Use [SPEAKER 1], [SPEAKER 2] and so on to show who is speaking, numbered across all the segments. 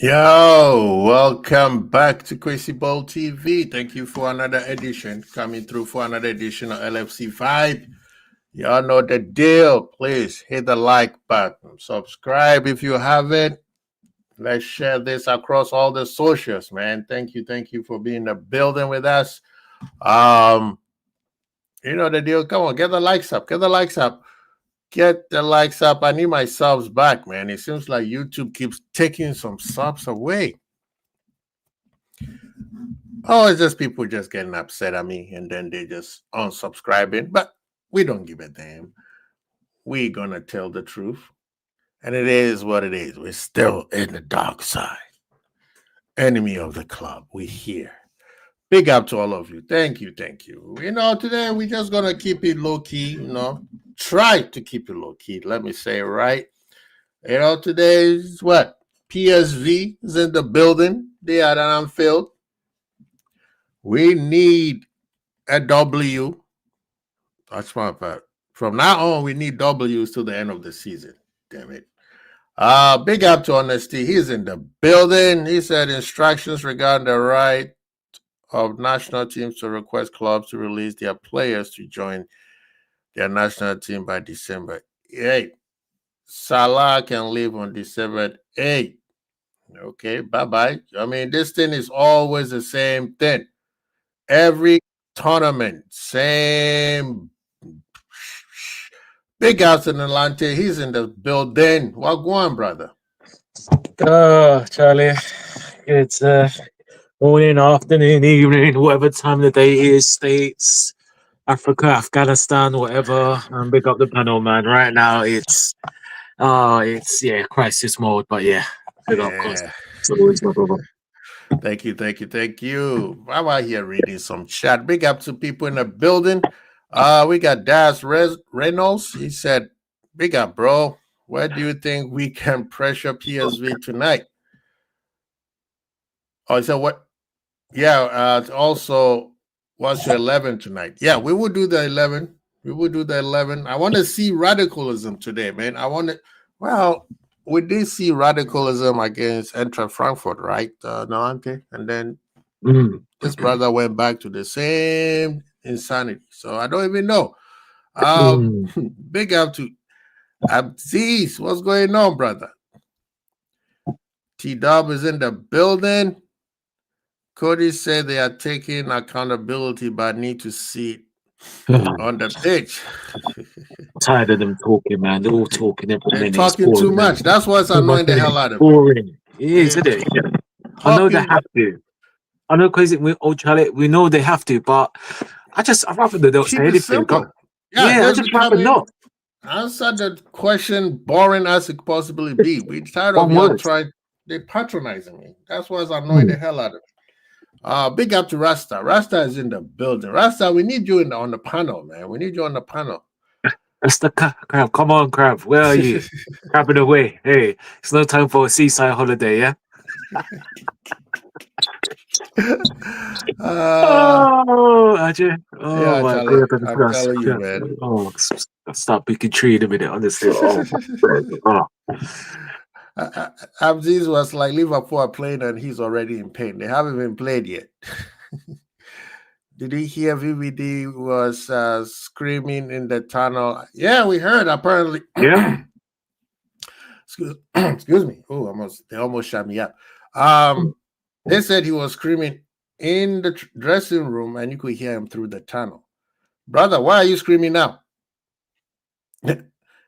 [SPEAKER 1] Yo, welcome back to Crazy Ball TV. Thank you for another edition, coming through for another edition of LFC Vibe. Y'all know the deal. Please hit the like button, subscribe if you haven't. Let's share this across all the socials, man. Thank you for being in the building with us. You know the deal. Come on, get the likes up. Get the likes up. Get the likes up. I need my subs back, man. It seems like YouTube keeps taking some subs away. Oh, it's just people just getting upset at me and then they just unsubscribing. But we don't give a damn. We're gonna tell the truth. And it is what it is. We're still in the dark side. Enemy of the club. We're here. Big up to all of you. Thank you. You know, today we're just gonna keep it low key, Try to keep it low key. Let me say it right. You know, today is what? PSV is in the building. They are at Anfield. We need a W. That's my part. From now on, we need W's till the end of the season. Damn it. Big up to Honesty. He's in the building. He said instructions regarding the right of national teams to request clubs to release their players to join their national team by December 8th. Salah can leave on December 8th. Okay, bye-bye. I mean, this thing is always the same thing. Every tournament, same. Big out in Atlanta. He's in the building. What going, brother?
[SPEAKER 2] Oh, Charlie, it's morning, afternoon, evening, whatever time of the day it is, States, Africa, Afghanistan, whatever. And big up the panel, man. Right now, it's crisis mode, but yeah, big up, cause it's always my brother.
[SPEAKER 1] Thank you. I'm out here reading some chat. Big up to people in the building. We got Daz Reynolds. He said, big up, bro. Where do you think we can pressure PSV tonight? Oh, he said what? Yeah, also, what's your 11 tonight? Yeah, we will do the 11. I want to see radicalism today, man. We did see radicalism against Eintracht Frankfurt, right, Nalante? And then this brother went back to the same insanity. So I don't even know. Big up to Abziz. What's going on, brother? T-Dub is in the building. Cody said they are taking accountability, but need to see it on the pitch.
[SPEAKER 2] Tired of them talking, man. They're all talking every
[SPEAKER 1] They're
[SPEAKER 2] minute.
[SPEAKER 1] talking too much. That's what's annoying the hell out of me.
[SPEAKER 2] Boring. It is, isn't it? Yeah. I know they have to. I know, crazy. Charlie, we know they have to, but I'd rather they don't say anything.
[SPEAKER 1] Simple.
[SPEAKER 2] Yeah, I just rather not.
[SPEAKER 1] Answer the question, boring as it possibly be. We tired of y'all trying. They're patronizing me. That's what's annoying the hell out of me. Big up to Rasta. Rasta is in the building. Rasta, we need you on the panel, man. We need you on the panel.
[SPEAKER 2] That's the crab. Come on, crab. Where are you? Crabbing away. Hey, it's no time for a seaside holiday, yeah? Ajay. Oh, yeah, my
[SPEAKER 1] God. I'm telling you, man.
[SPEAKER 2] Oh, stop picking tree in a minute, honestly.
[SPEAKER 1] Abziz was like, Liverpool are playing and he's already in pain. They haven't even played yet. Did you hear VVD was screaming in the tunnel? Yeah, we heard, apparently.
[SPEAKER 2] Yeah.
[SPEAKER 1] Excuse me. Oh, they almost shut me up. They said he was screaming in the dressing room and you could hear him through the tunnel. Brother, why are you screaming now?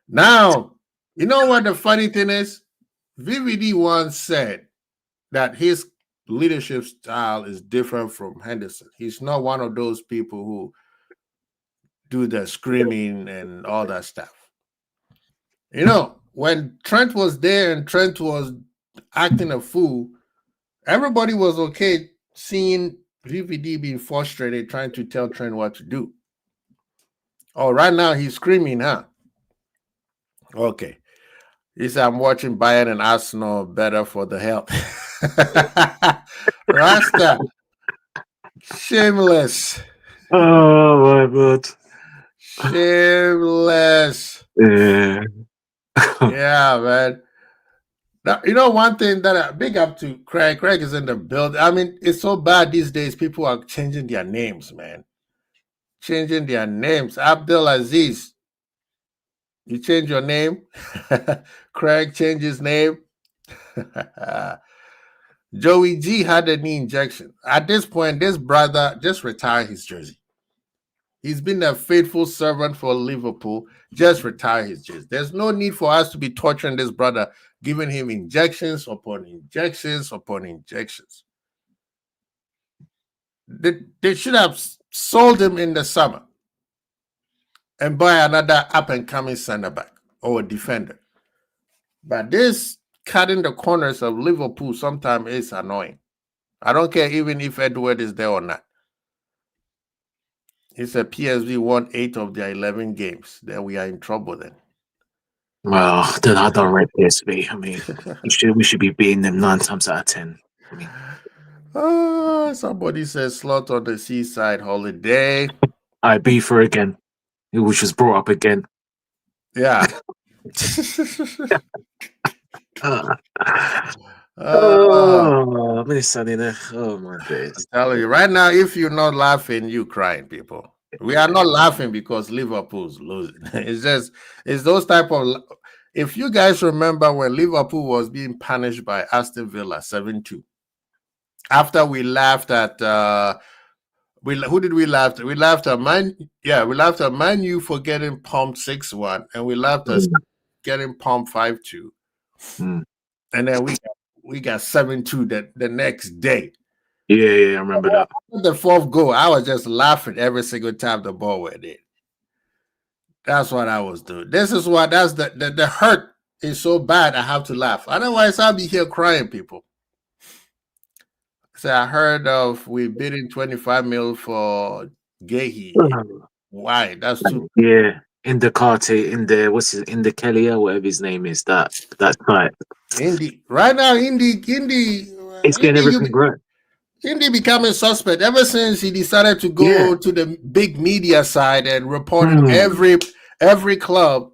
[SPEAKER 1] Now, you know what the funny thing is? VVD once said that his leadership style is different from Henderson. He's not one of those people who do the screaming and all that stuff. You know, when Trent was there and Trent was acting a fool, everybody was okay seeing VVD being frustrated, trying to tell Trent what to do. Oh, right now he's screaming, huh? Okay. He said, I'm watching Bayern and Arsenal better for the health. Rasta. Shameless.
[SPEAKER 2] Oh, my God.
[SPEAKER 1] Shameless.
[SPEAKER 2] Yeah.
[SPEAKER 1] Yeah, man. Now, you know, one thing that I big up to Craig. Craig is in the building. I mean, it's so bad these days. People are changing their names, man. Changing their names. Abdul Aziz, you change your name. Craig changed his name. Joey G had a knee injection. At this point, this brother just retired his jersey. He's been a faithful servant for Liverpool. Just retire his jersey. There's no need for us to be torturing this brother, giving him injections upon injections upon injections. They should have sold him in the summer and buy another up-and-coming center back or a defender. But this cutting the corners of Liverpool sometimes is annoying. I don't care even if Edward is there or not. He said PSV won 8 of their 11 games. Then we are in trouble then.
[SPEAKER 2] Well, then I don't rate PSV. I mean, we should be beating them 9 times out of 10. I mean,
[SPEAKER 1] somebody says slot on the seaside holiday.
[SPEAKER 2] I be for again, which was brought up again.
[SPEAKER 1] Yeah.
[SPEAKER 2] Oh, my days.
[SPEAKER 1] I'm telling you, right now, if you're not laughing, you crying, people. We are not laughing because Liverpool's losing. It's those type of. If you guys remember when Liverpool was being punished by Aston Villa 7-2, after we laughed at who did we laugh at? We laughed at we laughed at Man U for getting pumped 6-1, and we laughed at getting pumped 5-2. And then we got 7-2 the next day.
[SPEAKER 2] Yeah, I remember that.
[SPEAKER 1] The 4th goal, I was just laughing every single time the ball went in. That's what I was doing. This is what that's the hurt is so bad I have to laugh. Otherwise, I'll be here crying, people. So I heard of we bidding 25 mil for Gehi. Why? That's too.
[SPEAKER 2] Yeah, in the Carti, in the Kelly or whatever his name is. That's right.
[SPEAKER 1] Indy right now. Indy.
[SPEAKER 2] It's getting everything right.
[SPEAKER 1] Indy becoming suspect ever since he decided to go to the big media side and reporting every club.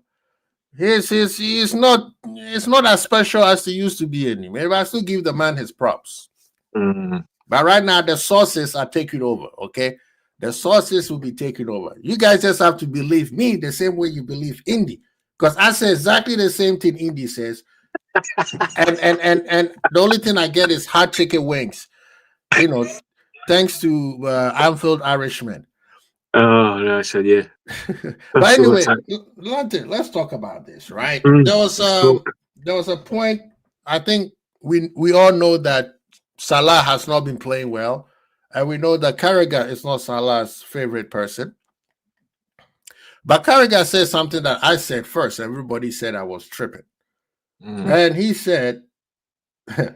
[SPEAKER 1] He's not. It's not as special as he used to be anymore. Maybe I still give the man his props. But right now, the sources are taking over, okay? The sources will be taking over. You guys just have to believe me the same way you believe Indy. Because I say exactly the same thing Indy says. and the only thing I get is hot chicken wings. You know, thanks to Anfield Irishman.
[SPEAKER 2] Oh, no, so yeah.
[SPEAKER 1] But anyway, London, let's talk about this, right? There was a point, I think we all know that Salah has not been playing well, and we know that Carragher is not Salah's favorite person. But Carragher said something that I said first. Everybody said I was tripping. And he said, the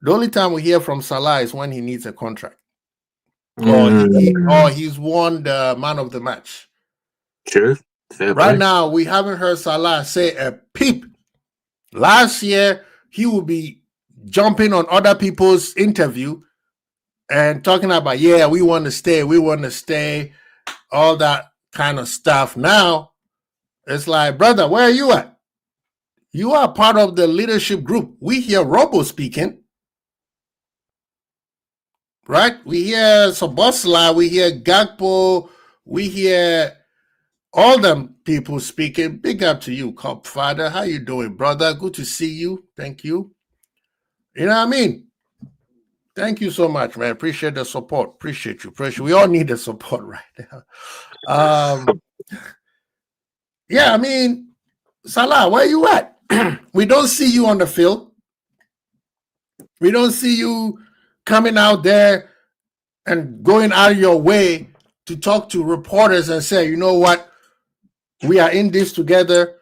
[SPEAKER 1] only time we hear from Salah is when he needs a contract. Or he's won the man of the match.
[SPEAKER 2] True.
[SPEAKER 1] Right now, we haven't heard Salah say a peep. Last year, he would be jumping on other people's interview and talking about, we want to stay, all that kind of stuff. Now, it's like, brother, where are you at? You are part of the leadership group. We hear Robo speaking, right? We hear Sobosla, we hear Gakpo, we hear all them people speaking. Big up to you, Cop Father. How you doing, brother? Good to see you. Thank you. You know what I mean? Thank you so much, man. Appreciate the support. Appreciate you. We all need the support right now. I mean, Salah, where you at? We don't see you on the field. We don't see you coming out there and going out of your way to talk to reporters and say, you know what? We are in this together.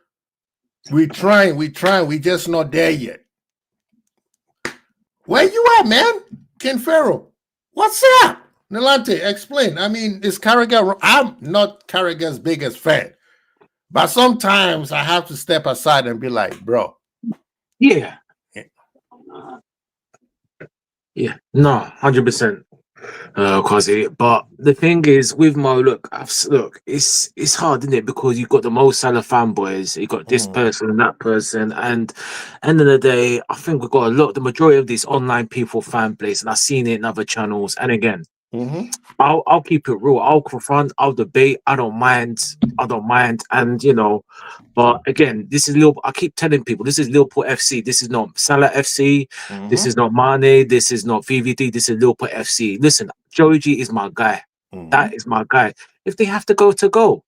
[SPEAKER 1] We trying. We just not there yet. Where you at, man? Ken Farrell. What's up? Nalante, explain. I mean, is Carragher? I'm not Carragher's biggest fan. But sometimes I have to step aside and be like, bro.
[SPEAKER 2] Yeah. No, 100%. Quasi. But the thing is, with Mo, look, it's hard, isn't it? Because you've got the Mo Salah fanboys, you got this
[SPEAKER 1] Mm,
[SPEAKER 2] person and that person, and end of the day, I think we've got the majority of these online people fan base, and I've seen it in other channels. And again,
[SPEAKER 1] mm-hmm,
[SPEAKER 2] I'll keep it real. I'll confront. I'll debate. I don't mind. I don't mind. And but again, this is Liverpool. I keep telling people this is Liverpool FC. This is not Salah FC. This
[SPEAKER 1] mm-hmm,
[SPEAKER 2] is not Mane. This is not VVD. This is Liverpool FC. Listen, Joey G is my guy.
[SPEAKER 1] mm-hmm,
[SPEAKER 2] That is my guy. If they have to go, to go.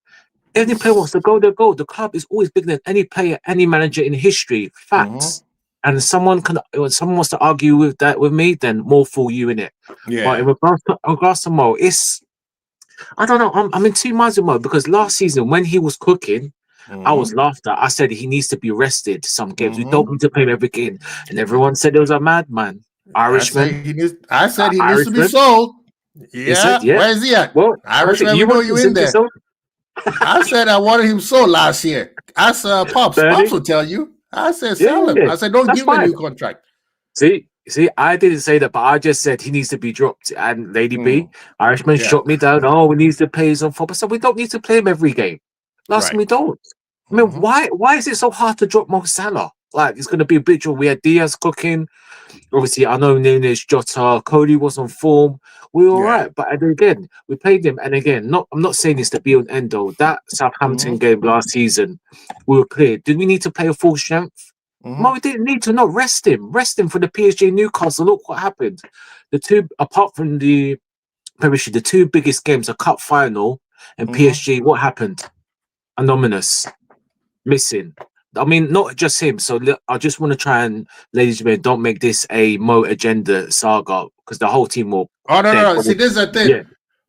[SPEAKER 2] If any player wants to go, they go. The club is always bigger than any player, any manager in history.
[SPEAKER 1] mm-hmm.
[SPEAKER 2] Facts. And when someone wants to argue with that with me, then more fool you in it. But
[SPEAKER 1] Yeah.
[SPEAKER 2] in regards to Mo, I don't know. I'm in two minds with Mo because last season when he was cooking, I
[SPEAKER 1] Mm-hmm,
[SPEAKER 2] was laughed at. I said he needs to be rested some games. We
[SPEAKER 1] mm-hmm.
[SPEAKER 2] don't need to play him every game. And everyone said it was a madman. Irishman.
[SPEAKER 1] I said he needs to be
[SPEAKER 2] Irishman.
[SPEAKER 1] sold.
[SPEAKER 2] He said,
[SPEAKER 1] Yeah,
[SPEAKER 2] yeah.
[SPEAKER 1] where is he at?
[SPEAKER 2] Well,
[SPEAKER 1] Irishman,
[SPEAKER 2] you
[SPEAKER 1] we know
[SPEAKER 2] want
[SPEAKER 1] you in
[SPEAKER 2] to
[SPEAKER 1] there.
[SPEAKER 2] so
[SPEAKER 1] I said I wanted him sold last year. Ask Pops.
[SPEAKER 2] 30?
[SPEAKER 1] Pops will tell you. I said
[SPEAKER 2] Yeah,
[SPEAKER 1] sell him.
[SPEAKER 2] yeah.
[SPEAKER 1] I said don't
[SPEAKER 2] That's
[SPEAKER 1] give him a
[SPEAKER 2] fine.
[SPEAKER 1] new contract.
[SPEAKER 2] See, I didn't say that, but I just said he needs to be dropped. And Lady B,
[SPEAKER 1] Mm,
[SPEAKER 2] Irishman
[SPEAKER 1] yeah,
[SPEAKER 2] shot me down. Oh, we need to play his on football. So we don't need to play him every game. Last time
[SPEAKER 1] right.
[SPEAKER 2] we don't. I mean,
[SPEAKER 1] Mm-hmm,
[SPEAKER 2] why is it so hard to drop Mo Salah? Like it's gonna be a big deal. We had Diaz cooking. Obviously, I know Nunes, Jota, Cody was on form. We were all
[SPEAKER 1] yeah.
[SPEAKER 2] right, but and again, we played them. And again, I'm not saying this to be an end all. That
[SPEAKER 1] Mm-hmm,
[SPEAKER 2] Southampton game last season, we were clear. Did we need to play a full strength? No,
[SPEAKER 1] mm-hmm,
[SPEAKER 2] we didn't need to. Not rest him. Rest him for the PSG Newcastle. Look what happened. The two, apart from the Premiership, the two biggest games, a cup final and
[SPEAKER 1] mm-hmm.
[SPEAKER 2] PSG. What happened? Anonymous, missing. I mean, not just him. So I just want to try and, ladies and gentlemen, don't make this a Mo agenda saga because the whole team will
[SPEAKER 1] Oh no,
[SPEAKER 2] then.
[SPEAKER 1] no, no. See, this is the thing.
[SPEAKER 2] Yeah,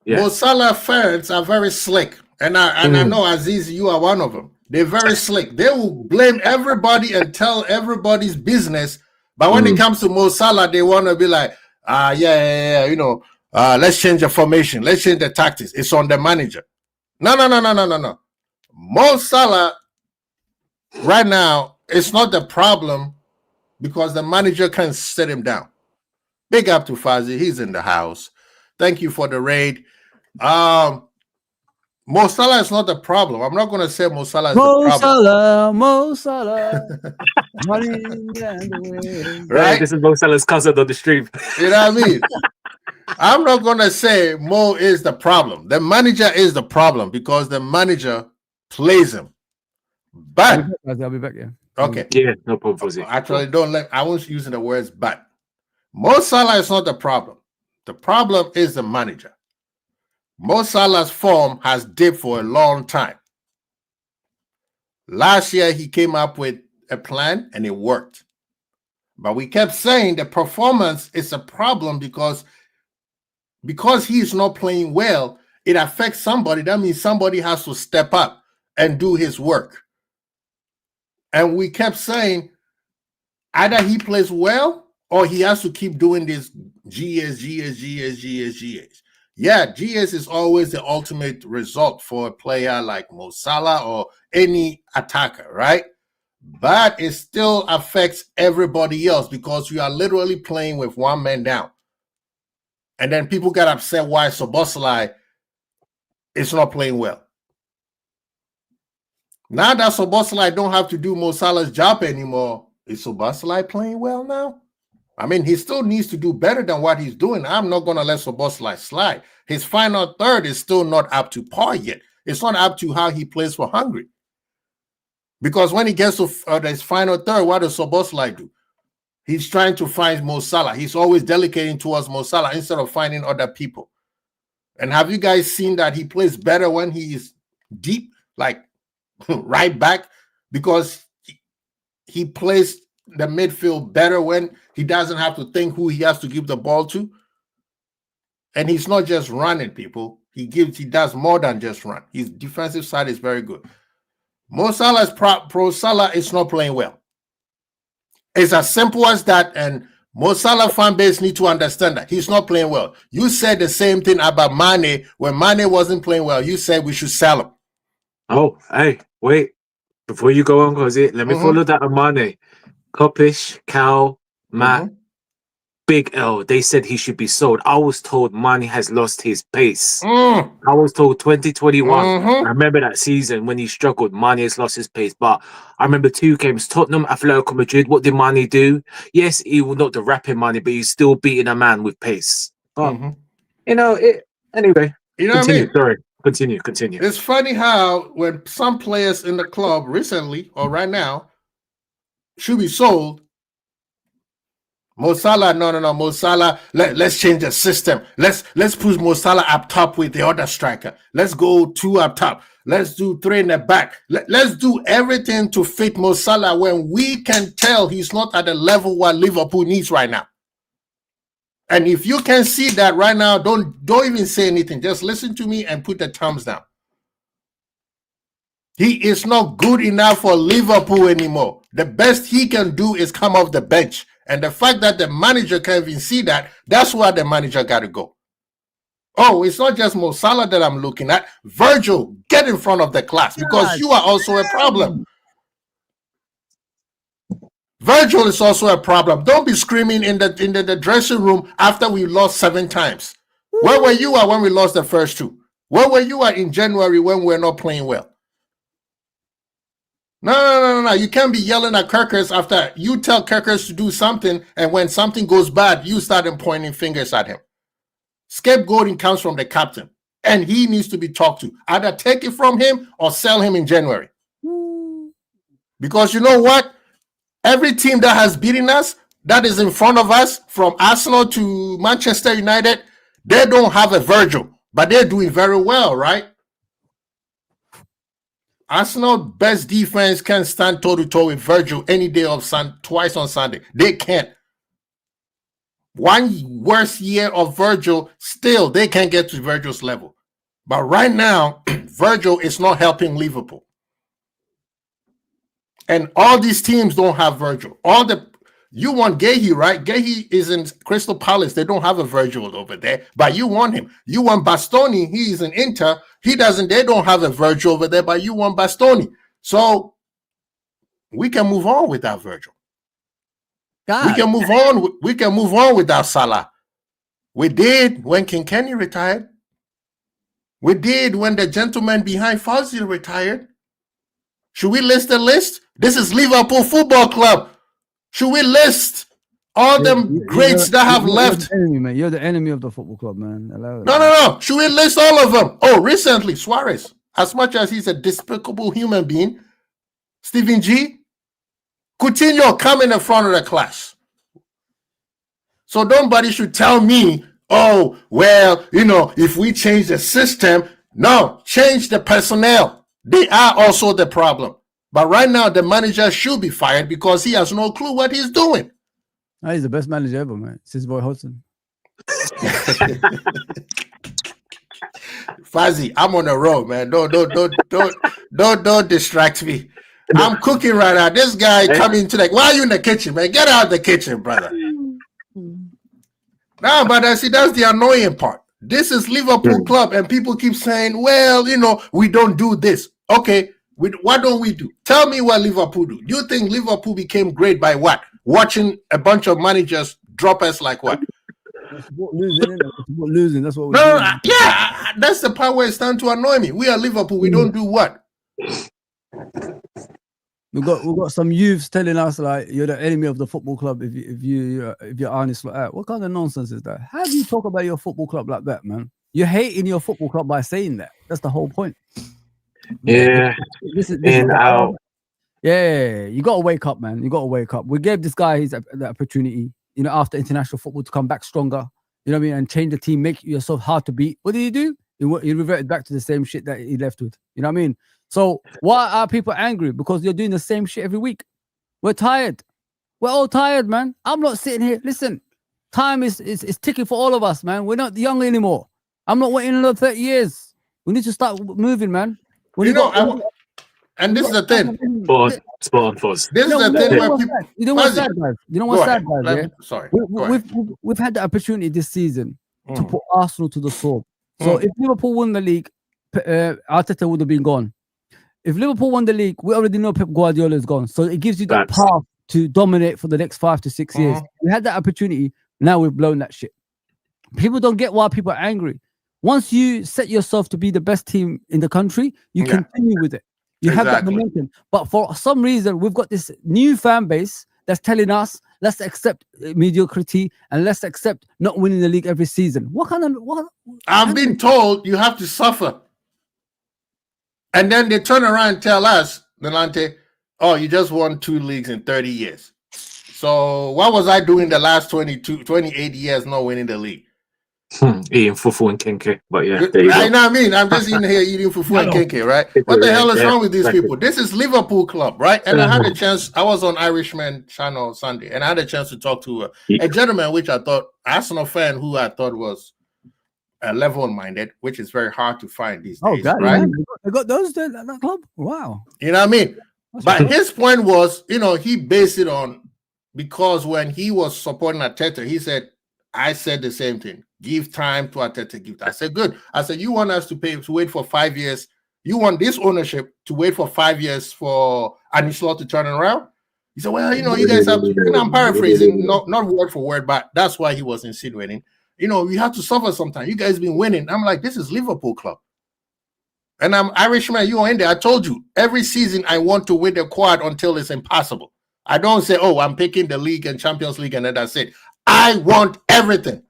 [SPEAKER 2] yeah.
[SPEAKER 1] Mo Salah fans are very slick, and I
[SPEAKER 2] Mm,
[SPEAKER 1] know Aziz, you are one of them. They're very slick. They will blame everybody and tell everybody's business. But when it
[SPEAKER 2] mm.
[SPEAKER 1] comes to Mo Salah, they want to be like, yeah, let's change the formation, let's change the tactics. It's on the manager. No, no, no, no, no, no, no. Mo Salah right now, it's not the problem because the manager can sit him down. Big up to Fazi. He's in the house. Thank you for the raid. Mo Salah is not the problem. I'm not going to say Mo Salah is the problem.
[SPEAKER 3] Mo Salah, money in the
[SPEAKER 2] Right.
[SPEAKER 1] Right?
[SPEAKER 2] This is Mo Salah's cousin on the stream.
[SPEAKER 1] You know what I mean? I'm not going to say Mo is the problem. The manager is the problem because the manager plays him. But,
[SPEAKER 3] I'll be back, yeah.
[SPEAKER 1] okay.
[SPEAKER 2] Yeah, no problem, Fuzzy.
[SPEAKER 1] Actually, I was using the words but. Mo Salah is not the problem. The problem is the manager. Mo Salah's form has dipped for a long time. Last year, he came up with a plan and it worked. But we kept saying the performance is a problem because he's not playing well, it affects somebody. That means somebody has to step up and do his work. And we kept saying either he plays well or he has to keep doing this GS. Yeah, GS is always the ultimate result for a player like Mo Salah or any attacker, right? But it still affects everybody else because you are literally playing with one man down. And then people get upset why Szoboszlai is not playing well. Now that Szoboszlai don't have to do Mo Salah's job anymore, is Szoboszlai playing well now? I mean, he still needs to do better than what he's doing. I'm not going to let Szoboszlai slide. His final third is still not up to par yet. It's not up to how he plays for Hungary. Because when he gets to his final third, what does Szoboszlai do? He's trying to find Mo Salah. He's always delegating towards Mo Salah instead of finding other people. And have you guys seen that he plays better when he's deep, like right back? Because he plays the midfield better when he doesn't have to think who he has to give the ball to. And he's not just running, people. He does more than just run. His defensive side is very good. Mo Salah is pro Salah is not playing well. It's as simple as that, and Mo Salah fan base need to understand that he's not playing well. You said the same thing about Mane when Mane wasn't playing well. You said we should sell him.
[SPEAKER 2] Oh, hey, wait. Before you go on, let me follow that on Mane. Kopish, Cal, Matt, big L. They said he should be sold. I was told Mane has lost his pace.
[SPEAKER 1] Mm.
[SPEAKER 2] I was told 2021.
[SPEAKER 1] Mhm.
[SPEAKER 2] I remember that season when he struggled. Mane has lost his pace. But I remember 2 games, Tottenham, Atletico Madrid. What did Mane do? Yes, he will not the rapping Mane, but he's still beating a man with pace. But, you know, anyway.
[SPEAKER 1] You know
[SPEAKER 2] Continue.
[SPEAKER 1] what I mean?
[SPEAKER 2] Sorry. Continue.
[SPEAKER 1] It's funny how when some players in the club recently or right now should be sold. Mo Salah, no. Mo Salah, let's change the system. Let's put Mo Salah up top with the other striker. Let's go 2 up top. Let's do 3 in the back. Let's do everything to fit Mo Salah when we can tell he's not at the level what Liverpool needs right now. And if you can see that right now, don't even say anything. Just listen to me and put the thumbs down. He is not good enough for Liverpool anymore. The best he can do is come off the bench. And the fact that the manager can't even see that, that's why the manager got to go. Oh, it's not just Mo Salah that I'm looking at. Virgil, get in front of the class because you are also a problem. Virgil is also a problem. Don't be screaming in the dressing room after we lost 7 times. Where were you at when we lost the first 2? Where were you at in January when we're not playing well? No. You can't be yelling at Kirkers after you tell Kirkers to do something, and when something goes bad, you start pointing fingers at him. Scapegoating comes from the captain, and he needs to be talked to. Either take it from him or sell him in January. Because you know what? Every team that has beaten us, that is in front of us, from Arsenal to Manchester United, they don't have a Virgil, but they're doing very well, right? Arsenal best defense can stand toe-to-toe with Virgil any day of twice on Sunday. They can't. One worse year of Virgil, still they can't get to Virgil's level. But right now, Virgil is not helping Liverpool. And all these teams don't have Virgil. You want Gehi, right? Gehi is in Crystal Palace. They don't have a Virgil over there, but you want him. You want Bastoni. He's in Inter. They don't have a Virgil over there, but you want Bastoni. So we can move on without Virgil. We can move on without Salah. We did when King Kenny retired. We did when the gentleman behind Fazil retired. Should we list the list? This is Liverpool Football Club. Should we list all them greats that have left?
[SPEAKER 3] You're the enemy, man. You're the enemy of the football club, man.
[SPEAKER 1] No. Should we list all of them? Oh, recently, Suarez. As much as he's a despicable human being, Stephen G, Coutinho come in the front of the class. So nobody should tell me, oh, well, if we change the system, no, change the personnel. They are also the problem. But right now, the manager should be fired because he has no clue what he's doing.
[SPEAKER 3] Oh, he's the best manager ever, man. Since Boy Hodgson.
[SPEAKER 1] Fuzzy, I'm on the road, man. Don't distract me. I'm cooking right now. This guy coming to why are you in the kitchen, man? Get out of the kitchen, brother. No, but I see that's the annoying part. This is Liverpool club, and people keep saying, well, we don't do this. Okay. What don't we do? Tell me what Liverpool do. Do you think Liverpool became great by what? Watching a bunch of managers drop us like what?
[SPEAKER 3] Losing. That's what we're
[SPEAKER 1] doing. Yeah, that's the part where it's starting to annoy me. We are Liverpool. We don't do what?
[SPEAKER 3] We've got some youths telling us like you're the enemy of the football club if you're honest like that. What kind of nonsense is that? How do you talk about your football club like that, man? You're hating your football club by saying that. That's the whole point.
[SPEAKER 2] Yeah.
[SPEAKER 3] Yeah, you got to wake up, man. You got to wake up. We gave this guy that opportunity, after international football to come back stronger, you know what I mean, and change the team, make yourself hard to beat. What did he do? He reverted back to the same shit that he left with. You know what I mean? So why are people angry? Because you're doing the same shit every week. We're tired. We're all tired, man. I'm not sitting here. Listen, time is ticking for all of us, man. We're not young anymore. I'm not waiting another 30 years. We need to start moving, man.
[SPEAKER 1] And this is the thing.
[SPEAKER 2] Spot on, Foz.
[SPEAKER 1] This is the thing where people.
[SPEAKER 3] You know what's sad, guys? You know what's sad, guys? Yeah?
[SPEAKER 1] Sorry.
[SPEAKER 3] We've had the opportunity this season to put Arsenal to the sword. So if Liverpool won the league, Arteta would have been gone. If Liverpool won the league, we already know Pep Guardiola is gone. So it gives you that path to dominate for the next 5 to 6 years. We had that opportunity. Now we've blown that shit. People don't get why people are angry. Once you set yourself to be the best team in the country, you continue with it. You have that momentum. But for some reason, we've got this new fan base that's telling us, let's accept mediocrity and let's accept not winning the league every season.
[SPEAKER 1] I've been told you have to suffer. And then they turn around and tell us, Delante, oh, you just won 2 leagues in 30 years. So what was I doing the last 28 years not winning the league?
[SPEAKER 2] Eating fufu and kenke, but yeah,
[SPEAKER 1] I know what I mean. I'm just in here eating fufu and kenke, right? What the hell is wrong with these people? This is Liverpool club, right? And I had a chance. I was on Irishman channel Sunday, and I had a chance to talk to a gentleman, which I thought Arsenal fan, who I thought was level-minded, which is very hard to find these days, right?
[SPEAKER 3] They got those at that club. Wow,
[SPEAKER 1] you know what I mean. But his point was, he based it on because when he was supporting Arteta, he said, I said the same thing. Give time to Arteta. I said, good. I said, you want us to wait for 5 years. You want this ownership to wait for 5 years for Anislot to turn around? He said, well, you guys have, I'm paraphrasing, not word for word, but that's why he was insinuating. You have to suffer sometimes. You guys been winning. I'm like, this is Liverpool club. And I'm Irishman, you are in there. I told you, every season I want to win the quad until it's impossible. I don't say, oh, I'm picking the league and Champions League and then that's it. I want everything.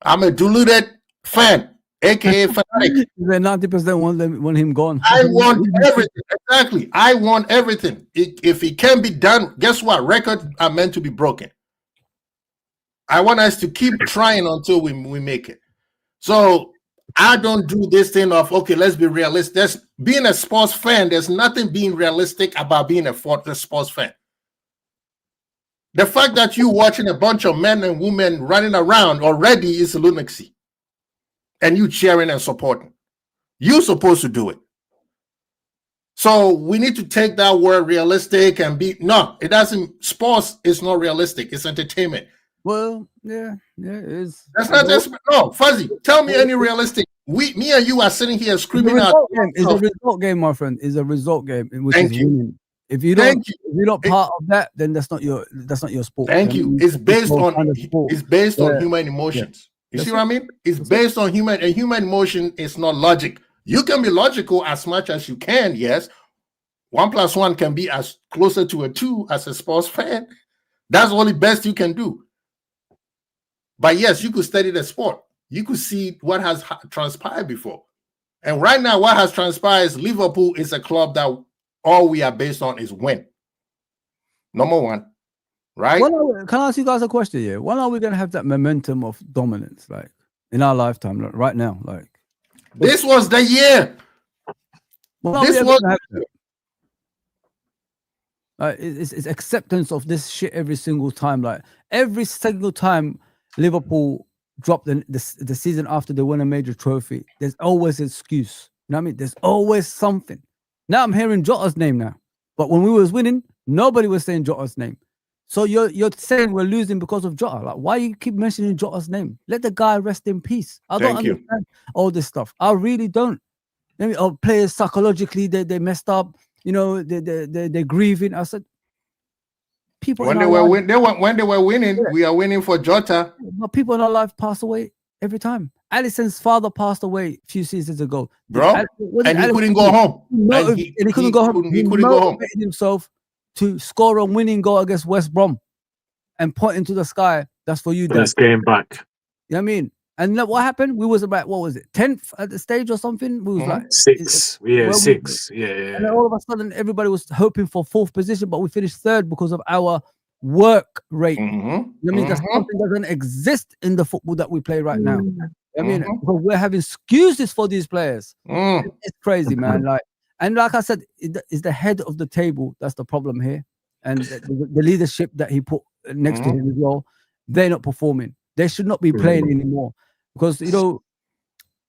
[SPEAKER 1] I'm a deluded fan, aka fanatic.
[SPEAKER 3] The 90% want him gone.
[SPEAKER 1] I want everything. Exactly. I want everything. If it can be done, guess what? Records are meant to be broken. I want us to keep trying until we make it. So I don't do this thing of, okay, let's be realistic. Being a sports fan, there's nothing being realistic about being a sports fan. The fact that you watching a bunch of men and women running around already is lunacy. And you cheering and supporting. You're supposed to do it. So we need to take that word realistic and it doesn't, sports is not realistic. It's entertainment.
[SPEAKER 3] Well, yeah, it is.
[SPEAKER 1] That's not just, no, Fuzzy, tell me any realistic. Me and you are sitting here screaming out.
[SPEAKER 3] It's a result game, my friend. It's a result game.
[SPEAKER 1] Thank you.
[SPEAKER 3] Winning. If you're not part of that, then that's not your sport.
[SPEAKER 1] Thank you. It's based on human emotions. You see what I mean? It's based on human emotion is not logic. You can be logical as much as you can, yes. 1 + 1 can be as closer to a 2 as a sports fan. That's the only best you can do. But yes, you could study the sport. You could see what has transpired before. And right now, what has transpired is Liverpool is a club that all we are based on is win. Number one, right?
[SPEAKER 3] Can I ask you guys a question here? When are we going to have that momentum of dominance, like in our lifetime, like, right now? Like
[SPEAKER 1] this was the year.
[SPEAKER 3] It's acceptance of this shit every single time. Like every single time Liverpool drop the season after they win a major trophy, there's always an excuse. You know what I mean? There's always something. Now I'm hearing Jota's name now, but when we was winning, nobody was saying Jota's name. So you're saying we're losing because of Jota. Like, why you keep mentioning Jota's name? Let the guy rest in peace. I don't understand all this stuff. I really don't. Players psychologically they messed up. They're grieving. I said, people
[SPEAKER 1] when they were winning, we are winning for Jota.
[SPEAKER 3] But people in our life pass away every time. Alisson's father passed away a few seasons ago,
[SPEAKER 1] bro, and he couldn't go home.
[SPEAKER 3] He couldn't go home. He motivated himself to score a winning goal against West Brom and point into the sky. That's for you,
[SPEAKER 2] That's game back.
[SPEAKER 3] You know what I mean? And what happened? We was about, what was it, 10th at the stage or something? We was like
[SPEAKER 2] 6. Yeah, 6. Yeah.
[SPEAKER 3] And then all of a sudden, everybody was hoping for 4th position, but we finished 3rd because of our work rate. You know what I mean? That's something that doesn't exist in the football that we play right now. I mean, we're having excuses for these players. It's crazy, man. Like I said, it's the head of the table that's the problem here, and the leadership that he put next to him as well. They're not performing. They should not be playing anymore because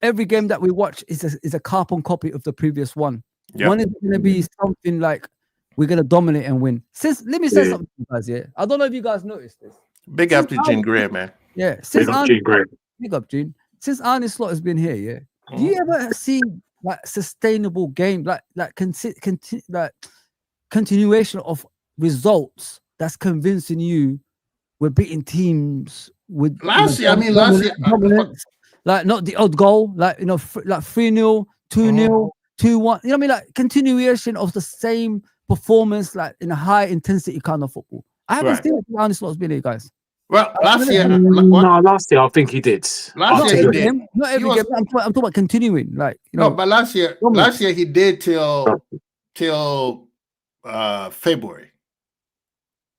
[SPEAKER 3] every game that we watch is a carbon copy of the previous one. Yep. One is going to be something like we're going to dominate and win. Let me say something, guys. Yeah, I don't know if you guys noticed this.
[SPEAKER 1] Big up to Gene Gray, man.
[SPEAKER 3] Yeah, big up Gene. Since Arne Slot has been here, do you ever see like sustainable game, like continuation of results that's convincing you we're beating teams with
[SPEAKER 1] Last year,
[SPEAKER 3] dominance, like not the odd goal, like like 3-0, 2-0, 2-1. You know what I mean? Like continuation of the same performance, like in a high intensity kind of football. I haven't seen it Arne Slot's been here, guys.
[SPEAKER 1] Well, last year,
[SPEAKER 2] no, last year I think he did.
[SPEAKER 1] Last year he did.
[SPEAKER 3] Not every game. I'm talking about continuing, like
[SPEAKER 1] no, but last year he did till February.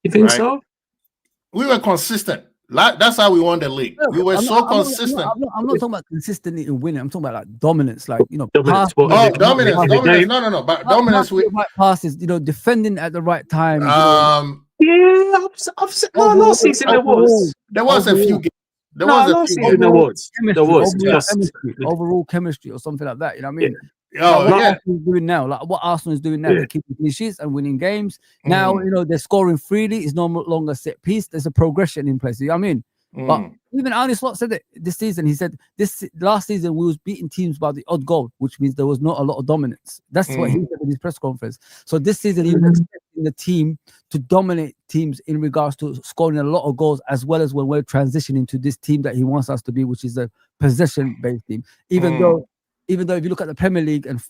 [SPEAKER 2] You think so?
[SPEAKER 1] We were consistent. That's how we won the league. We were consistent.
[SPEAKER 3] I'm not talking about consistently in winning. I'm talking about like dominance, like
[SPEAKER 1] dominance. Dominance. No. But dominance with
[SPEAKER 3] right passes, defending at the right time.
[SPEAKER 2] Yeah, last season there was.
[SPEAKER 1] There was a few games. There
[SPEAKER 3] was overall chemistry or something like that. You know what I mean? What Arsenal is doing now, like what Arsenal is doing now, they're keeping clean sheets and winning games. Now, they're scoring freely. It's no longer set piece. There's a progression in place. You know what I mean? But even Arne Slot said it this season. He said last season we was beating teams by the odd goal, which means there was not a lot of dominance. That's what he said in his press conference. So this season he was expecting the team to dominate teams in regards to scoring a lot of goals, as well as when we're transitioning to this team that he wants us to be, which is a possession-based team. Even though if you look at the Premier League and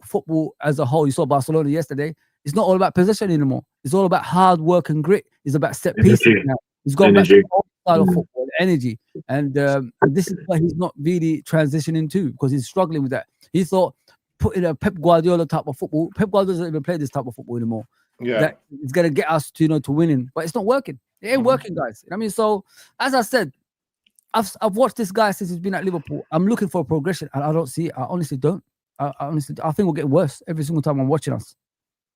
[SPEAKER 3] football as a whole, you saw Barcelona yesterday, it's not all about possession anymore. It's all about hard work and grit. It's about set pieces now. It's gone back to the old style of football, energy. And this is why he's not really transitioning to, because he's struggling with that. He thought putting a Pep Guardiola type of football, Pep Guardiola doesn't even play this type of football anymore. Yeah. That it's going to get us to winning. But it's not working. It ain't working, guys. I mean, so as I said, I've watched this guy since he's been at Liverpool. I'm looking for a progression, and I don't see it. I honestly don't. I think we'll get worse every single time I'm watching us.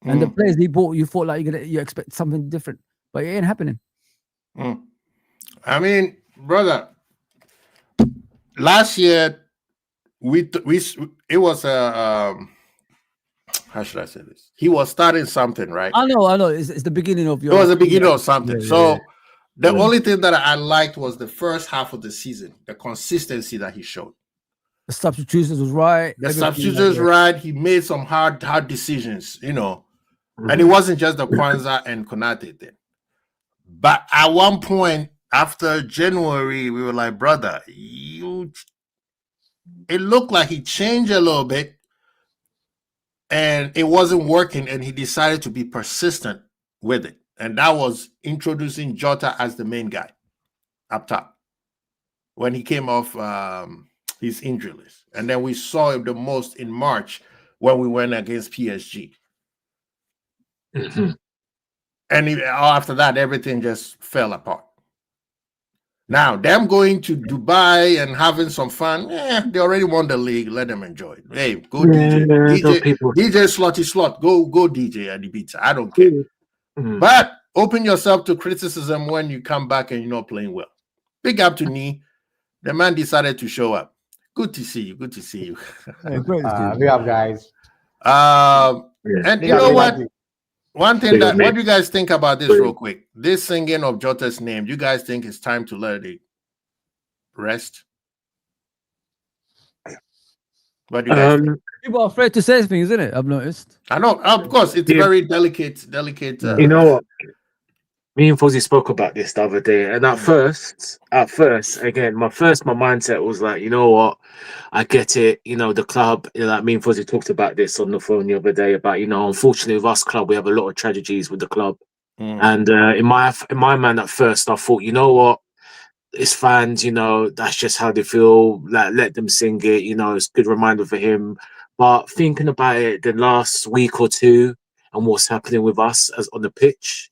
[SPEAKER 3] And the players he bought, you thought like you expect something different, but it ain't happening.
[SPEAKER 1] I mean, brother, last year it was a how should I say this? He was starting something, right?
[SPEAKER 3] I know. It's the beginning of your.
[SPEAKER 1] It was the beginning of something. The only thing that I liked was the first half of the season, the consistency that he showed.
[SPEAKER 3] The substitutions was right.
[SPEAKER 1] The substitutions right. He made some hard decisions, and it wasn't just the Kwanzaa and Konate thing. But at one point after January, we were like, brother, it looked like he changed a little bit and it wasn't working, and he decided to be persistent with it. And that was introducing Jota as the main guy up top when he came off his injury list. And then we saw him the most in March when we went against PSG. And after that, everything just fell apart. Now, them going to Dubai and having some fun, they already won the league. Let them enjoy it. Hey, go DJ Slotty Slot. Go DJ at the pizza. I don't care. But open yourself to criticism when you come back and you're not playing well. Big up to Nee. The man decided to show up. Good to see you.
[SPEAKER 3] Hey, great.
[SPEAKER 4] Big up, guys.
[SPEAKER 1] And you know what? One thing what do you guys think about this real quick? This singing of Jota's name, do you guys think it's time to let it rest? What do you guys think?
[SPEAKER 3] People are afraid to say things, isn't it? I've noticed.
[SPEAKER 1] I know, of course, it's very delicate.
[SPEAKER 2] You know what? Me and Fozzie spoke about this the other day, and at first, again, my mindset was like, you know what, I get it. The club, like me and Fozzie talked about this on the phone the other day about, unfortunately with us club, we have a lot of tragedies with the club, and in my mind at first, I thought, you know what, it's fans, that's just how they feel. Like, let them sing it. It's a good reminder for him. But thinking about it, the last week or two, and what's happening with us as on the pitch.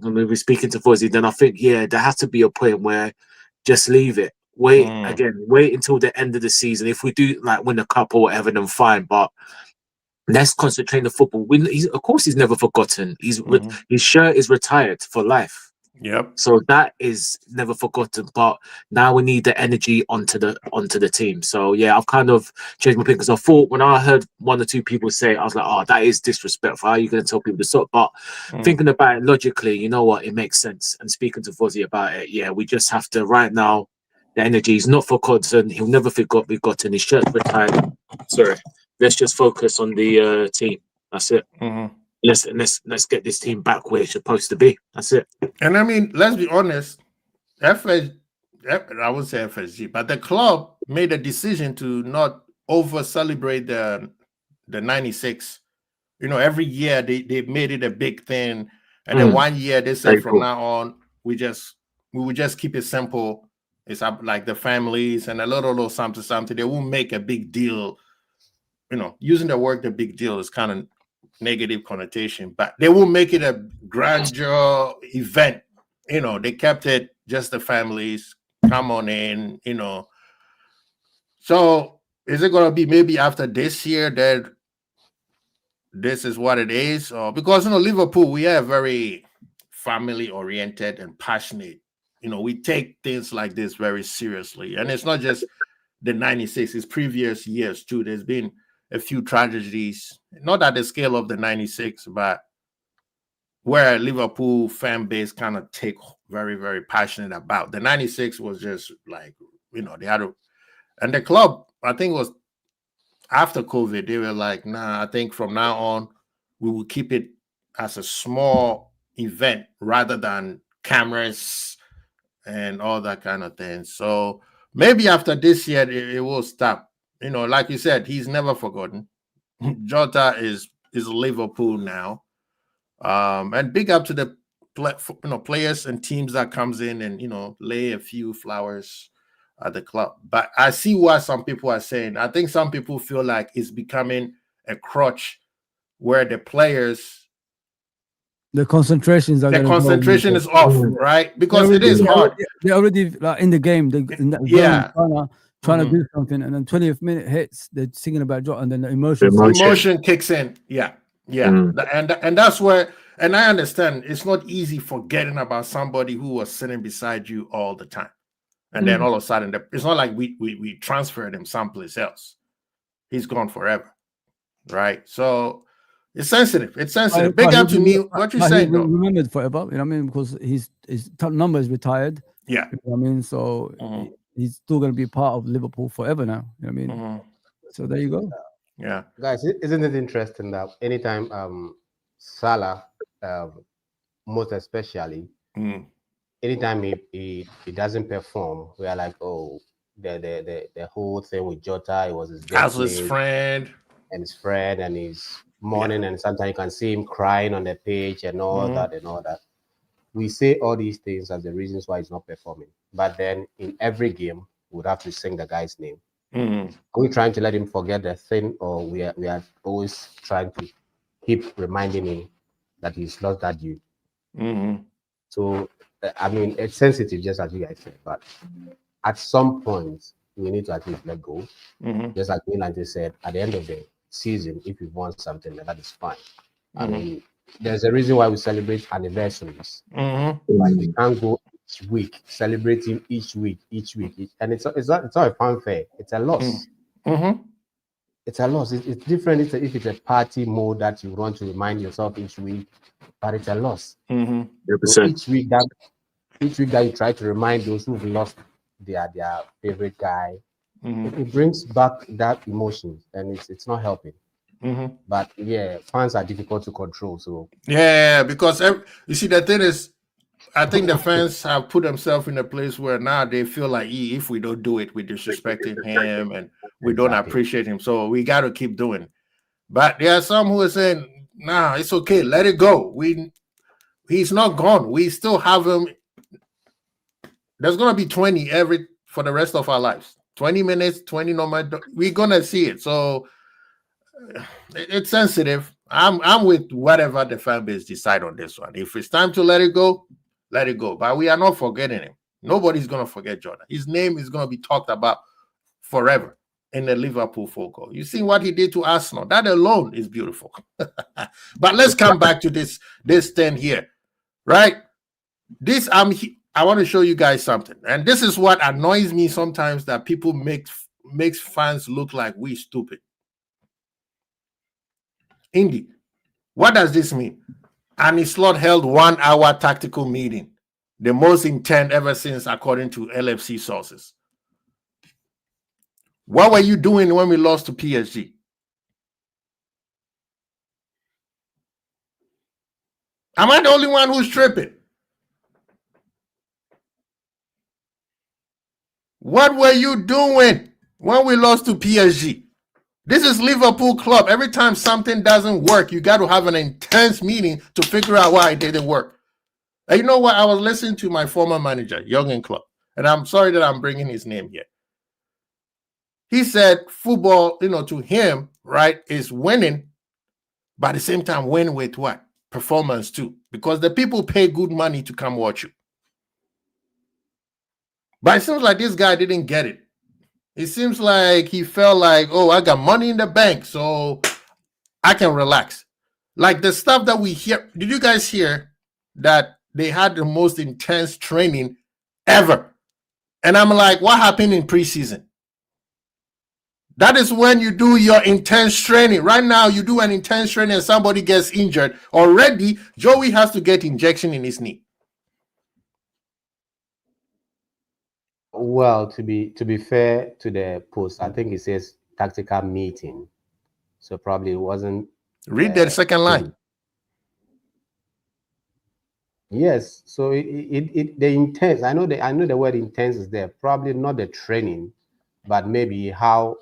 [SPEAKER 2] And we were speaking to Fozzie, then I think, there has to be a point where just leave it. Wait until the end of the season. If we do win a cup or whatever, then fine. But let's concentrate on the football. Of course, he's never forgotten. His shirt is retired for life.
[SPEAKER 1] Yep.
[SPEAKER 2] So that is never forgotten. But now we need the energy onto the team. So I've kind of changed my opinion, because I thought when I heard one or two people say it, I was like, oh, that is disrespectful. How are you going to tell people to stop? But thinking about it logically, you know what, it makes sense. And speaking to Fozzie about it, we just have to right now. The energy is not forgotten. He'll never forgotten. His shirt retired. Sorry. Let's just focus on the team. That's it. Let's get this team back where it's supposed to be. That's it.
[SPEAKER 1] And I mean, let's be honest. FS, I would say FSG, but the club made a decision to not over celebrate the 96. Every year they made it a big thing. And then 1 year they said from now on, we will just keep it simple. It's up like the families and a little something. They won't make a big deal. Using the word the big deal is kind of negative connotation, but they won't make it a grandeur event. They kept it just the families come on in. So is it gonna be maybe after this year that this is what it is? Or because Liverpool, we are very family oriented and passionate. We take things like this very seriously. And it's not just the 96, it's previous years too. There's been a few tragedies, not at the scale of the 96, but where Liverpool fan base kind of take very, very passionate about. The 96 was just like, they had and the club, I think, was after COVID, they were like, nah, I think from now on, we will keep it as a small event rather than cameras and all that kind of thing. So maybe after this year, it will stop. Like you said, he's never forgotten. Jota is Liverpool now. And big up to the players and teams that comes in and lay a few flowers at the club. But I see what some people are saying. I think some people feel like it's becoming a crutch where the players,
[SPEAKER 3] the concentration
[SPEAKER 1] is off, right? Because it is hard.
[SPEAKER 3] They're already like in the game. Trying to do something, and then 20th minute hits. They're singing about Jota, and then the
[SPEAKER 1] emotion kicks in. Yeah. And that's where. And I understand it's not easy forgetting about somebody who was sitting beside you all the time. And then all of a sudden, it's not like we transferred him someplace else. He's gone forever, right? So it's sensitive. Big up to me. What you saying, though?
[SPEAKER 3] Remembered forever. You know what I mean? Because his number is retired.
[SPEAKER 1] Yeah.
[SPEAKER 3] You know what I mean? So he's still going to be part of Liverpool forever now. You know what I mean? So there you go.
[SPEAKER 1] Yeah.
[SPEAKER 4] Guys, isn't it interesting that anytime Salah, most especially, anytime he doesn't perform, we are like, oh, the whole thing with Jota, it was his
[SPEAKER 1] friend
[SPEAKER 4] and he's mourning, and sometimes you can see him crying on the pitch and all that. We say all these things as the reasons why he's not performing, but then in every game we'd have to sing the guy's name. Are we trying to let him forget the thing, or we are always trying to keep reminding him that he's lost that due? So I mean, it's sensitive, just as you guys said, but at some point we need to at least let go. Just like Milan said, at the end of the season, if you want something, that is fine. I mean, there's a reason why we celebrate anniversaries. Like we can't go each week celebrating each week, and it's not a fanfare. It's a loss. It's a loss. It's different if it's a party mode that you want to remind yourself each week, but it's a loss. So each week that you try to remind those who've lost their favorite guy, it brings back that emotion, and it's not helping. But yeah, fans are difficult to control. So
[SPEAKER 1] yeah, because you see, the thing is, I think the fans have put themselves in a place where now they feel like, if we don't do it, we're disrespecting him and we don't appreciate him. So we got to keep doing it. But there are some who are saying, nah, it's okay, let it go. He's not gone. We still have him. There's gonna be 20 for the rest of our lives. 20 minutes, 20 normal. We're gonna see it. So it's sensitive. I'm with whatever the fan base decide on this one. If it's time to let it go, let it go. But we are not forgetting him. Nobody's gonna forget Jordan. His name is gonna be talked about forever in the Liverpool focal. You see what he did to Arsenal. That alone is beautiful. But let's come back to this thing here, right? I want to show you guys something, and this is what annoys me sometimes, that people makes fans look like we stupid. Indy, what does this mean? Arne Slot held 1 hour tactical meeting, the most intense ever since, according to LFC sources. What were you doing when we lost to PSG? Am I the only one who's tripping? What were you doing when we lost to PSG? This is Liverpool club. Every time something doesn't work, you got to have an intense meeting to figure out why it didn't work. And you know what? I was listening to my former manager, Jurgen Klopp, and I'm sorry that I'm bringing his name here. He said football, to him, right, is winning, but at the same time, win with what? Performance too. Because the people pay good money to come watch you. But it seems like this guy didn't get it. It seems like he felt like, oh, I got money in the bank, so I can relax. Like the stuff that we hear. Did you guys hear that they had the most intense training ever? And I'm like, what happened in preseason? That is when you do your intense training. Right now, you do an intense training and somebody gets injured. Already, Joey has to get injection in his knee.
[SPEAKER 4] Well, to be fair to the post, I think it says tactical meeting, so probably it wasn't.
[SPEAKER 1] Read that second line.
[SPEAKER 4] Yes, so the intense. I know the word intense is there. Probably not the training, but maybe how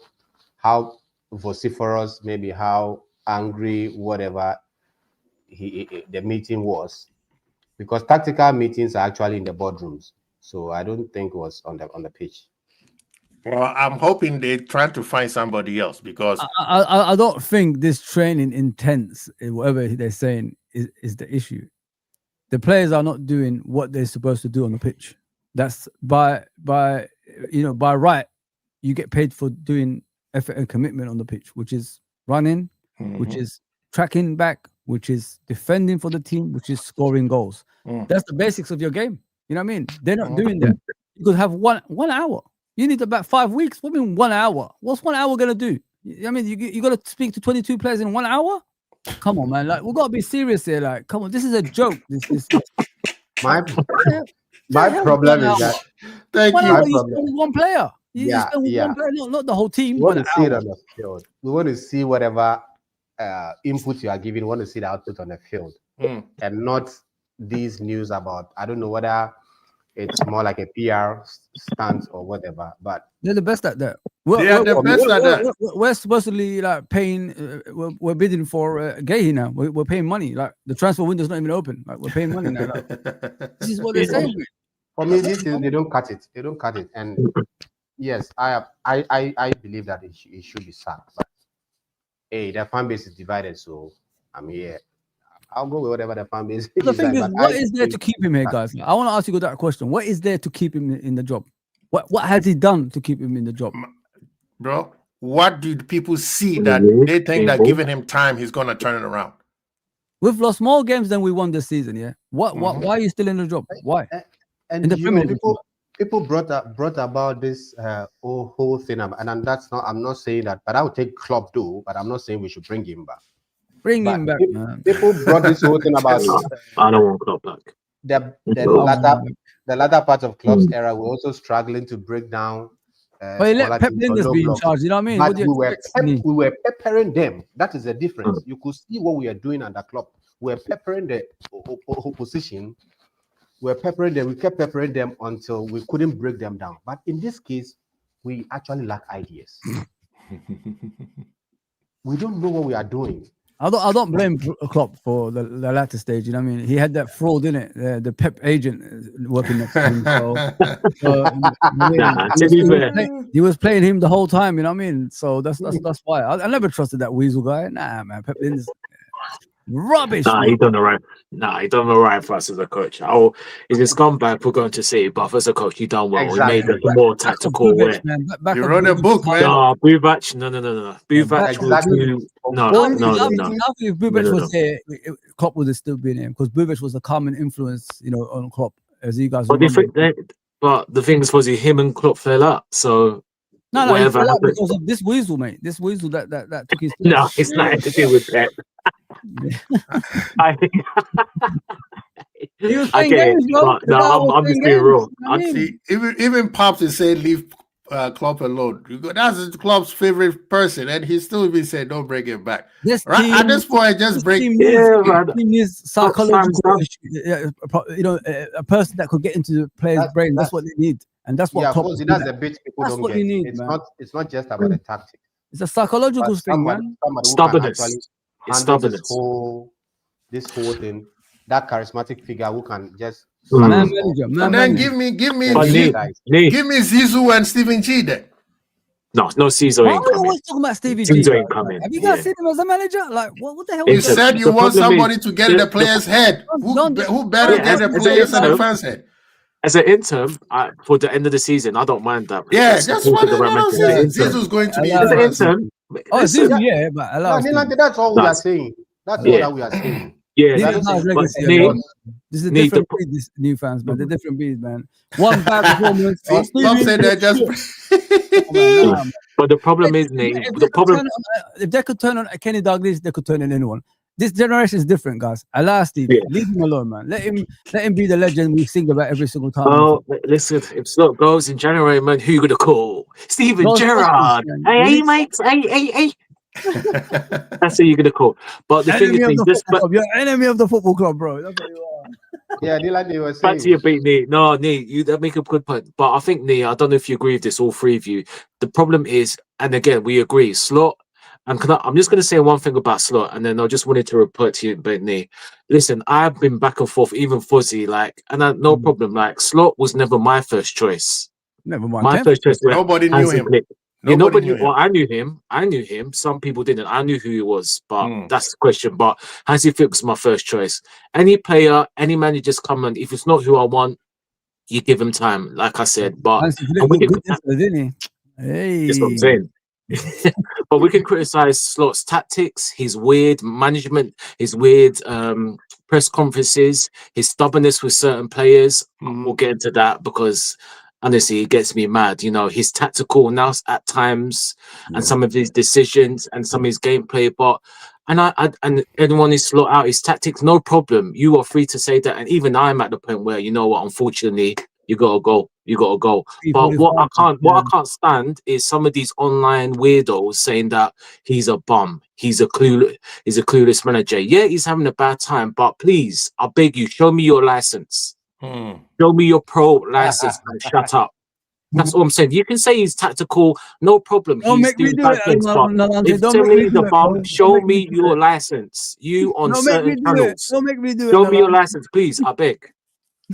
[SPEAKER 4] vociferous, maybe how angry, whatever the meeting was, because tactical meetings are actually in the boardrooms. So I don't think it was on the pitch.
[SPEAKER 1] Well, I'm hoping they're trying to find somebody else, because
[SPEAKER 3] I don't think this training intense, whatever they're saying, is the issue. The players are not doing what they're supposed to do on the pitch. That's by right, you get paid for doing effort and commitment on the pitch, which is running, which is tracking back, which is defending for the team, which is scoring goals. That's the basics of your game. You know what I mean? They're not doing that. You could have one hour. You need about 5 weeks. What do you mean 1 hour? What's 1 hour gonna do? I mean, you got to speak to 22 players in 1 hour? Come on, man. Like, we gotta be serious here. Like, come on, this is a joke. This
[SPEAKER 4] my problem is that
[SPEAKER 1] thank you.
[SPEAKER 3] You spend with one player. You spend with one player, not the whole team.
[SPEAKER 4] We want to see it on the field. We want to see whatever input you are giving. We want to see the output on the field, and not these news about, I don't know whether it's more like a PR stance or whatever, but
[SPEAKER 3] they're the best at that.
[SPEAKER 1] We're
[SPEAKER 3] supposedly like paying. We're bidding for Gay now. We're paying money. Like the transfer window's not even open. Like we're paying money now. Like, this is what they're saying.
[SPEAKER 4] For me, this is, they don't cut it. They don't cut it. And yes, I believe that it should be sacked. But hey, the fan base is divided, so I'm here. I'll go with whatever the fan base.
[SPEAKER 3] The thing is, what is there to keep him here, guys? I want to ask you that question. What is there to keep him in the job? What has he done to keep him in the job?
[SPEAKER 1] Bro, what do people see that they think that giving him time, he's going to turn it around?
[SPEAKER 3] We've lost more games than we won this season, yeah? Why are you still in the job? Why?
[SPEAKER 4] And people brought about this whole thing, and that's not, I'm not saying that, but I would take Klopp too, but I'm not saying we should bring him back.
[SPEAKER 3] Bring him back, man.
[SPEAKER 4] People brought this whole thing about
[SPEAKER 2] I don't want Klopp back.
[SPEAKER 4] The latter part of Klopp's era, we're also struggling to break down.
[SPEAKER 3] But let Pep Linders be in charge, you know what I mean?
[SPEAKER 4] But we were peppering them. That is the difference. You could see what we are doing under Klopp. We're peppering the opposition. We're peppering them. We kept peppering them until we couldn't break them down. But in this case, we actually lack ideas. We don't know what we are doing.
[SPEAKER 3] I don't blame Klopp for the latter stage. You know what I mean? He had that fraud in it, the Pep agent working next to him. He was playing him the whole time. You know what I mean? So that's why I never trusted that Weasel guy. Nah, man, Pep Linders, rubbish.
[SPEAKER 2] Nah, he done the right. Nah, he done the right for us as a coach. Oh, he's a scumbag for going to City, but as a coach, you done well.
[SPEAKER 4] Exactly.
[SPEAKER 2] He made a more tactical way.
[SPEAKER 1] You wrote a book, man.
[SPEAKER 2] No, Buvac, no. Buvac
[SPEAKER 4] Exactly.
[SPEAKER 2] no.
[SPEAKER 3] If Buvac was here, Klopp would have still been here because Buvac was a common influence, on Klopp, as you guys remember.
[SPEAKER 2] But the thing was, him and Klopp fell out. So
[SPEAKER 3] no, he fell out because of this Weasel, mate. This Weasel that took his place.
[SPEAKER 2] No, it's not to do with that. I think
[SPEAKER 3] he was playing games, bro.
[SPEAKER 2] No, I'm just being real.
[SPEAKER 1] See, even Pops is saying leave Klopp alone. That's Klopp's favorite person, and he still even said, "Don't bring him back."
[SPEAKER 3] This
[SPEAKER 1] Right
[SPEAKER 3] team,
[SPEAKER 1] at this point, just
[SPEAKER 3] this
[SPEAKER 1] bring.
[SPEAKER 3] team
[SPEAKER 2] Yeah,
[SPEAKER 3] needs psychological,
[SPEAKER 2] man.
[SPEAKER 3] a person that could get into the player's brain. That's what they need, and that's what
[SPEAKER 4] Yeah,
[SPEAKER 3] Klopp.
[SPEAKER 4] Fuzzy, that's the bit people
[SPEAKER 3] That's
[SPEAKER 4] don't
[SPEAKER 3] what
[SPEAKER 4] get.
[SPEAKER 3] you need,
[SPEAKER 4] It's
[SPEAKER 3] man.
[SPEAKER 4] not just about the tactics.
[SPEAKER 3] It's a psychological
[SPEAKER 4] But
[SPEAKER 3] thing,
[SPEAKER 4] somebody
[SPEAKER 3] man.
[SPEAKER 4] who can
[SPEAKER 2] Stubbornness.
[SPEAKER 4] actually
[SPEAKER 2] It's
[SPEAKER 4] handle
[SPEAKER 2] stubbornness.
[SPEAKER 4] this whole thing, that charismatic figure who can just
[SPEAKER 3] Man
[SPEAKER 2] Mm.
[SPEAKER 3] manager,
[SPEAKER 1] And
[SPEAKER 3] man
[SPEAKER 1] then
[SPEAKER 3] manager.
[SPEAKER 1] give me,
[SPEAKER 2] But
[SPEAKER 4] Zidane
[SPEAKER 2] Lee,
[SPEAKER 4] guys.
[SPEAKER 1] give me Zizou and Steven G then.
[SPEAKER 2] no, Caesar
[SPEAKER 3] Why
[SPEAKER 2] ain't
[SPEAKER 3] are we
[SPEAKER 2] coming.
[SPEAKER 3] always talking about Stevie G?
[SPEAKER 2] Caesar ain't
[SPEAKER 3] Like,
[SPEAKER 2] coming.
[SPEAKER 3] have you guys
[SPEAKER 2] Yeah.
[SPEAKER 3] seen him as a manager? Like, what the hell?
[SPEAKER 1] You
[SPEAKER 3] is
[SPEAKER 2] Interim.
[SPEAKER 3] that?
[SPEAKER 1] said you
[SPEAKER 2] The
[SPEAKER 1] want
[SPEAKER 2] problem is-
[SPEAKER 1] somebody to get in the player's head. Who better
[SPEAKER 2] Yeah,
[SPEAKER 1] get the
[SPEAKER 2] as an
[SPEAKER 1] players and the
[SPEAKER 2] interim-
[SPEAKER 1] fans' head?
[SPEAKER 2] As an interim, for the end of the season, I don't mind that.
[SPEAKER 1] Yeah,
[SPEAKER 2] It's
[SPEAKER 1] just
[SPEAKER 2] supported
[SPEAKER 1] what
[SPEAKER 2] around
[SPEAKER 1] I'm
[SPEAKER 2] Manchester
[SPEAKER 1] saying.
[SPEAKER 2] interim.
[SPEAKER 1] Zizou's going to be
[SPEAKER 3] Allow
[SPEAKER 2] As an
[SPEAKER 1] influenced.
[SPEAKER 2] interim,
[SPEAKER 3] Oh,
[SPEAKER 2] listen,
[SPEAKER 3] Zizou, yeah, but allow
[SPEAKER 4] Nilanti,
[SPEAKER 3] Stevie.
[SPEAKER 4] that's all we are
[SPEAKER 2] Nice.
[SPEAKER 4] saying. That's
[SPEAKER 2] Yeah.
[SPEAKER 4] all that we are saying.
[SPEAKER 2] yeah,
[SPEAKER 3] Neither
[SPEAKER 2] that-
[SPEAKER 3] has
[SPEAKER 2] but
[SPEAKER 3] legacy.
[SPEAKER 2] Lee,
[SPEAKER 3] alone. This is a
[SPEAKER 2] Need
[SPEAKER 3] different
[SPEAKER 2] the-
[SPEAKER 3] breed, this new fans, man. They're different breeds, man. One bad performance.
[SPEAKER 1] See, Klopp said that just.
[SPEAKER 3] Nah, man.
[SPEAKER 2] but the problem is, Nate, the problem.
[SPEAKER 3] If they could turn on Kenny Douglas, they could turn on anyone. This generation is different, guys. Allow Steve.
[SPEAKER 2] Yeah.
[SPEAKER 3] Leave him alone, man. Let him be the legend we sing about every single time.
[SPEAKER 2] Oh, listen, if Slot goes in January, man, who you gonna call? Steven
[SPEAKER 3] Those
[SPEAKER 2] Gerrard.
[SPEAKER 3] questions,
[SPEAKER 2] Hey,
[SPEAKER 3] man.
[SPEAKER 2] mate. Hey. That's who you're gonna call. But the thing
[SPEAKER 3] Enemy of
[SPEAKER 2] is,
[SPEAKER 3] the
[SPEAKER 2] just
[SPEAKER 3] football club. You're enemy of the football club, bro. That's what you are.
[SPEAKER 4] Yeah, Nilanti was
[SPEAKER 2] back
[SPEAKER 4] saying.
[SPEAKER 2] to your beat, Nee. No, Nee, you that make a good point. But I think, Nee, I don't know if you agree with this, all three of you. The problem is, and again, we agree, Slot. And I'm just going to say one thing about Slot, and then I just wanted to report to you, but Nee, listen, I've been back and forth, even Fuzzy, like, and no problem. Like, Slot was never my first choice.
[SPEAKER 3] Never mind.
[SPEAKER 2] My first choice.
[SPEAKER 1] Nobody knew
[SPEAKER 2] Hansi
[SPEAKER 1] him.
[SPEAKER 2] Flick.
[SPEAKER 1] Nobody knew him.
[SPEAKER 2] Well, I knew him. Some people didn't. I knew who he was, but that's the question. But Hansi Flick was my first choice. Any player, any manager just come and if it's not who I want, you give him time. Like I said, but
[SPEAKER 3] Hansi Flick
[SPEAKER 2] and we
[SPEAKER 3] looked
[SPEAKER 2] can-
[SPEAKER 3] good yesterday, didn't he? Hey.
[SPEAKER 2] that's what I'm saying. But we can criticize Slot's tactics, his weird management, his weird press conferences, his stubbornness with certain players. We'll get into that because honestly, it gets me mad. You know, his tactical now at times, and some of his decisions and some of his gameplay. But and anyone is Slot out his tactics, no problem. You are free to say that, and even I'm at the point where you know what, unfortunately. You gotta go. But what I can't stand is some of these online weirdos saying that he's a bum, he's a clueless manager. Yeah, he's having a bad time, but please, I beg you, show me your license. Show me your pro license and shut up. That's all I'm saying. You can say he's tactical, no problem.
[SPEAKER 3] Don't
[SPEAKER 2] He's
[SPEAKER 3] make me
[SPEAKER 2] doing
[SPEAKER 3] do
[SPEAKER 2] bad
[SPEAKER 3] it.
[SPEAKER 2] things, but if
[SPEAKER 3] Don't
[SPEAKER 2] tell
[SPEAKER 3] make
[SPEAKER 2] me
[SPEAKER 3] me
[SPEAKER 2] he's
[SPEAKER 3] do
[SPEAKER 2] a
[SPEAKER 3] it,
[SPEAKER 2] bum,
[SPEAKER 3] bro.
[SPEAKER 2] show
[SPEAKER 3] Don't make
[SPEAKER 2] me
[SPEAKER 3] me do
[SPEAKER 2] your
[SPEAKER 3] it.
[SPEAKER 2] license. You on
[SPEAKER 3] Don't make me
[SPEAKER 2] certain
[SPEAKER 3] do it.
[SPEAKER 2] channels.
[SPEAKER 3] Don't make me do it.
[SPEAKER 2] Show me your
[SPEAKER 3] Nalan.
[SPEAKER 2] license, please. I beg.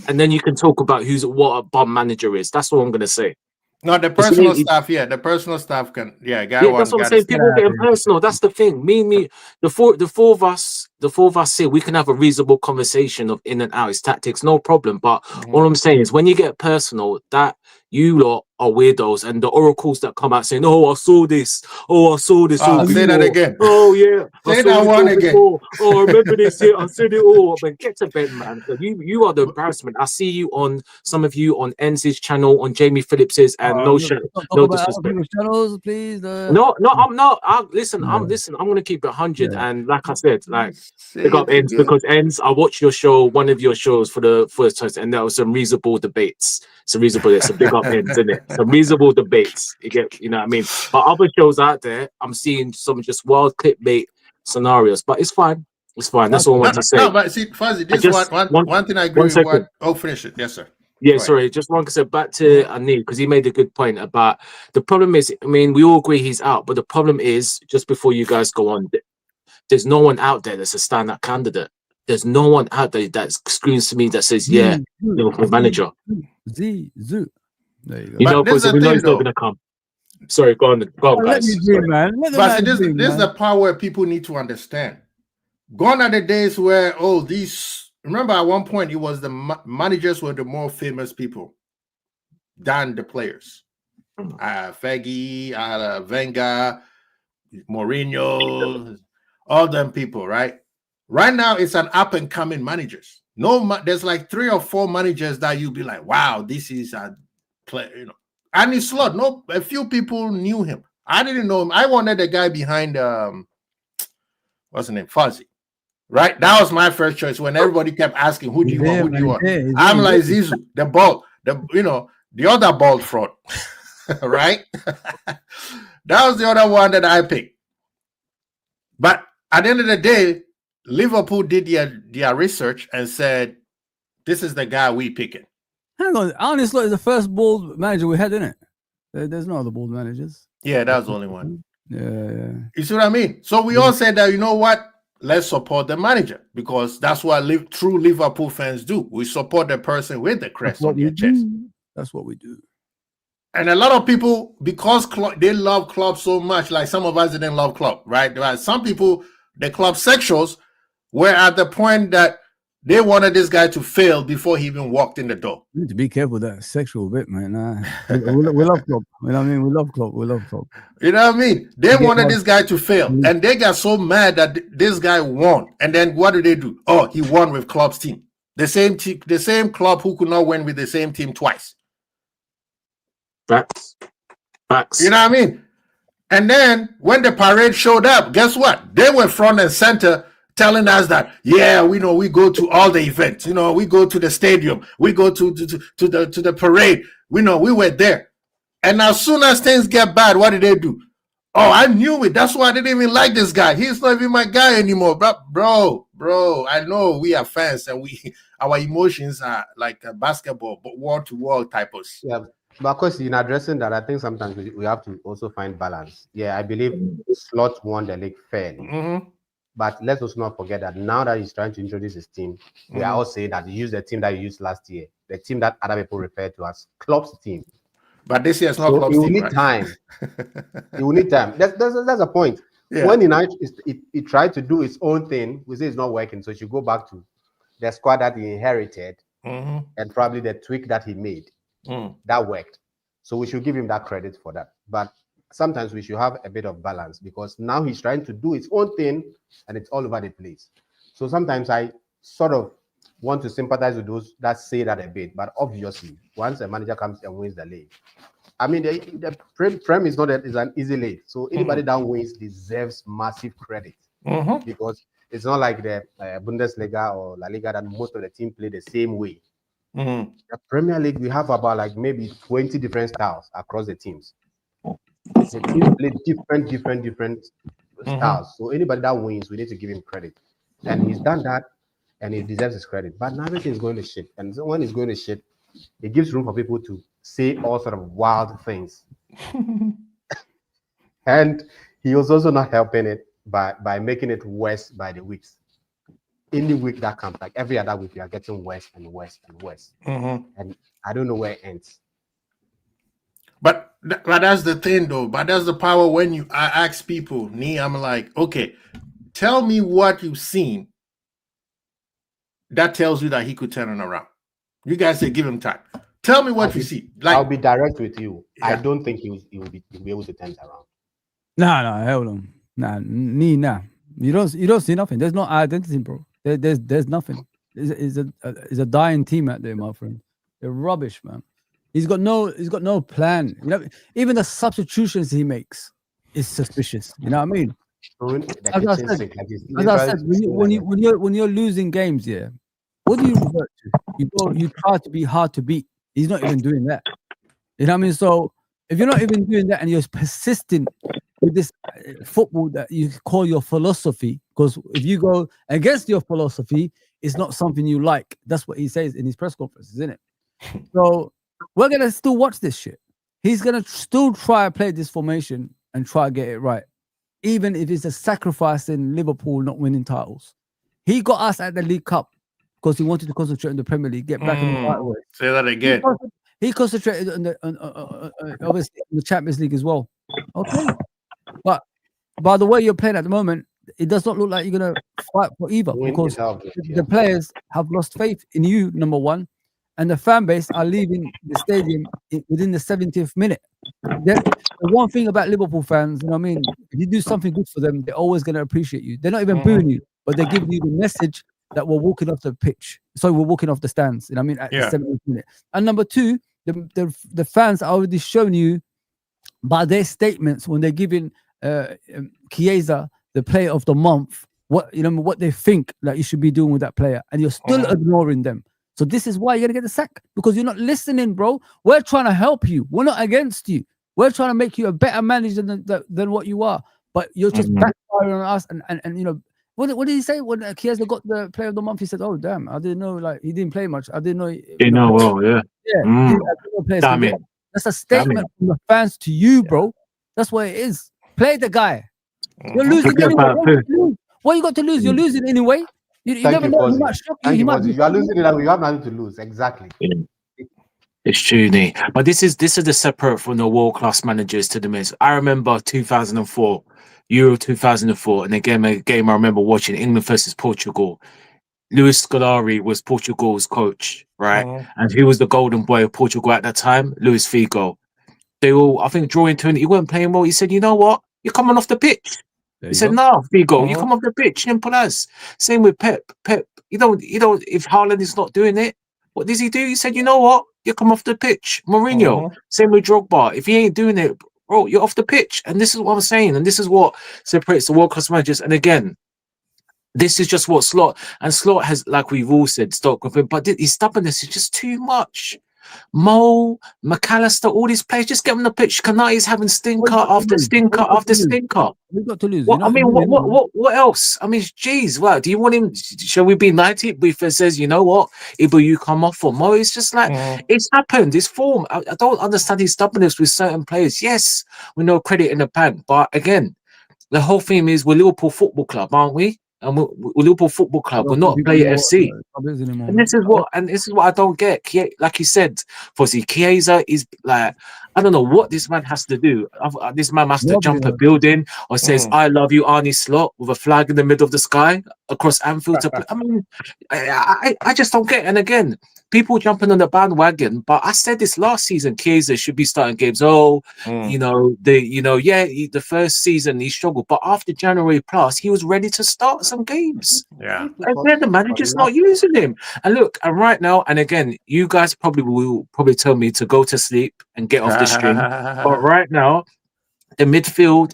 [SPEAKER 2] And then you can talk about what a bum manager is. That's all I'm gonna say.
[SPEAKER 1] No, the personal stuff, yeah. The personal stuff can, yeah.
[SPEAKER 2] That's what I'm saying. People getting personal. That's the thing. Me, the four of us here, we can have a reasonable conversation of in and out his tactics, no problem. But all I'm saying is when you get personal, that you lot are weirdos, and the oracles that come out saying, "Oh, I saw this. Oh, I saw this."
[SPEAKER 1] Oh, say that again.
[SPEAKER 2] Oh yeah,
[SPEAKER 1] Say
[SPEAKER 2] I saw
[SPEAKER 1] that
[SPEAKER 2] it
[SPEAKER 1] one
[SPEAKER 2] all
[SPEAKER 1] again.
[SPEAKER 2] before. Oh, I remember this here. I said it all. But get to bed, man. You are the embarrassment. I see you on some of you on Enz's channel, on Jamie Phillips's, and no disrespect.
[SPEAKER 3] Channels, please.
[SPEAKER 2] No, I'm not. I'm gonna keep it 100, and like I said, like pick up Ends because Ends. I watched your show, one of your shows for the first time, and there was some reasonable debates. It's a big up Ends, isn't it? Some reasonable debates. You know what I mean? But other shows out there, I'm seeing some just wild clickbait scenarios, but it's fine. It's fine. That's all I want to say.
[SPEAKER 1] No, but see, Fuzzy, this one thing I agree with. What? Oh, finish it. Yes, sir.
[SPEAKER 2] Yeah, sorry, just one said back to Anil because he made a good point about the problem is, I mean, we all agree he's out, but the problem is, just before you guys go on, there's no one out there that's a stand-up candidate. There's no one out there that screams to me that says, yeah, Liverpool manager.
[SPEAKER 3] Zoo. There you go.
[SPEAKER 2] You know, because we know he's not going to come. Sorry, go on,
[SPEAKER 3] Let
[SPEAKER 2] guys.
[SPEAKER 3] me dream, man.
[SPEAKER 1] But see, this is the part where people need to understand. Gone are the days where, remember at one point it was the managers were the more famous people than the players. Fergie, Wenger, Mourinho, all them people, right? Right now it's an up and coming managers. There's like 3 or 4 managers that you'll be like, wow, this is a player, you know. And it's Slot. A few people knew him. I didn't know him. I wanted the guy behind what's his name? Fuzzy. Right? That was my first choice when everybody kept asking, who do you want? I'm like Zizou, the other bald fraud. right? That was the other one that I picked. But at the end of the day, Liverpool did their research and said, this is the guy we picking.
[SPEAKER 3] Hang on, Arne Slot is the first bald manager we had, isn't it? There's no other bald managers.
[SPEAKER 1] Yeah, that was the only one.
[SPEAKER 3] Yeah.
[SPEAKER 1] You see what I mean? So we all said that, you know what? Let's support the manager, because that's what true Liverpool fans do. We support the person with the crest on their chest.
[SPEAKER 3] That's what we do.
[SPEAKER 1] And a lot of people, because they love Klopp so much, like some of us didn't love Klopp, right? There are some people, the Klopp sexuals, were at the point that they wanted this guy to fail before he even walked in the door.
[SPEAKER 3] You need to be careful with that sexual bit, man. Nah. we love Klopp. You know what I mean? We love Klopp. We love Klopp.
[SPEAKER 1] You know what I mean? They wanted this guy to fail, and they got so mad that this guy won. And then what do? Oh, he won with Klopp's team. The same Klopp who could not win with the same team twice.
[SPEAKER 2] Facts.
[SPEAKER 1] You know what I mean? And then when the parade showed up, guess what? They were front and center telling us that, yeah, we know we go to all the events. You know, we go to the stadium. We go to the parade. We know we were there. And as soon as things get bad, what did they do? Oh, I knew it. That's why I didn't even like this guy. He's not even my guy anymore. But bro, I know we are fans and our emotions are like a basketball, but wall-to-wall types.
[SPEAKER 4] Yeah. But of course, in addressing that, I think sometimes we have to also find balance. Yeah, I believe Slot won the league fairly.
[SPEAKER 1] Mm-hmm.
[SPEAKER 4] But let's also not forget that now that he's trying to introduce his team, we are all saying that he used the team that he used last year, the team that other people refer to as Klopp's team.
[SPEAKER 1] But this year it's not
[SPEAKER 4] so
[SPEAKER 1] Klopp's
[SPEAKER 4] he will
[SPEAKER 1] team,
[SPEAKER 4] need
[SPEAKER 1] right?
[SPEAKER 4] time. He will need time. That's a point.
[SPEAKER 1] Yeah.
[SPEAKER 4] When he tried to do his own thing, we say it's not working. So he should go back to the squad that he inherited and probably the tweak that he made. That worked. So we should give him that credit for that. But sometimes we should have a bit of balance, because now he's trying to do his own thing and it's all over the place. So sometimes I sort of want to sympathize with those that say that a bit. But obviously, once a manager comes and wins the league, I mean, the Prem is an easy league. So anybody that wins deserves massive credit, because it's not like the Bundesliga or La Liga that most of the team play the same way. The Premier League, we have about like maybe 20 different styles across the teams. The teams play different styles. So anybody that wins, we need to give him credit. And he's done that, and he deserves his credit. But now everything is going to shit. And when it's going to shit, it gives room for people to say all sort of wild things. And he was also not helping it by making it worse by the weeks. Any week that comes, like every other week, we are getting worse and worse and worse. And I don't know where it ends.
[SPEAKER 1] But that's the thing, though. But that's the power when I ask people, I'm like, okay, tell me what you've seen that tells you that he could turn it around. You guys say, give him time. Tell me what you see. Like,
[SPEAKER 4] I'll be direct with you.
[SPEAKER 1] Yeah.
[SPEAKER 4] I don't think he'll be able to turn it around.
[SPEAKER 3] No, hell no. Nah. You don't see nothing. There's no identity, bro. There's nothing. It's a dying team out there, my friend. They're rubbish, man. He's got no plan. You know, even the substitutions he makes is suspicious. You know what I mean? As I said, when you're losing games, yeah, what do you revert to? You try to be hard to beat. He's not even doing that. You know what I mean? So if you're not even doing that and you're persistent with this football that you call your philosophy, because if you go against your philosophy, it's not something you like. That's what he says in his press conferences, isn't it? So we're gonna still watch this shit. He's gonna still try to play this formation and try to get it right, even if it's a sacrifice in Liverpool not winning titles. He got us at the League Cup because he wanted to concentrate on the Premier League, get back in the title race.
[SPEAKER 1] Say that again.
[SPEAKER 3] He concentrated on obviously the Champions League as well. Okay, but by the way you're playing at the moment, it does not look like you're gonna fight for either, because the players have lost faith in you, number one, and the fan base are leaving the stadium within the 70th minute. The one thing about Liverpool fans, you know what I mean, if you do something good for them, they're always going to appreciate you. They're not even booing you, but they're giving you the message that we're walking off the pitch. So we're walking off the stands, you know what I mean, at the 70th minute. And number two, the fans are already showing you by their statements when they're giving Chiesa the player of the month, what they think that you should be doing with that player, and you're still ignoring them. So this is why you're gonna get the sack, because you're not listening, bro. We're trying to help you. We're not against you. We're trying to make you a better manager than what you are, but you're just backfiring on us. And you know, what did he say when Chiesa got the player of the month? He said, "Oh damn, I didn't know. Like he didn't play much. I didn't know.
[SPEAKER 2] You know, well, yeah.
[SPEAKER 3] Yeah,
[SPEAKER 2] Mm.
[SPEAKER 3] I didn't know players
[SPEAKER 2] Damn
[SPEAKER 3] can
[SPEAKER 2] it.
[SPEAKER 3] get-" That's a statement from the fans to you, bro. That's what it is. Play the guy. You're losing
[SPEAKER 2] Forget
[SPEAKER 3] anyway.
[SPEAKER 2] about
[SPEAKER 3] What you got to lose? You're losing anyway. You
[SPEAKER 4] Thank
[SPEAKER 3] never
[SPEAKER 4] you,
[SPEAKER 3] know. He
[SPEAKER 4] Fozzie.
[SPEAKER 3] might shock you.
[SPEAKER 4] Thank
[SPEAKER 3] He
[SPEAKER 4] you,
[SPEAKER 3] might
[SPEAKER 4] Fozzie. You are losing it. You have nothing to lose. Exactly.
[SPEAKER 2] Yeah. It's true, Nate. But this is the separate from the world class managers to the miss. I remember 2004, Euro 2004, and a game I remember watching, England versus Portugal. Luis Scolari was Portugal's coach, right? And he was the golden boy of Portugal at that time, Luis Figo. They all, I think, drawing to it. He weren't playing well. He said, "You know what? You're coming off the pitch." He said, "No, Figo, you come off the pitch." Simple as. Same with Pep. Pep, you don't. If Haaland is not doing it, what does he do? He said, "You know what? You come off the pitch." Mourinho. Same with Drogba. If he ain't doing it, bro, you're off the pitch. And this is what I'm saying. And this is what separates the world class managers. And again, this is just what Slot has, like we've all said, stuck with him. But his stubbornness is just too much. Mo, McAllister, all these players, just get on the pitch. Kanai's having stinker after stinker after stinker.
[SPEAKER 3] We've got to lose.
[SPEAKER 2] What, I mean, what else? I mean, geez, wow. Do you want him? Shall we be 90? If it says, you know what, Ibu, you come off for Mo. It's just like it's happened. It's form. I don't understand his stubbornness with certain players. Yes, we know credit in the bank, but again, the whole theme is we're Liverpool Football Club, aren't we? And we're Liverpool Football Club. We're not Player FC. And this is what I don't get. Like you said, Fozzie, Chiesa is like, I don't know what this man has to do. This man has to jump a building or says, "I love you, Arnie Slot," with a flag in the middle of the sky across Anfield to play. I mean, I just don't get it. And again, people jumping on the bandwagon, but I said this last season, Chiesa should be starting games. The first season he struggled, but after January plus, he was ready to start some games.
[SPEAKER 1] Yeah.
[SPEAKER 2] And then the manager's not using him. And look, and right now, and again, you guys will tell me to go to sleep and get off the stream. But right now, the midfield,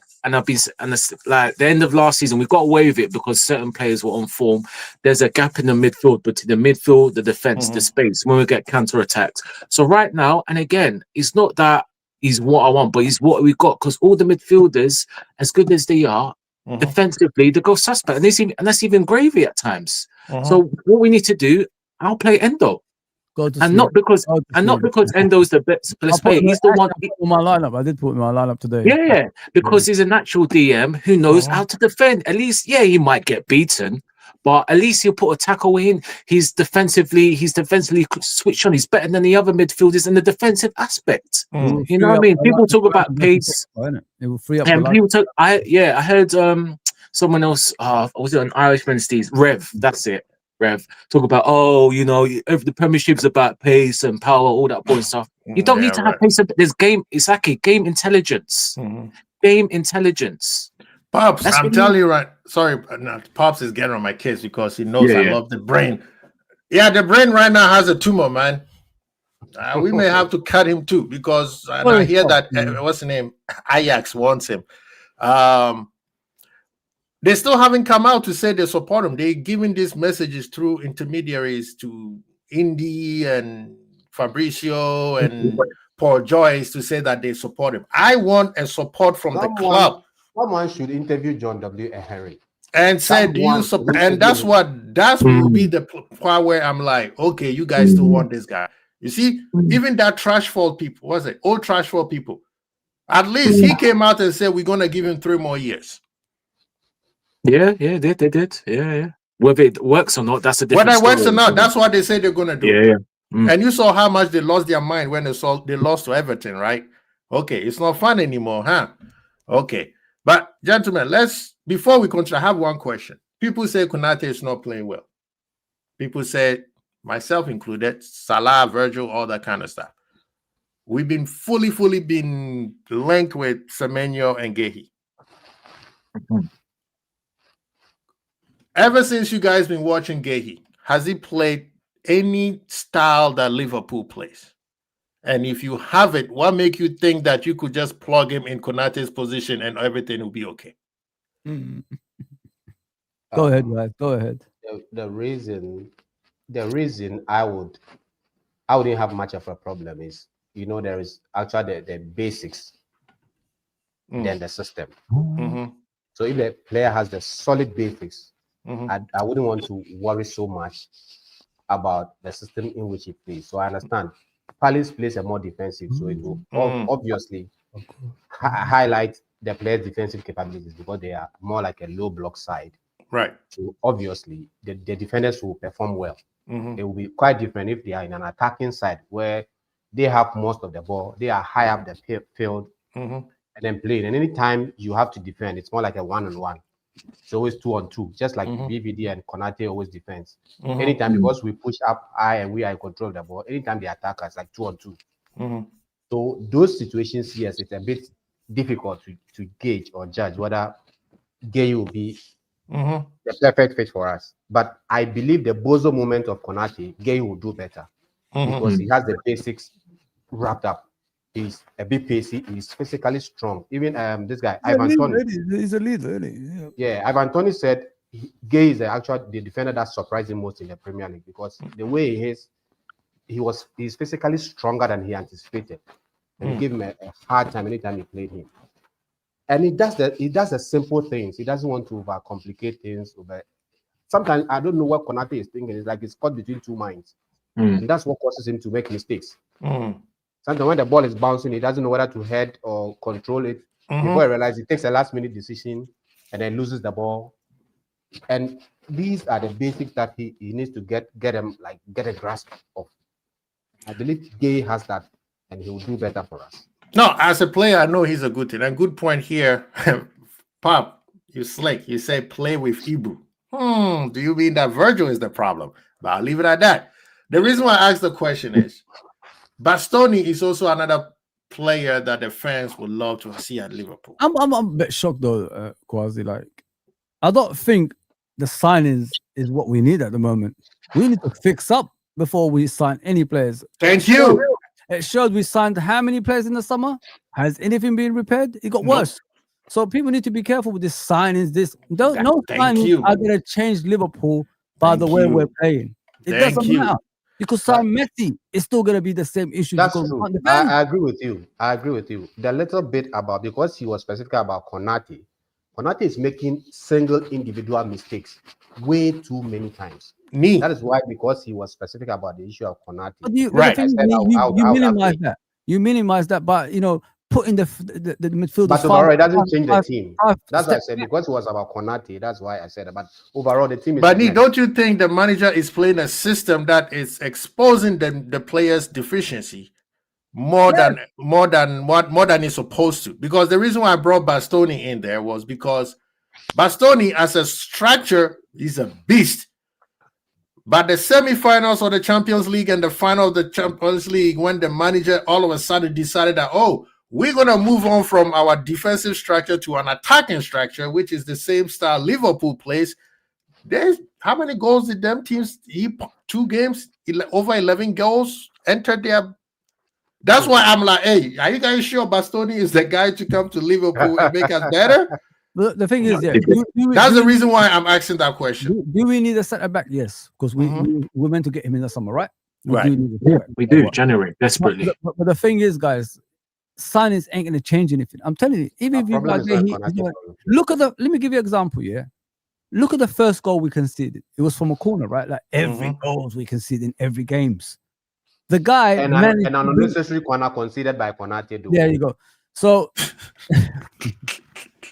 [SPEAKER 2] like the end of last season, we got away with it because certain players were on form. There's a gap in the midfield between the midfield, the defense, the space when we get counter attacks. So right now, and again, it's not that he's what I want, but he's what we got because all the midfielders, as good as they are, defensively, they go suspect, and that's even gravy at times. So what we need to do, I'll play Endo. Not because Endo's the best player. He's the one.
[SPEAKER 3] My lineup. I did put my lineup today.
[SPEAKER 2] Yeah, because he's a natural DM who knows how to defend. At least, yeah, he might get beaten, but at least he'll put a tackle in. He's defensively switched on. He's better than the other midfielders in the defensive aspect. You know what I mean? People talk about pace.
[SPEAKER 3] It will free up.
[SPEAKER 2] And people talk. I heard someone else. Was it an Irishman? Steve Rev. That's it. Rev, talk about the Premiership's about pace and power, all that boring stuff. You don't need to have pace. There's game. It's like a game intelligence. Game intelligence.
[SPEAKER 1] Pops, I'm telling you right. Sorry, Pops is getting on my case because he knows I love the brain. Yeah, the brain right now has a tumor, man. We may have to cut him too because I hear that what's the name? Ajax wants him. They still haven't come out to say they support him. They're giving these messages through intermediaries to Indy and Fabricio and Paul Joyce to say that they support him. I want a support from the club.
[SPEAKER 4] Someone should interview John W. Henry
[SPEAKER 1] and said, "Do you support?" And that will be the part where I'm like, okay, you guys still want this guy. You see, even that Trashford people, old Trashford people, at least he came out and said, we're going to give him 3 more years.
[SPEAKER 2] Yeah, they did. Yeah. Whether it works or not, that's a different story.
[SPEAKER 1] Whether it works or not, that's what they say they're going to do.
[SPEAKER 2] Yeah.
[SPEAKER 1] And you saw how much they lost their mind when they lost to Everton, right? Okay, it's not fun anymore, huh? Okay. But, gentlemen, before we continue, I have one question. People say Konate is not playing well. People say, myself included, Salah, Virgil, all that kind of stuff. We've been fully been linked with Semenyo and Gehi. Ever since you guys been watching Gehi, has he played any style that Liverpool plays? And if you haven't, what make you think that you could just plug him in Konate's position and everything will be okay?
[SPEAKER 3] Go ahead, guys. Go ahead.
[SPEAKER 4] The reason I wouldn't have much of a problem is, there is actually the basics than the system.
[SPEAKER 1] Mhm.
[SPEAKER 4] So if the player has the solid basics,
[SPEAKER 1] Mhm.
[SPEAKER 4] I wouldn't want to worry so much about the system in which he plays. So I understand Palace plays a more defensive, so it will obviously highlight the players' defensive capabilities because they are more like a low block side.
[SPEAKER 1] Right.
[SPEAKER 4] So obviously the defenders will perform well.
[SPEAKER 1] Mhm.
[SPEAKER 4] It will be quite different if they are in an attacking side where they have most of the ball, they are high up the field,
[SPEAKER 1] Mhm.
[SPEAKER 4] and then playing. And anytime you have to defend, it's more like a 1-on-1. It's always 2-on-2, just like VVD and Konate always defense. Anytime, because we push up high and we are in control of the ball, anytime they attack us, like 2-on-2. So those situations, yes, it's a bit difficult to gauge or judge whether Gay will be the perfect fit for us. But I believe the Bozo moment of Konate, Gay will do better because he has the basics wrapped up. He's a bit pacey. He's physically strong. Even this guy, Ivan Toney.
[SPEAKER 3] He's a leader, isn't he?
[SPEAKER 4] Yeah, Ivan Toney said Gay is the defender that surprised him most in the Premier League because the way he is, he's physically stronger than he anticipated. And he gave him a hard time anytime he played him. And he does the simple things. He doesn't want to overcomplicate things. Sometimes I don't know what Konate is thinking. It's like he's caught between two minds. And that's what causes him to make mistakes. Sometimes when the ball is bouncing, he doesn't know whether to head or control it. Before he realizes, he takes a last-minute decision and then loses the ball. And these are the basics that he needs to get a grasp of. I believe Gay has that, and he will do better for us.
[SPEAKER 1] No, as a player, I know he's a good thing. And good point here, Pop. You slick. You say play with Ibu. Do you mean that Virgil is the problem? But I'll leave it at that. The reason why I asked the question is Bastoni is also another player that the fans would love to see at Liverpool.
[SPEAKER 3] I'm a bit shocked though, Quasi. Like, I don't think the signings is what we need at the moment. We need to fix up before we sign any players.
[SPEAKER 1] Thank you.
[SPEAKER 3] It showed we signed how many players in the summer? Has anything been repaired? It got worse. So people need to be careful with this signings. No signings are going to change Liverpool by the way we're playing. It doesn't matter. You could sign Messi. It's still going to be the same issue.
[SPEAKER 4] That's true. I agree with you. The little bit about, because he was specific about Konate. Konate is making single individual mistakes way too many times. That is why, because he was specific about the issue of Konate.
[SPEAKER 3] You minimize that. You minimize that, but putting the midfield.
[SPEAKER 4] But overall, it doesn't change the team. That's why I said, because it was about Konate. That's why I said that. But overall, the team is.
[SPEAKER 1] But don't you think the manager is playing a system that is exposing the players' deficiency more than it's supposed to? Because the reason why I brought Bastoni in there was because Bastoni, as a structure, is a beast. But the semifinals of the Champions League and the final of the Champions League, when the manager all of a sudden decided that, we're going to move on from our defensive structure to an attacking structure, which is the same style Liverpool plays. How many goals did them teams, 2 games, over 11 goals entered there? That's why I'm like, hey, are you guys sure Bastoni is the guy to come to Liverpool and make us better?
[SPEAKER 3] The thing is,
[SPEAKER 1] that's the reason why I'm asking that question.
[SPEAKER 3] Do we need a centre back? Yes, because we're meant to get him in the summer, right?
[SPEAKER 2] We do January desperately.
[SPEAKER 3] But the thing is, guys, signings ain't going to change anything. I'm telling you, even if you look at let me give you an example. Yeah, look at the first goal we conceded. It was from a corner, right? Like every goals we conceded in every games. The guy
[SPEAKER 4] and an unnecessary corner conceded by Konate.
[SPEAKER 3] There you go. So.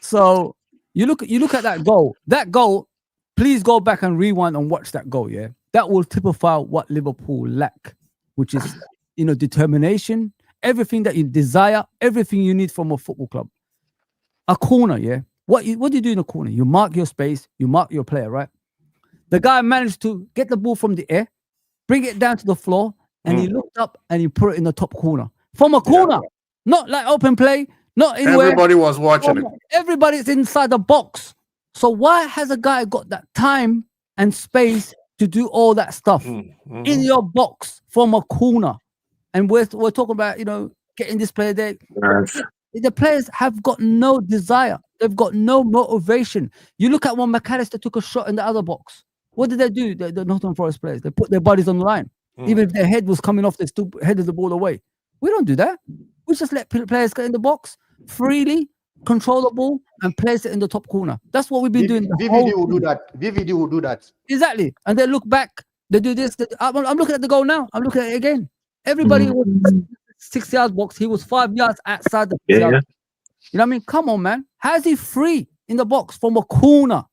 [SPEAKER 3] So you look at that goal. That goal, please go back and rewind and watch that goal. Yeah, that will typify what Liverpool lack, which is determination, everything that you desire, everything you need from a football club. A corner, yeah. What do you do in a corner? You mark your space, you mark your player, right? The guy managed to get the ball from the air, bring it down to the floor, and he looked up and he put it in the top corner from a corner, not like open play. Not anywhere.
[SPEAKER 1] Everybody was watching it.
[SPEAKER 3] Everybody's inside the box. So why has a guy got that time and space to do all that stuff in your box from a corner? And we're talking about getting this player there. The players have got no desire. They've got no motivation. You look at when McAllister took a shot in the other box. What did they do? The Nottingham Forest players, they put their bodies on the line. Even if their head was coming off, they still headed the ball away. We don't do that. We just let players get in the box freely, control the ball, and place it in the top corner. That's what we've been doing. The whole
[SPEAKER 4] VVD will do
[SPEAKER 3] season.
[SPEAKER 4] that. VVD will do that.
[SPEAKER 3] Exactly. And they look back, they do this. I'm looking at the goal now. I'm looking at it again. Everybody was 6 yard box. He was 5 yards outside the 6 yard. You know what I mean? Come on, man. How is he free in the box from a corner?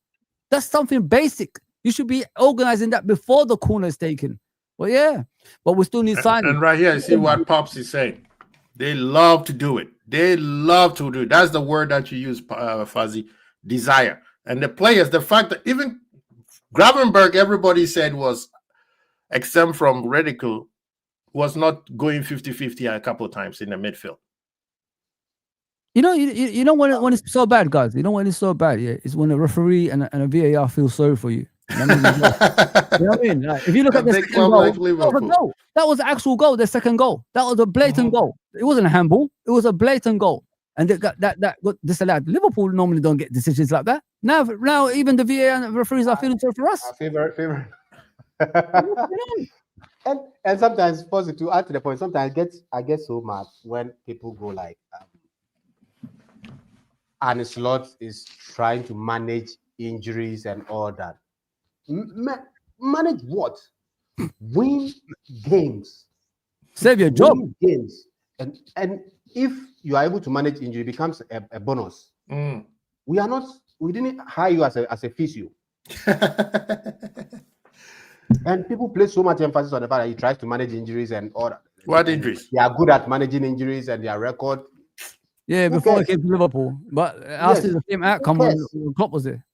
[SPEAKER 3] That's something basic. You should be organizing that before the corner is taken. Well, yeah. But we still need signing.
[SPEAKER 1] And right here, you see what Pops is saying. They love to do it. They love to do it. That's the word that you use, Fuzzy. Desire. And the players, the fact that even Gravenberg, everybody said was, exempt from ridicule, was not going 50-50 a couple of times in the midfield.
[SPEAKER 3] You know when it's so bad, guys. You know when it's so bad, yeah. It's when a referee and a VAR feels sorry for you. You know what I mean? Like, if you look at the second goal, that was a goal. That was the actual goal. The second goal. That was a blatant goal. It wasn't a handball. It was a blatant goal, and that got disallowed. Liverpool normally don't get decisions like that. Now even the VAR and referees are feeling sorry for us.
[SPEAKER 4] Favorite. and sometimes, positive to add to the point. Sometimes I get so mad when people go like, Arne Slot is trying to manage injuries and all that. Manage what? Win games.
[SPEAKER 3] Save your job.
[SPEAKER 4] Win games. And if you are able to manage injury, it becomes a bonus. We didn't hire you as a physio. And people place so much emphasis on the fact that he tries to manage injuries and all that.
[SPEAKER 1] What injuries?
[SPEAKER 4] They are good at managing injuries and their record.
[SPEAKER 3] Yeah, before he came to Liverpool. But after the same outcome when Klopp was there.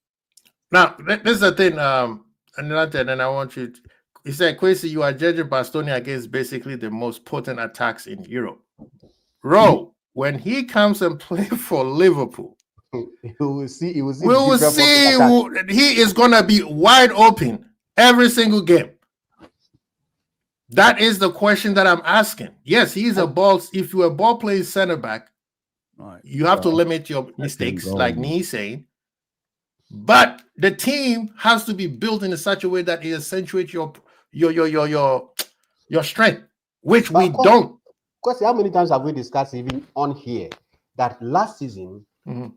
[SPEAKER 1] Now, this is the thing, and I want you to, he said, Kwesi, you are judging Bastoni against basically the most potent attacks in Europe. When he comes and play for Liverpool,
[SPEAKER 4] we will see.
[SPEAKER 1] He is going to be wide open every single game. That is the question that I'm asking. Yes, he's a ball. If you're a ball playing center back, you have to limit your mistakes, like Nee's saying. But the team has to be built in such a way that it accentuates your strength, which we don't.
[SPEAKER 4] Because how many times have we discussed even on here that last season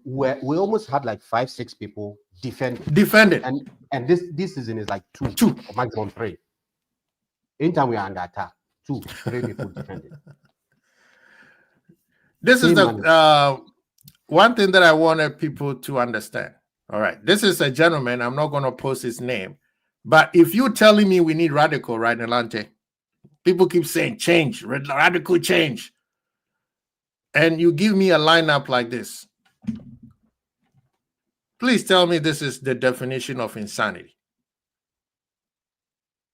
[SPEAKER 4] we almost had like 5-6 people defended, and this season is like two or maximum 3. Anytime we are under attack, 2-3 people defended.
[SPEAKER 1] This is the one thing that I wanted people to understand. All right, this is a gentleman. I'm not going to post his name, but if you're telling me we need radical, right, Nalante? People keep saying change, radical change, and you give me a lineup like this. Please tell me this is the definition of insanity.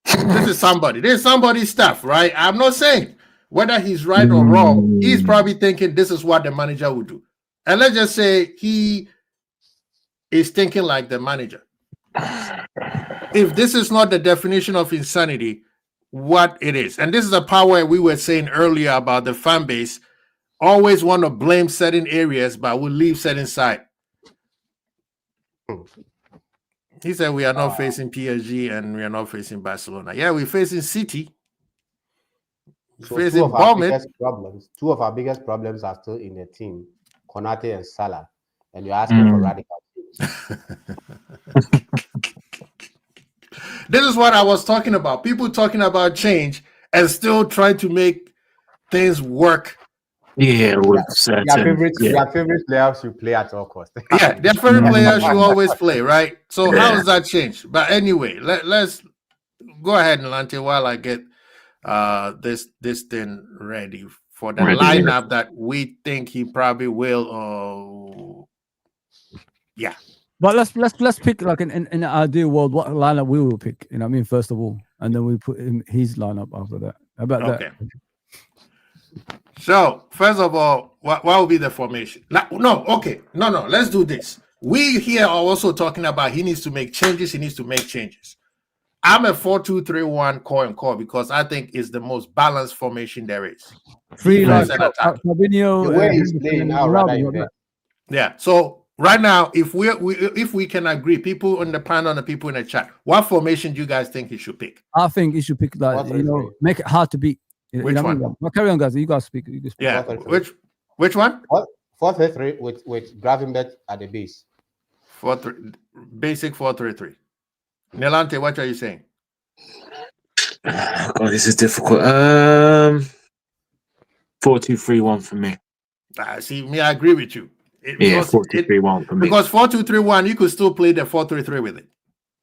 [SPEAKER 1] This is somebody's stuff, right? I'm not saying whether he's right or wrong. He's probably thinking this is what the manager would do. And let's just say he is thinking like the manager. If this is not the definition of insanity, what it is? And this is the power we were saying earlier about the fan base always want to blame certain areas, but will leave certain side. He said we are not facing PSG and we are not facing Barcelona. Yeah, we're facing City.
[SPEAKER 4] So two of our biggest problems are still in the team, Konate and Salah, and you're asking for radical change.
[SPEAKER 1] This is what I was talking about. People talking about change and still trying to make things work.
[SPEAKER 2] Yeah,
[SPEAKER 4] your favorite players you play at all costs.
[SPEAKER 1] Yeah, their favorite players you always play, right? So how does that change? But anyway, let's go ahead, Nalante, while I get this thing ready for the lineup that we think he probably will. Yeah.
[SPEAKER 3] But let's pick like in an ideal world what lineup we will pick. You know what I mean? First of all, and then we put in his lineup after that. How about that?
[SPEAKER 1] So first of all, what will be the formation? No. Let's do this. We here are also talking about he needs to make changes. I'm a 4-2-3-1 core and core because I think it's the most balanced formation there is.
[SPEAKER 3] Fabinho,
[SPEAKER 4] the way he's playing now,
[SPEAKER 1] yeah. So right now, if we can agree, people on the panel and the people in the chat, what formation do you guys think he should pick?
[SPEAKER 3] I think he should pick make it hard to beat.
[SPEAKER 1] Which one?
[SPEAKER 3] Well, carry on, guys. You guys speak.
[SPEAKER 1] Yeah. Which one?
[SPEAKER 4] What? 4-3-3 with Gravenberch at the base.
[SPEAKER 1] 4-3, basic 4-3-3. Nelante, what are you saying?
[SPEAKER 2] Oh, this is difficult. 4-2-3-1 for me.
[SPEAKER 1] See, me, I agree with you.
[SPEAKER 2] Yeah, 4-2-3-1 for me.
[SPEAKER 1] Because 4-2-3-1, you could still play the 4-3-3 with it.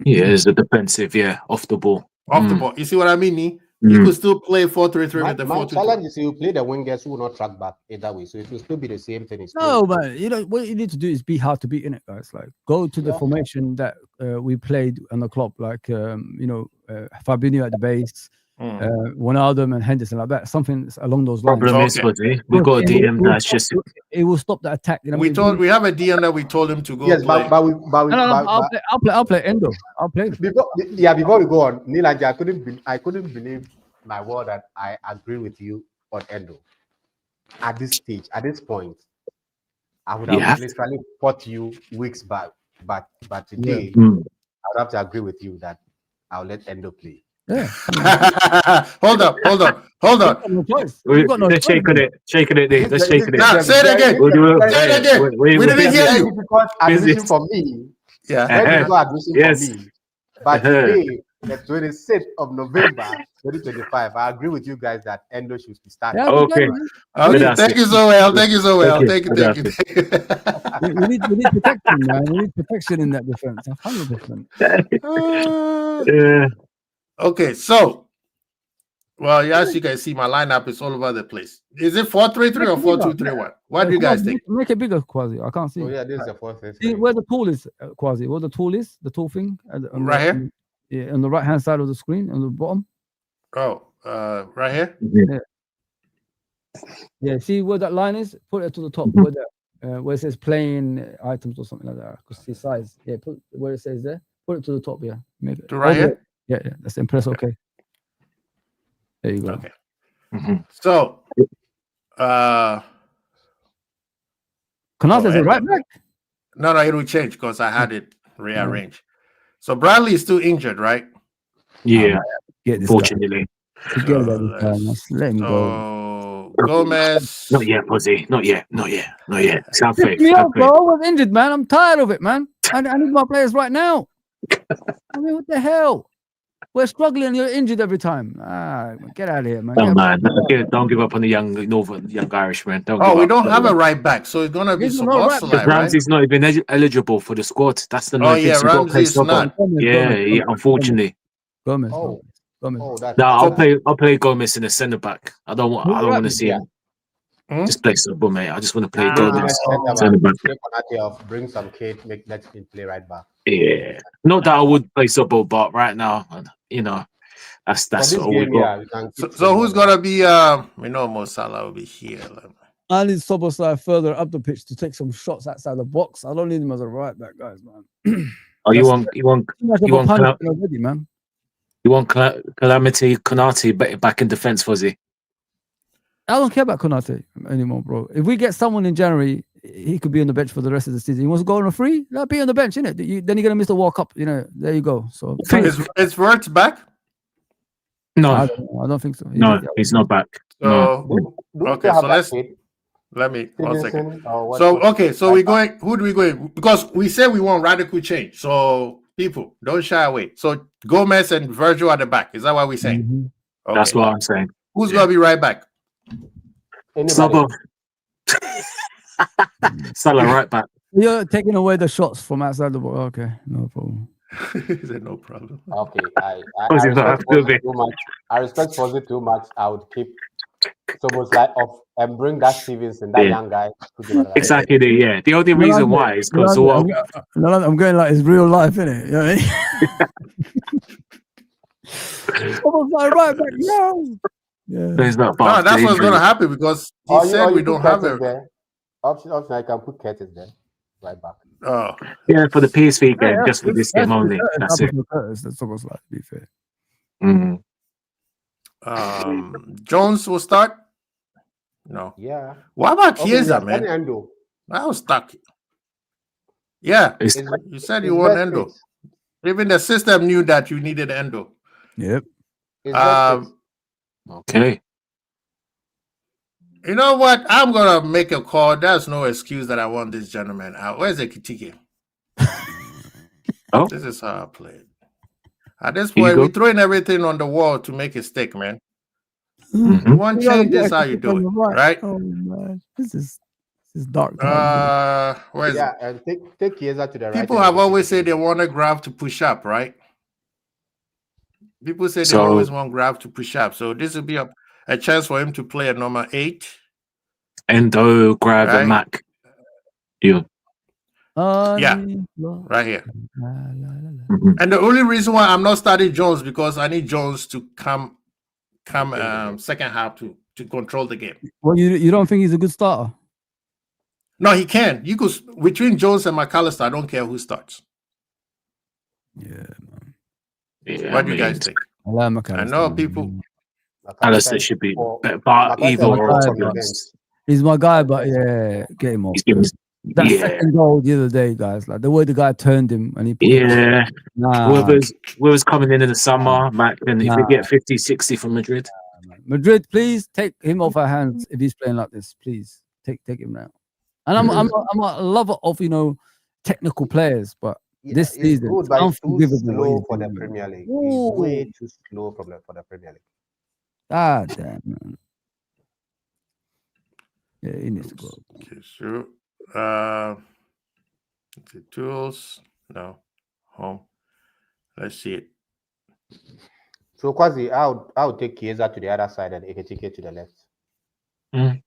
[SPEAKER 2] Yeah, it's a defensive, off the ball.
[SPEAKER 1] Off the ball. You see what I mean, Nee? You could still play 4-3-3 with the 4-2-3.
[SPEAKER 4] My challenge is you play the wingers who will not track back either way. So it will still be the same thing.
[SPEAKER 3] No, but you know what you need to do is be hard to beat in it, guys. Like go to the formation that we played on the club, like Fabinho at the base, Wijnaldum and Henderson, like that. Something along those lines.
[SPEAKER 2] Problem is, we got a DM that's just
[SPEAKER 3] it will stop the attack. You know,
[SPEAKER 1] we have a DM that we told him to go.
[SPEAKER 4] Yes,
[SPEAKER 1] play.
[SPEAKER 3] I'll play Endo. I'll play.
[SPEAKER 4] Before we go on, Neil, I couldn't believe my word that I agree with you on Endo. At this stage, at this point, I would have literally fought you weeks back, but today I would have to agree with you that I'll let Endo play.
[SPEAKER 3] Yeah.
[SPEAKER 1] Hold on.
[SPEAKER 2] Let's shake on it. Let's shake it.
[SPEAKER 1] Nah, say it again. Say it again. We didn't hear you.
[SPEAKER 4] Because admission for me.
[SPEAKER 1] Yeah.
[SPEAKER 4] Admission for me. But today, the 26th of November, 2025, I agree with you guys that Endo should be starting.
[SPEAKER 3] Yeah,
[SPEAKER 2] okay.
[SPEAKER 1] Thank you so well. Thank you.
[SPEAKER 3] We need protection, man. We need protection in that defense. 100%.
[SPEAKER 1] Okay, so as you can see, my lineup is all over the place. Is it 4-3-3 or 4-2-3-1? What do you guys think?
[SPEAKER 3] Make it bigger, Quasi. I can't see.
[SPEAKER 4] Oh yeah, this is a 4-3-3.
[SPEAKER 3] See where the tool is, Quasi. Where the tool is, the tool thing,
[SPEAKER 1] right here.
[SPEAKER 3] Yeah, on the right hand side of the screen, on the bottom.
[SPEAKER 1] Oh, right here.
[SPEAKER 3] Yeah. See where that line is? Put it to the top. Where it says playing items or something like that. Because the size. Yeah, put where it says there. Put it to the top. Yeah, make it
[SPEAKER 1] to right here.
[SPEAKER 3] Yeah. That's impress. Okay. There you go.
[SPEAKER 1] Okay. So,
[SPEAKER 3] Konate is right back.
[SPEAKER 1] No, it will change because I had it rearranged. So Bradley is still injured, right?
[SPEAKER 2] Yeah.
[SPEAKER 3] Fortunately. Let him go.
[SPEAKER 1] Gomez.
[SPEAKER 2] Not yet, Pozzy. Not yet. Sound faith.
[SPEAKER 3] Me up, bro. I was injured, man. I'm tired of it, man. I need my players right now. I mean, what the hell? We're struggling. You're injured every time. Get out of here, man.
[SPEAKER 2] Oh, man. Don't give up on the young Irishman.
[SPEAKER 1] We don't have a right back, so it's gonna be Szoboszlai, right?
[SPEAKER 2] Ramsey's not even eligible for the squad. That's the
[SPEAKER 1] Ramsey's not.
[SPEAKER 2] Yeah, unfortunately.
[SPEAKER 3] Gomez.
[SPEAKER 2] I'll play Gomez in the centre back. I don't want to see him. Just play Szobo, mate. I just want to play Gomez centre back.
[SPEAKER 4] Bring some kid, let him play right back.
[SPEAKER 2] Yeah, not that I would play Szobo, but right now, that's what we got.
[SPEAKER 1] So who's gonna be? We know Mo Salah will be here.
[SPEAKER 3] I need Szoboszlai further up the pitch to take some shots outside the box. I don't need him as a right back, guys, man.
[SPEAKER 2] You want
[SPEAKER 3] already, man.
[SPEAKER 2] You want Calamity Konate back in defense, Fuzzy?
[SPEAKER 3] I don't care about Konate anymore, bro. If we get someone in January, he could be on the bench for the rest of the season. He wants to go on a free, let be on the bench, innit? Then you're gonna miss the World Cup, there you go. So
[SPEAKER 1] is Wirtz back?
[SPEAKER 2] No,
[SPEAKER 3] I don't think so.
[SPEAKER 2] He's not back.
[SPEAKER 1] So okay, so let me 1 second. So we're going. Who do we go? Because we said we want radical change. So people, don't shy away. So Gomez and Virgil at the back. Is that what we're saying?
[SPEAKER 3] Mm-hmm.
[SPEAKER 1] Okay.
[SPEAKER 2] That's what I'm saying.
[SPEAKER 1] Who's gonna be right back?
[SPEAKER 2] Szobo. Salah right back.
[SPEAKER 3] You're taking away the shots from outside the ball. Okay, no problem.
[SPEAKER 1] Is there no problem?
[SPEAKER 4] Okay, I respect Fozzy too much. I would keep Szoboszlai off and bring that Stevenson, that young guy.
[SPEAKER 2] Exactly. The only reason why is because
[SPEAKER 3] I'm going like it's real life, innit? You know what I mean? Szoboszlai right back, no. Yeah.
[SPEAKER 1] That's what's gonna happen because he said we don't have it.
[SPEAKER 4] Option, I can put Curtis there, right back.
[SPEAKER 1] Oh,
[SPEAKER 2] yeah, for the PSV game, just for this game only. That's it.
[SPEAKER 3] That's almost like to be fair.
[SPEAKER 1] Jones will start. No.
[SPEAKER 4] Yeah.
[SPEAKER 1] What about Chiesa, man? I was stuck. Yeah, you said you want Endo. Even the system knew that you needed Endo.
[SPEAKER 3] Yep.
[SPEAKER 2] Okay.
[SPEAKER 1] You know what? I'm gonna make a call. There's no excuse that I want this gentleman out. Where's the Kitike?
[SPEAKER 2] Oh.
[SPEAKER 1] This is how I play it. At this
[SPEAKER 2] Here you
[SPEAKER 1] point, we're
[SPEAKER 2] go.
[SPEAKER 1] throwing everything on the wall to make it stick, man.
[SPEAKER 2] Mhm.
[SPEAKER 1] You want
[SPEAKER 3] You gotta
[SPEAKER 1] change,
[SPEAKER 3] be
[SPEAKER 1] this how you
[SPEAKER 3] extra
[SPEAKER 1] do it,
[SPEAKER 3] on the
[SPEAKER 1] right?
[SPEAKER 3] Oh man, this is dark time.
[SPEAKER 1] Where's
[SPEAKER 4] Yeah, and take Chiesa to the right.
[SPEAKER 1] people
[SPEAKER 4] and
[SPEAKER 1] have
[SPEAKER 4] Ekitike
[SPEAKER 1] always
[SPEAKER 4] to
[SPEAKER 1] said
[SPEAKER 4] the
[SPEAKER 1] they
[SPEAKER 4] left.
[SPEAKER 1] want a graph to push up, right? People say they
[SPEAKER 2] So
[SPEAKER 1] always want graph to push up. So this will be a chance for him to play at number 8,
[SPEAKER 2] Endo, Grav, and
[SPEAKER 1] right?
[SPEAKER 2] Mac. You.
[SPEAKER 1] Yeah, right here.
[SPEAKER 2] Mhm.
[SPEAKER 1] And the only reason why I'm not starting Jones because I need Jones to come second half to control the game.
[SPEAKER 3] Well, you don't think he's a good starter?
[SPEAKER 1] No, he can. You could between Jones and McAllister. I don't care who starts.
[SPEAKER 3] Yeah,
[SPEAKER 2] Yeah,
[SPEAKER 1] What do you guys think?
[SPEAKER 3] I like McAllister.
[SPEAKER 1] I know
[SPEAKER 3] man.
[SPEAKER 1] people.
[SPEAKER 2] Alistair should be
[SPEAKER 4] for-
[SPEAKER 2] better, but
[SPEAKER 4] McAllister
[SPEAKER 2] either
[SPEAKER 4] is
[SPEAKER 2] or,
[SPEAKER 3] my
[SPEAKER 2] to
[SPEAKER 3] guy,
[SPEAKER 2] be
[SPEAKER 3] but-
[SPEAKER 2] honest.
[SPEAKER 3] He's my guy, but yeah, get him off.
[SPEAKER 2] He's giving,
[SPEAKER 3] That
[SPEAKER 2] yeah,
[SPEAKER 3] second goal the other day, guys, like the way the guy turned him and he put
[SPEAKER 2] yeah.
[SPEAKER 3] nah,
[SPEAKER 2] Whoever's coming in the summer, Mac, and if we
[SPEAKER 3] Nah.
[SPEAKER 2] get 50, 60 from Madrid,
[SPEAKER 3] Madrid, please take him off our hands if he's playing like this. Please take him now. And I'm a lover of technical players, but
[SPEAKER 4] Yeah,
[SPEAKER 3] this
[SPEAKER 4] it's
[SPEAKER 3] season,
[SPEAKER 4] good,
[SPEAKER 3] it's
[SPEAKER 4] but it's too
[SPEAKER 3] unforgivable what
[SPEAKER 4] slow
[SPEAKER 3] he's
[SPEAKER 4] for the
[SPEAKER 3] doing, man.
[SPEAKER 4] Premier League.
[SPEAKER 3] Ooh.
[SPEAKER 4] It's way too slow for the Premier League.
[SPEAKER 3] God damn, man. Yeah, he needs to go.
[SPEAKER 1] Okay, sure. The tools. No. Home. Let's see it.
[SPEAKER 4] So Kwasi, I would take Chiesa to the other side and Ekitike to the left.
[SPEAKER 2] Mm.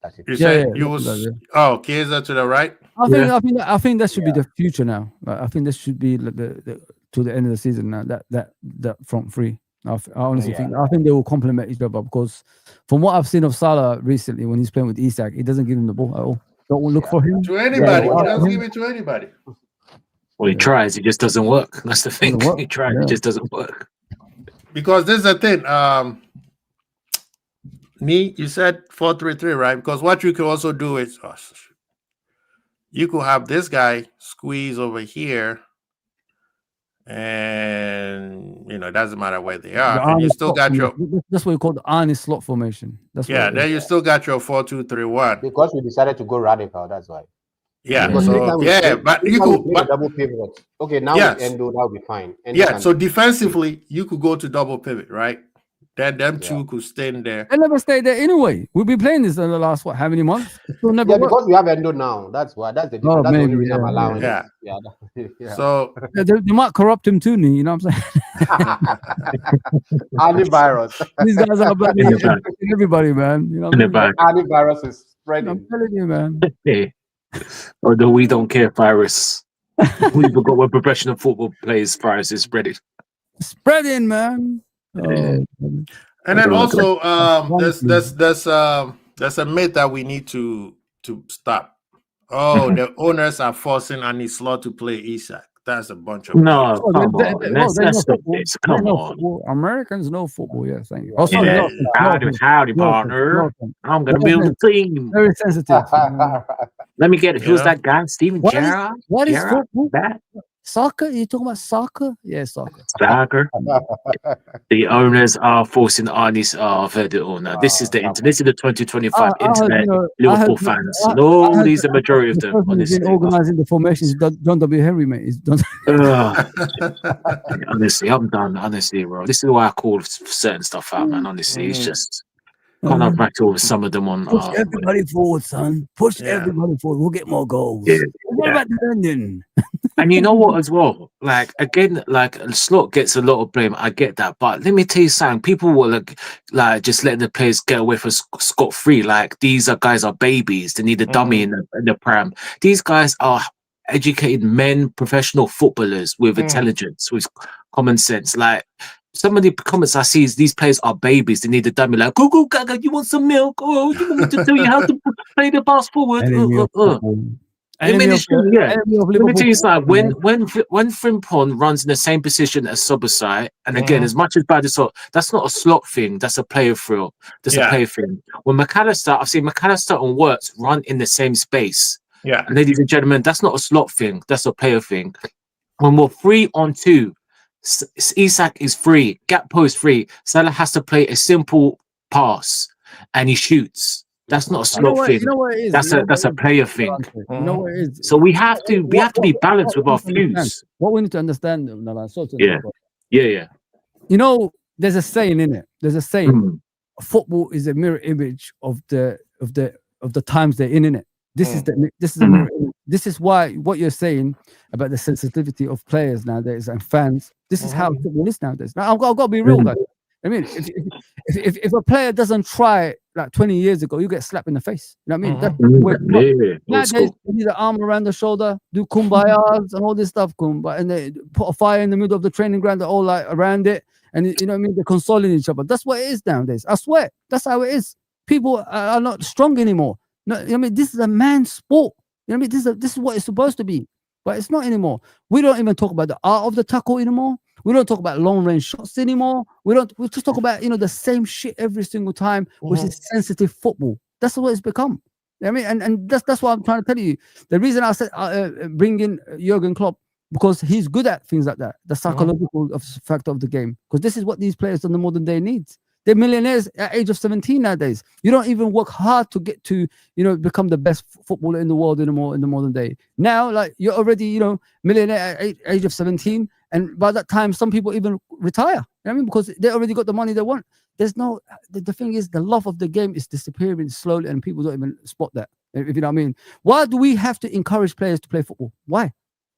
[SPEAKER 4] That's it.
[SPEAKER 1] You
[SPEAKER 3] Yeah,
[SPEAKER 1] said
[SPEAKER 3] yeah,
[SPEAKER 1] you
[SPEAKER 3] let's do
[SPEAKER 1] was
[SPEAKER 3] that, yeah.
[SPEAKER 1] Chiesa to the right.
[SPEAKER 3] I think that should be the future now. Like, I think this should be like the to the end of the season now. That front three. I honestly think they will complement each other because from what I've seen of Salah recently when he's playing with Isak, it doesn't give him the ball at all. Don't look for him.
[SPEAKER 1] To anybody.
[SPEAKER 3] Yeah,
[SPEAKER 1] He doesn't
[SPEAKER 3] yeah.
[SPEAKER 1] give it to anybody.
[SPEAKER 2] well, he tries, it just doesn't work. That's the thing.
[SPEAKER 3] Doesn't work,
[SPEAKER 2] He tries,
[SPEAKER 3] yeah.
[SPEAKER 2] it just doesn't work.
[SPEAKER 1] Because this is the thing. You said 4-3-3, right? Because what you could also do is you could have this guy squeeze over here, and it doesn't matter where they are. And you still got your
[SPEAKER 3] that's what you call the honest slot formation. That's what
[SPEAKER 1] then you still got your 4-2-3-1.
[SPEAKER 4] Because we decided to go radical, that's why.
[SPEAKER 1] Yeah,
[SPEAKER 4] Because
[SPEAKER 1] so
[SPEAKER 4] anytime we
[SPEAKER 1] yeah,
[SPEAKER 4] play-
[SPEAKER 1] but you
[SPEAKER 4] anytime we
[SPEAKER 1] could
[SPEAKER 4] play
[SPEAKER 1] but,
[SPEAKER 4] double pivot. Okay, now
[SPEAKER 1] Yes.
[SPEAKER 4] with Endo, that'll be fine. Endo
[SPEAKER 1] yeah,
[SPEAKER 4] can-
[SPEAKER 1] so defensively you could go to double pivot, right? Then them
[SPEAKER 4] Yeah.
[SPEAKER 1] two could stay in there.
[SPEAKER 3] they never stayed there anyway. We've been playing this in the last how many months? It'll never
[SPEAKER 4] yeah,
[SPEAKER 3] work.
[SPEAKER 4] because we have Endo now. That's why. That's the difference.
[SPEAKER 3] Oh,
[SPEAKER 4] That's the only
[SPEAKER 3] maybe,
[SPEAKER 4] reason I'm
[SPEAKER 3] yeah,
[SPEAKER 4] allowing
[SPEAKER 1] yeah.
[SPEAKER 4] it. Yeah. yeah.
[SPEAKER 1] So
[SPEAKER 3] They might corrupt him too, you know what I'm saying?
[SPEAKER 4] Antivirus.
[SPEAKER 3] These guys are bloody
[SPEAKER 2] In the back.
[SPEAKER 3] everybody, man. You know
[SPEAKER 2] In
[SPEAKER 3] what
[SPEAKER 2] the
[SPEAKER 3] I mean?
[SPEAKER 2] back.
[SPEAKER 4] Antivirus is
[SPEAKER 3] I'm
[SPEAKER 4] spreading.
[SPEAKER 3] telling you, man.
[SPEAKER 2] Yeah. Or the we don't care virus. We forgot what professional football players virus is spreading.
[SPEAKER 3] Spreading, man.
[SPEAKER 2] Yeah.
[SPEAKER 3] Oh,
[SPEAKER 1] and then
[SPEAKER 2] Okay.
[SPEAKER 1] also there's a myth that we need to stop. Oh, the owners are forcing Anislot to play Isak. That's a bunch of
[SPEAKER 2] No,
[SPEAKER 3] Oh,
[SPEAKER 2] come
[SPEAKER 3] they-
[SPEAKER 2] on.
[SPEAKER 3] they-
[SPEAKER 2] Let's
[SPEAKER 3] they know
[SPEAKER 2] stop
[SPEAKER 3] football.
[SPEAKER 2] this.
[SPEAKER 3] They
[SPEAKER 2] Come
[SPEAKER 3] know
[SPEAKER 2] on.
[SPEAKER 3] football. Americans know football, yes. Thank you. Oh, sorry,
[SPEAKER 2] Yeah.
[SPEAKER 3] no,
[SPEAKER 2] Howdy,
[SPEAKER 3] no,
[SPEAKER 2] partner.
[SPEAKER 3] no,
[SPEAKER 2] I'm gonna
[SPEAKER 3] No,
[SPEAKER 2] build
[SPEAKER 3] no.
[SPEAKER 2] a team.
[SPEAKER 3] very sensitive.
[SPEAKER 2] Let me get it. Who's
[SPEAKER 1] Yeah.
[SPEAKER 2] that guy? Steven
[SPEAKER 3] What is-
[SPEAKER 2] Gerrard?
[SPEAKER 3] What is
[SPEAKER 2] Gerrard?
[SPEAKER 3] football?
[SPEAKER 2] That
[SPEAKER 3] Soccer? You talking about soccer? Yeah, soccer.
[SPEAKER 2] soccer. The owners are forcing Arnie's the owner. This is the this is the 2025
[SPEAKER 3] I heard,
[SPEAKER 2] internet
[SPEAKER 3] you know,
[SPEAKER 2] Liverpool
[SPEAKER 3] I heard-
[SPEAKER 2] fans.
[SPEAKER 3] I-
[SPEAKER 2] No,
[SPEAKER 3] I heard
[SPEAKER 2] these are
[SPEAKER 3] the-
[SPEAKER 2] majority of
[SPEAKER 3] the
[SPEAKER 2] them.
[SPEAKER 3] person who's
[SPEAKER 2] Honestly,
[SPEAKER 3] been organizing the formations, John W. Henry, mate. He's done.
[SPEAKER 2] honestly, I'm done. Honestly, bro, this is why I call certain stuff out, man. Honestly, it's just can't have battle with some of them on.
[SPEAKER 3] Push everybody forward, son. Push
[SPEAKER 1] Yeah.
[SPEAKER 3] everybody forward. We'll get more goals.
[SPEAKER 2] Yeah,
[SPEAKER 3] What
[SPEAKER 2] yeah.
[SPEAKER 3] about defending?
[SPEAKER 2] And you know what, as well, like again, like Slot gets a lot of blame. I get that, but let me tell you something. People will like just letting the players get away from scot free. Like these guys are babies. They need a dummy in the pram. These guys are educated men, professional footballers with intelligence, with common sense. Like some of the comments I see is these players are babies. They need a dummy. Like, go, Gaga, you want some milk? Oh, you want me to tell you how to play the pass forward? I mean, it's true, yeah. Let me tell you something. When Frimpong runs in the same position as Sobosai, and again, as much as bad as that's not a slot thing. That's a player thrill. That's a player thing. When McAllister, I've seen McAllister and Wirtz run in the same space.
[SPEAKER 1] Yeah.
[SPEAKER 2] And ladies and gentlemen, that's not a slot thing. That's a player thing. When we're 3-on-2, Isak is free. Gakpo is free. Salah has to play a simple pass, and he shoots. That's not a
[SPEAKER 3] You know
[SPEAKER 2] slot
[SPEAKER 3] what?
[SPEAKER 2] thing.
[SPEAKER 3] You know what it is.
[SPEAKER 2] That's
[SPEAKER 3] You know
[SPEAKER 2] a that's
[SPEAKER 3] what
[SPEAKER 2] a
[SPEAKER 3] it is?
[SPEAKER 2] player thing.
[SPEAKER 3] You know what it is.
[SPEAKER 2] So we have to be balanced with our
[SPEAKER 3] we need to understand-
[SPEAKER 2] views.
[SPEAKER 3] What we need to understand, Nala, sorry to
[SPEAKER 2] Yeah.
[SPEAKER 3] interrupt,
[SPEAKER 2] Yeah.
[SPEAKER 3] you know, there's a saying in it. There's a saying.
[SPEAKER 2] Mm.
[SPEAKER 3] Football is a mirror image of the times they're in it. This is a
[SPEAKER 2] Mm.
[SPEAKER 3] mirror image. This is why what you're saying about the sensitivity of players nowadays and fans. This is how football is nowadays. Now I've got to be real,
[SPEAKER 2] Mm.
[SPEAKER 3] guys. I mean, if a player doesn't try like 20 years ago, you get slapped in the face. You know what I mean? That's the way it works.
[SPEAKER 2] Yeah.
[SPEAKER 3] Nowadays, you need an arm around the shoulder, do kumbayas and all this stuff, and they put a fire in the middle of the training ground, they're all like around it, and you know what I mean? They're consoling each other. That's what it is nowadays. I swear, that's how it is. People are not strong anymore. No, I mean, this is a man's sport. You know what I mean? This is what it's supposed to be, but it's not anymore. We don't even talk about the art of the tackle anymore. We don't talk about long range shots anymore. We just talk about the same shit every single time, which is sensitive football. That's what it's become. I mean, and that's what I'm trying to tell you. The reason I said bring in Jurgen Klopp, because he's good at things like that, the psychological factor of the game. Because this is what these players in the modern day need. They're millionaires at age of 17 nowadays. You don't even work hard to get to, become the best footballer in the world anymore in the modern day. Now, like you're already, millionaire at age of 17, and by that time, some people even retire. You know what I mean? Because they already got the money they want. There's no. The thing is, the love of the game is disappearing slowly, and people don't even spot that. If you know what I mean. Why do we have to encourage players to play football? Why?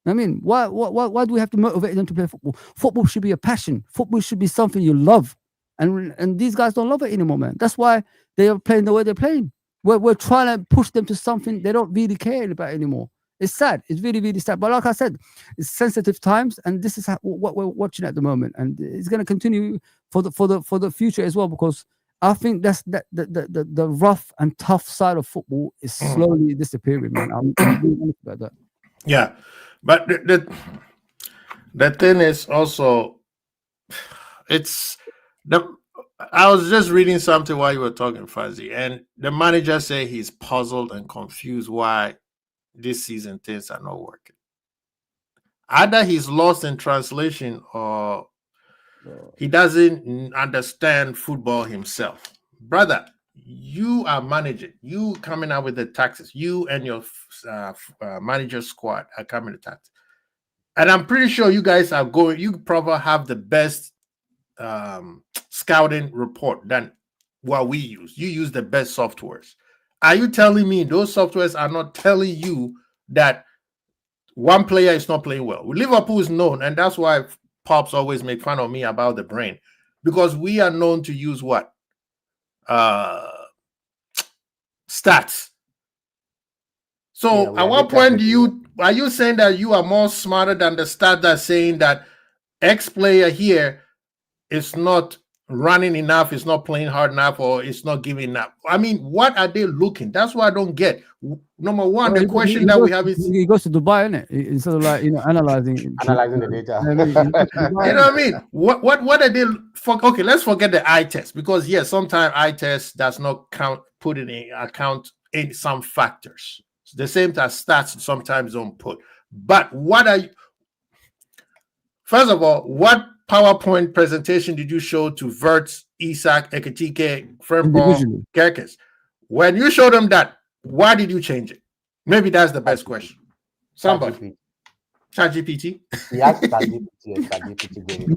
[SPEAKER 3] I mean, why do we have to motivate them to play football? Football should be a passion. Football should be something you love. And these guys don't love it anymore, man. That's why they are playing the way they're playing. We're trying to push them to something they don't really care about anymore. It's sad. It's really, really sad. But like I said, it's sensitive times, and this is what we're watching at the moment, and it's going to continue for the future as well. Because I think that's the rough and tough side of football is slowly disappearing, man. I'm really honest about that.
[SPEAKER 1] Yeah, but the thing is also, I was just reading something while you were talking, Fuzzy, and the manager said he's puzzled and confused why this season things are not working. Either he's lost in translation or he doesn't understand football himself. Brother, you are managing. You coming out with the taxes. You and your manager squad are coming to tax. And I'm pretty sure you guys are going, you probably have the best scouting report than what we use. You use the best softwares. Are you telling me those softwares are not telling you that one player is not playing well? Liverpool is known, and that's why Pops always make fun of me about the brain, because we are known to use what? Stats. So at what point are you saying that you are more smarter than the stats that saying that X player here is not running enough, is not playing hard enough, or it's not giving enough? I mean, what are they looking? That's what I don't get. Number one, the question that we have is,
[SPEAKER 3] he goes to Dubai, innit? Instead of like analyzing
[SPEAKER 4] the data.
[SPEAKER 1] you know what I mean? What are they for? Okay, let's forget the eye test, because yes, sometimes eye test does not put in account in some factors. It's the same as stats sometimes don't put. But what are you? First of all, what PowerPoint presentation did you show to Verts, Isak, Ekitike, Frempong, Kerkes? When you showed them that, why did you change it? Maybe that's the best question. Somebody. ChatGPT.
[SPEAKER 4] Yes, ChatGPT.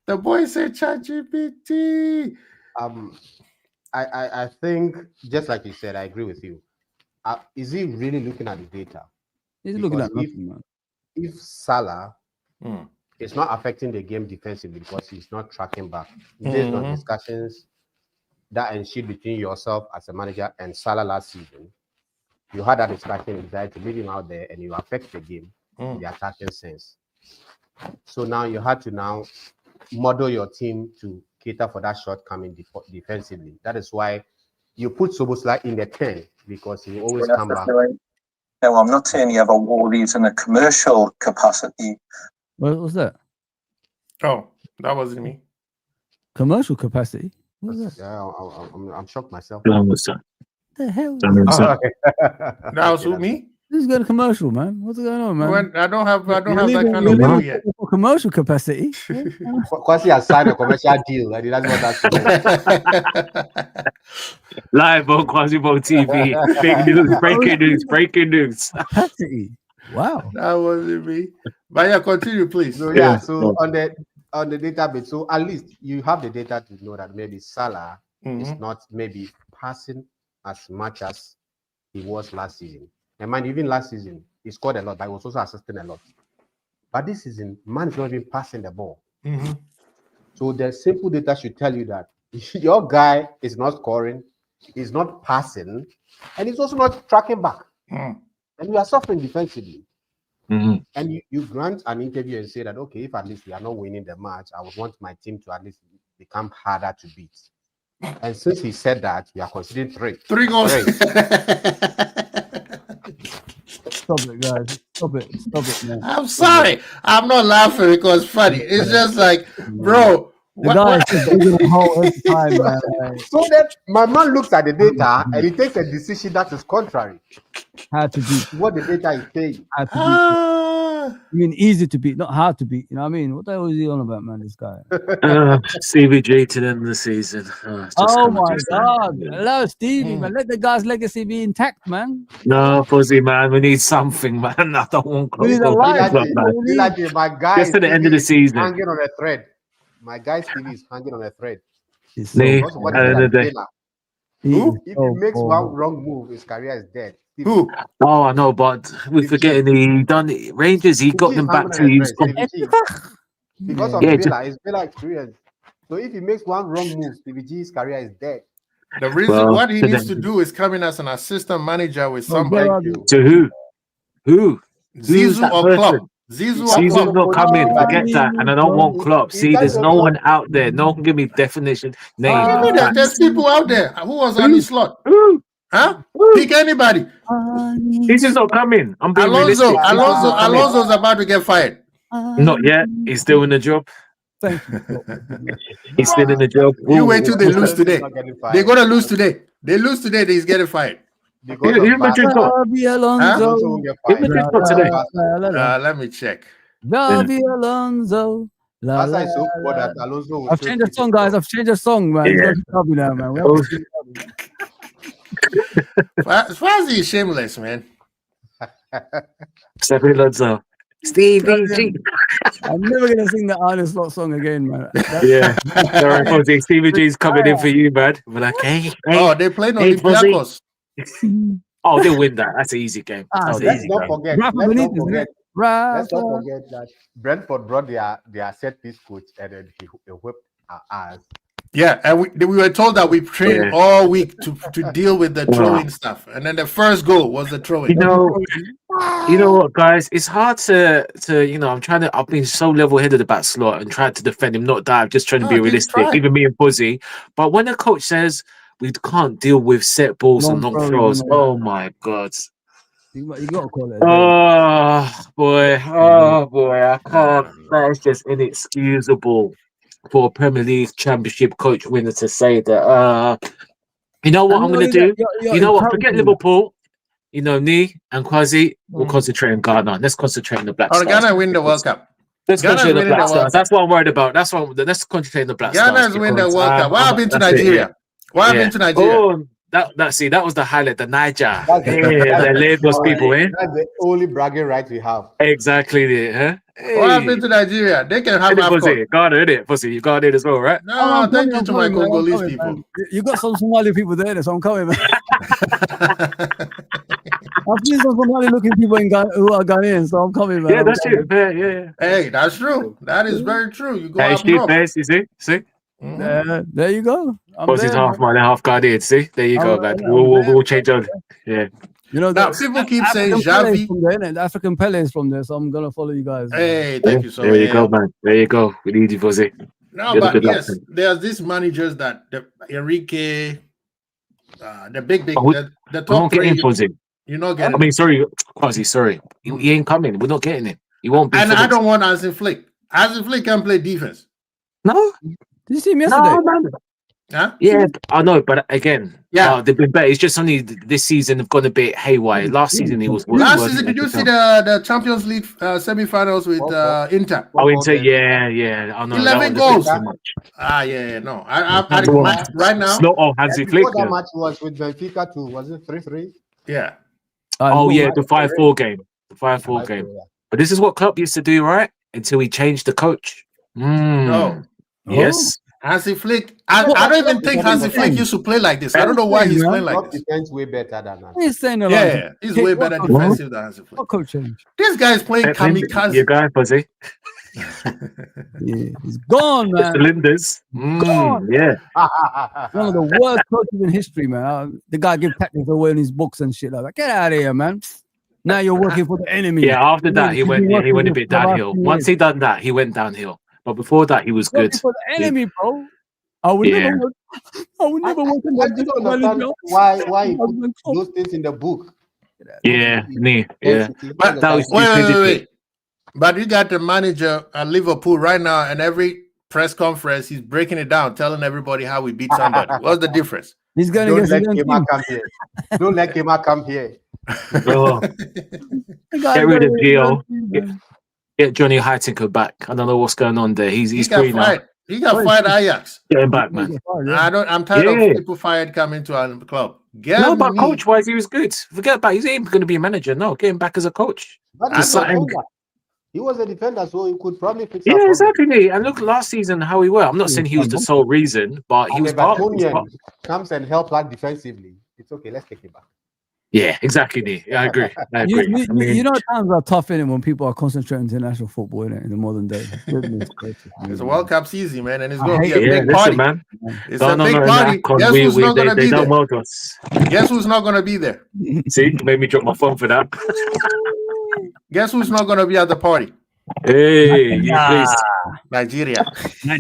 [SPEAKER 1] The boy said ChatGPT.
[SPEAKER 4] I think, just like you said, I agree with you. Is he really looking at the data?
[SPEAKER 3] He's looking at nothing, man.
[SPEAKER 4] If Salah is not affecting the game defensively because he's not tracking back, based on discussions that ensued between yourself as a manager and Salah last season, you had that discussion, you decided to leave him out there and you affect the game in the attacking sense. So now you had to model your team to cater for that shortcoming defensively. That is why you put Szoboszlai in the 10, because he will always come back.
[SPEAKER 5] No, I'm not saying you have all these in a commercial capacity.
[SPEAKER 3] What was that?
[SPEAKER 1] Oh, that wasn't me.
[SPEAKER 3] Commercial capacity? What was that?
[SPEAKER 4] Yeah, I'm shocked myself.
[SPEAKER 3] The hell?
[SPEAKER 1] That was with me.
[SPEAKER 3] This is going commercial, man. What's going on, man?
[SPEAKER 1] I don't have that kind of video yet.
[SPEAKER 3] commercial capacity.
[SPEAKER 4] Because he has signed a commercial deal and he doesn't want us to know.
[SPEAKER 2] Live on Quasimo TV. Big news, breaking news.
[SPEAKER 3] Capacity. Wow.
[SPEAKER 1] That wasn't me. But yeah, continue, please.
[SPEAKER 4] So yeah, so on the database, so at least you have the data to know that maybe Salah is not maybe passing as much as he was last season. And mind, even last season, he scored a lot, but he was also assisting a lot. But this season, man is not even passing the ball. So the simple data should tell you that your guy is not scoring, is not passing, and he's also not tracking back. And we are suffering defensively. And you grant an interview and say that, okay, if at least we are not winning the match, I would want my team to at least become harder to beat. And since he said that, we are considering three
[SPEAKER 1] goals.
[SPEAKER 3] Stop it, guys. Stop it, man.
[SPEAKER 1] I'm sorry. I'm not laughing because it's funny. It's just like, bro.
[SPEAKER 3] The guy is just digging a hole every time, man.
[SPEAKER 4] So that my man looks at the data and he takes a decision that is contrary.
[SPEAKER 3] Hard to beat.
[SPEAKER 4] What the data is saying.
[SPEAKER 3] Hard to beat. I mean, easy to beat, not hard to beat. You know what I mean? What the hell is he on about, man? This guy.
[SPEAKER 2] CBG to the end of the season.
[SPEAKER 3] Oh my God! Hello, Stevie, man. Let the guy's legacy be intact, man.
[SPEAKER 2] No, Fuzzy, man. We need something, man. I don't want
[SPEAKER 3] We need a life.
[SPEAKER 4] My guy
[SPEAKER 2] just at the end of the season.
[SPEAKER 4] Hanging on a thread. My guy Stevie is hanging on a thread.
[SPEAKER 3] It's
[SPEAKER 2] Me,
[SPEAKER 3] so
[SPEAKER 2] at the end of the day.
[SPEAKER 4] If he makes one wrong move, his career is dead.
[SPEAKER 1] Who?
[SPEAKER 2] Oh, I know, but we're forgetting he done it. Rangers. He got them back to his.
[SPEAKER 4] Because of his Villa experience. So if he makes one wrong move, Stevie G's career is dead.
[SPEAKER 1] The reason what he needs to do is come in as an assistant manager with somebody.
[SPEAKER 2] To who?
[SPEAKER 1] Zizou or Klopp.
[SPEAKER 2] Zizou's not coming. Forget that. And I don't want Klopp. See, there's no one out there. No one can give me definition. Name.
[SPEAKER 1] There's people out there. Who was on his slot? Huh? Pick anybody.
[SPEAKER 2] He's just not coming. I'm being realistic.
[SPEAKER 1] Alonso's about to get fired.
[SPEAKER 2] Not yet. He's still in the job.
[SPEAKER 3] Thank you.
[SPEAKER 2] He's still in the job.
[SPEAKER 1] You wait till they lose today. They're gonna lose today. They lose today. He's getting fired.
[SPEAKER 2] Who Madrid got? Today?
[SPEAKER 1] Let me check.
[SPEAKER 3] Alonso. I've changed the song, guys. I've changed the song, man.
[SPEAKER 2] Yeah.
[SPEAKER 3] Now, man.
[SPEAKER 1] Swazi is shameless, man.
[SPEAKER 2] Xabi Alonso. Stevie G.
[SPEAKER 3] I'm never gonna sing the Artist Lot song again, man.
[SPEAKER 2] Yeah. Sorry, Fuzzy. Stevie G's coming in for you, man. But like, hey.
[SPEAKER 1] Oh, they played on Olympiacos.
[SPEAKER 2] Oh, they'll win that. That's an easy game.
[SPEAKER 4] Let's not forget that Brentford brought their set piece coach and then he whipped our ass.
[SPEAKER 1] Yeah, and we were told that we trained all week to deal with the throwing stuff, and then the first goal was the throwing.
[SPEAKER 2] You know what, guys? It's hard to I've been so level-headed about Slot and trying to defend him. Not that I'm just trying to be realistic, even me and Buzzy. But when the coach says we can't deal with set balls and long throws, oh my God.
[SPEAKER 3] You got to call it.
[SPEAKER 2] Oh boy, I can't. That is just inexcusable for a Premier League Championship coach winner to say that. You know what I'm going to do? You know what? Forget Liverpool. You know, me and Kwasi will concentrate on Ghana. Let's concentrate on the Black Stars.
[SPEAKER 1] Ghana win the World Cup.
[SPEAKER 2] Let's concentrate on the Black Stars. That's what I'm worried about. Let's concentrate on the Black Stars.
[SPEAKER 1] Ghana's win the World Cup. What happened to Nigeria? What happened to Nigeria?
[SPEAKER 2] Oh, that was the highlight. The Niger. The Lagos people, eh?
[SPEAKER 4] That's the only bragging right we have.
[SPEAKER 2] Exactly. Huh? Hey.
[SPEAKER 1] What happened to Nigeria? They can have
[SPEAKER 2] Ghana, innit? Pussy, you got it as well, right?
[SPEAKER 1] No, thank you to my Congolese people.
[SPEAKER 3] Man. You got some Somali people there, so I'm coming, man. I've seen some Somali-looking people in Ghana who are Ghanaian, so I'm coming, man.
[SPEAKER 2] Yeah, that's it. Yeah.
[SPEAKER 1] Hey, that's true. That is very true. You go
[SPEAKER 2] hey,
[SPEAKER 1] up north.
[SPEAKER 2] Base, you see?
[SPEAKER 3] There you go.
[SPEAKER 2] Pussy's half Mali, half Ghanaian. See, there you go, man. We'll change on. Yeah.
[SPEAKER 3] You know,
[SPEAKER 1] now people keep saying Xavi.
[SPEAKER 3] The African Pele is from there, so I'm gonna follow you guys.
[SPEAKER 1] Hey, thank you so much.
[SPEAKER 2] There you go, man. There you go. We need you, Fuzzy.
[SPEAKER 1] No, but yes, there's these managers that Enrique, the big, the top three. You're not getting.
[SPEAKER 2] I mean, sorry, Quasi, sorry. He ain't coming. We're not getting him. He won't be.
[SPEAKER 1] And I don't want Hansi Flick. Hansi Flick can play defense.
[SPEAKER 2] No.
[SPEAKER 3] Did you see him yesterday?
[SPEAKER 2] No, man.
[SPEAKER 1] Huh?
[SPEAKER 2] Yeah, I know, but again,
[SPEAKER 1] Yeah.
[SPEAKER 2] they've been better. It's just only this season they've gone a bit haywire. Last season he was
[SPEAKER 1] Last
[SPEAKER 2] working
[SPEAKER 1] season, did you
[SPEAKER 2] every
[SPEAKER 1] see
[SPEAKER 2] time.
[SPEAKER 1] the Champions League semi-finals with Inter?
[SPEAKER 2] Oh, into yeah, I know
[SPEAKER 1] 11
[SPEAKER 2] that was a bit
[SPEAKER 1] goals.
[SPEAKER 2] too much.
[SPEAKER 1] Yeah. No,
[SPEAKER 2] Go on.
[SPEAKER 1] right now.
[SPEAKER 2] It's not all Hansi Flick.
[SPEAKER 4] Before that match was with Benfica too. Was it 3-3?
[SPEAKER 1] Yeah.
[SPEAKER 2] Oh yeah, the 5-4
[SPEAKER 4] game.
[SPEAKER 2] game. The 5-4 game.
[SPEAKER 4] Yeah.
[SPEAKER 2] But this is what Klopp used to do, right? Until he changed the coach.
[SPEAKER 1] No.
[SPEAKER 2] Yes.
[SPEAKER 1] Hansi Flick. I don't even think Hansi Flick used to play like this. I don't know why he's playing like
[SPEAKER 4] Klopp
[SPEAKER 1] this.
[SPEAKER 4] defends way better than us.
[SPEAKER 3] He's saying
[SPEAKER 1] Yeah, he's way better defensive than Hansi Flick.
[SPEAKER 3] What coach change?
[SPEAKER 1] This guy's playing kamikaze.
[SPEAKER 2] Your guy, Fuzzy.
[SPEAKER 3] Yeah, he's gone,
[SPEAKER 2] The
[SPEAKER 3] man.
[SPEAKER 2] cylinders.
[SPEAKER 3] Gone.
[SPEAKER 2] Yeah.
[SPEAKER 3] One of the worst coaches in history, man. The guy give tactics away in his books and shit like that. Get out of here, man. Now you're working for the enemy.
[SPEAKER 2] Yeah, after that he went a bit downhill. Once he done that, he went downhill. But before that, he was good.
[SPEAKER 3] Working for the enemy, bro. I would never work. I would never work in
[SPEAKER 4] I
[SPEAKER 3] that
[SPEAKER 4] don't understand why he put those things in the book.
[SPEAKER 2] Yeah.
[SPEAKER 1] But
[SPEAKER 2] that was
[SPEAKER 1] wait. But you got the manager at Liverpool right now, and every press conference he's breaking it down, telling everybody how we beat somebody. What's the difference?
[SPEAKER 3] He's gonna
[SPEAKER 4] Don't let
[SPEAKER 3] get
[SPEAKER 4] Kema come here. Don't let Kema come here.
[SPEAKER 2] Oh, get rid of Gio. Get Johnny Heitinker back. I don't know what's going on there. He's free now.
[SPEAKER 1] He got fired at Ajax.
[SPEAKER 2] Get him back, man.
[SPEAKER 1] I'm tired of people fired coming to our club.
[SPEAKER 2] But coach-wise, he was good. Forget about he's ain't going to be a manager. No, get him back as a coach.
[SPEAKER 4] But he was a defender, so he could probably fix that.
[SPEAKER 2] Yeah, exactly. And look, last season how he were. I'm not saying he was the sole reason, but he was part.
[SPEAKER 4] Comes and helps us defensively. It's okay. Let's take it back.
[SPEAKER 2] Yeah, exactly. I agree.
[SPEAKER 3] You know, times are tough in it when people are concentrating on international football in the modern day.
[SPEAKER 1] It's a World Cup's easy, man, and it's going to be a big
[SPEAKER 2] party,
[SPEAKER 1] party.
[SPEAKER 2] Man.
[SPEAKER 1] It's a big party. Guess who's not going to be there?
[SPEAKER 2] Well to us.
[SPEAKER 1] Guess who's not going to be there?
[SPEAKER 2] See, made me drop my phone for that.
[SPEAKER 1] Guess who's not going to be at the party?
[SPEAKER 2] Hey, please.
[SPEAKER 1] Nigeria.
[SPEAKER 2] Hey.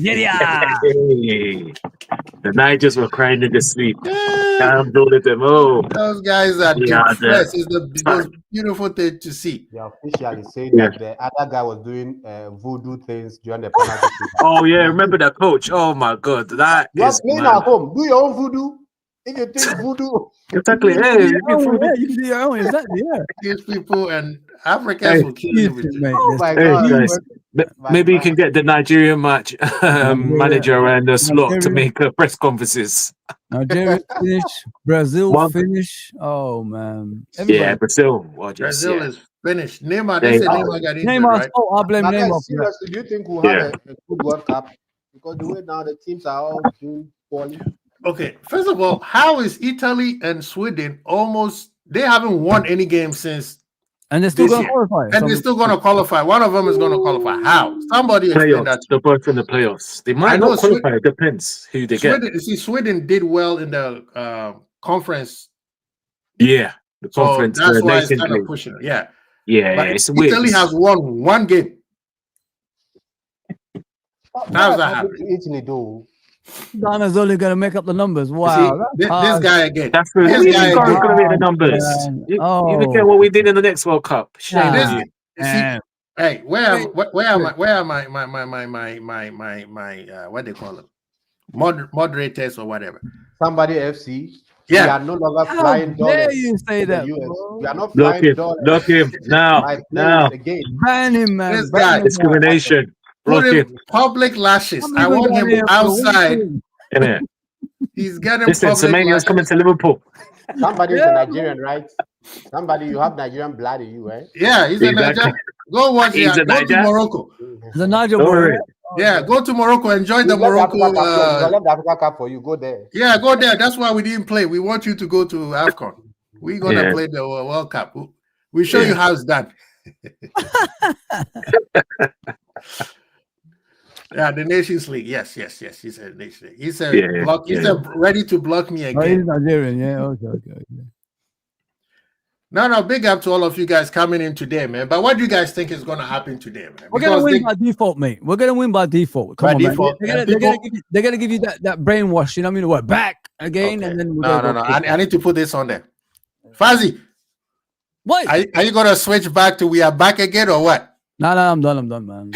[SPEAKER 2] The Nigers were crying in their sleep. Can't do it them. Oh,
[SPEAKER 1] those guys are depressed. It's the most beautiful thing to see.
[SPEAKER 4] They officially saying that the other guy was doing voodoo things during the penalty.
[SPEAKER 2] Oh yeah, remember that coach? Oh my god, that
[SPEAKER 4] you're playing at home. Do your own voodoo. If you think voodoo,
[SPEAKER 2] exactly.
[SPEAKER 3] You can do your own. Exactly. Yeah.
[SPEAKER 1] These people and Africans will kill you with it.
[SPEAKER 4] Oh my god.
[SPEAKER 2] Guys. Maybe you can get the Nigerian match manager and the slot to make press conferences.
[SPEAKER 3] Nigeria finish, Brazil finish. Oh man,
[SPEAKER 2] yeah, Brazil.
[SPEAKER 1] Brazil is finished. Neymar, they said Neymar got injured, right?
[SPEAKER 3] Oh, I blame Neymar.
[SPEAKER 4] Seriously, do you think we'll have a good World Cup? Because the way now the teams are all doing poorly.
[SPEAKER 1] Okay, first of all, how is Italy and Sweden they haven't won any game since.
[SPEAKER 3] And they're still going to qualify.
[SPEAKER 1] And they're still going to qualify. One of them is going to qualify. How? Somebody explain that.
[SPEAKER 2] They're both in the playoffs. They might not qualify. It depends who they get.
[SPEAKER 1] Sweden did well in the conference.
[SPEAKER 2] Yeah, the conference.
[SPEAKER 1] So that's why it's kind of pushing it. Yeah.
[SPEAKER 2] But
[SPEAKER 1] it's Italy has won one game. How's that happening?
[SPEAKER 4] Italy do.
[SPEAKER 3] Ghana's only going to make up the numbers. Wow.
[SPEAKER 1] See, this guy again.
[SPEAKER 2] This guy is going to make the numbers. You look at what we did in the next World Cup. Shame on you.
[SPEAKER 1] Hey, where are my what they call them? Moderators or whatever.
[SPEAKER 4] Somebody FC.
[SPEAKER 1] Yeah.
[SPEAKER 4] We are no longer flying dollars.
[SPEAKER 3] Dare you say that?
[SPEAKER 4] We are not flying dollars.
[SPEAKER 2] Look him now.
[SPEAKER 3] Ban him, man.
[SPEAKER 1] This guy.
[SPEAKER 2] Discrimination.
[SPEAKER 1] Put him public lashes. I want him outside. He's getting
[SPEAKER 2] public lashes. Coming to Liverpool.
[SPEAKER 4] Somebody is a Nigerian, right? Somebody, you have Nigerian blood in you, right?
[SPEAKER 1] Yeah, he's a Nigerian. Go watch it. Go to Morocco.
[SPEAKER 3] The Nigerian.
[SPEAKER 1] Yeah, go to Morocco. Enjoy the Morocco.
[SPEAKER 4] I love the Africa Cup for you. Go there.
[SPEAKER 1] Yeah, go there. That's why we didn't play. We want you to go to AFCON. We're going to play the World Cup. We'll show you how it's done. Yeah, the Nations League. Yes. He said Nations League. He said He said ready to block me again.
[SPEAKER 3] Oh, he's Nigerian. Yeah. Okay.
[SPEAKER 1] No, big up to all of you guys coming in today, man. But what do you guys think is going to happen today, man?
[SPEAKER 3] We're going to win by default, mate. We're going to win by default. Come on, default. They're going to give you that brainwash. You know what I mean? We're back again, and then
[SPEAKER 1] no. I need to put this on there. Fuzzy,
[SPEAKER 3] what?
[SPEAKER 1] Are you going to switch back to we are back again or what?
[SPEAKER 3] No, I'm done, man.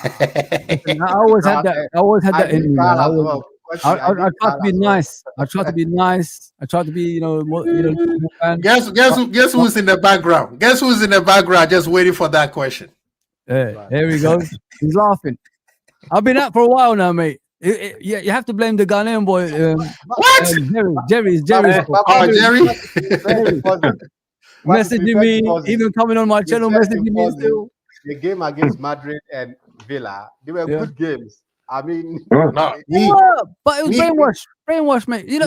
[SPEAKER 3] I always had that in me. I try to be nice. I try to be nice. I try to be, more, fan.
[SPEAKER 1] Guess who's in the background? Guess who's in the background just waiting for that question?
[SPEAKER 3] Yeah, here we go. He's laughing. I've been out for a while now, mate. Yeah, you have to blame the Ghanaian boy.
[SPEAKER 1] What?
[SPEAKER 3] Jerry's.
[SPEAKER 1] Oh, Jerry.
[SPEAKER 3] Messaging me, even coming on my channel, messaging me still.
[SPEAKER 4] The game against Madrid and Villa, they were good games. I mean,
[SPEAKER 1] no,
[SPEAKER 3] but it was brainwash, mate. Come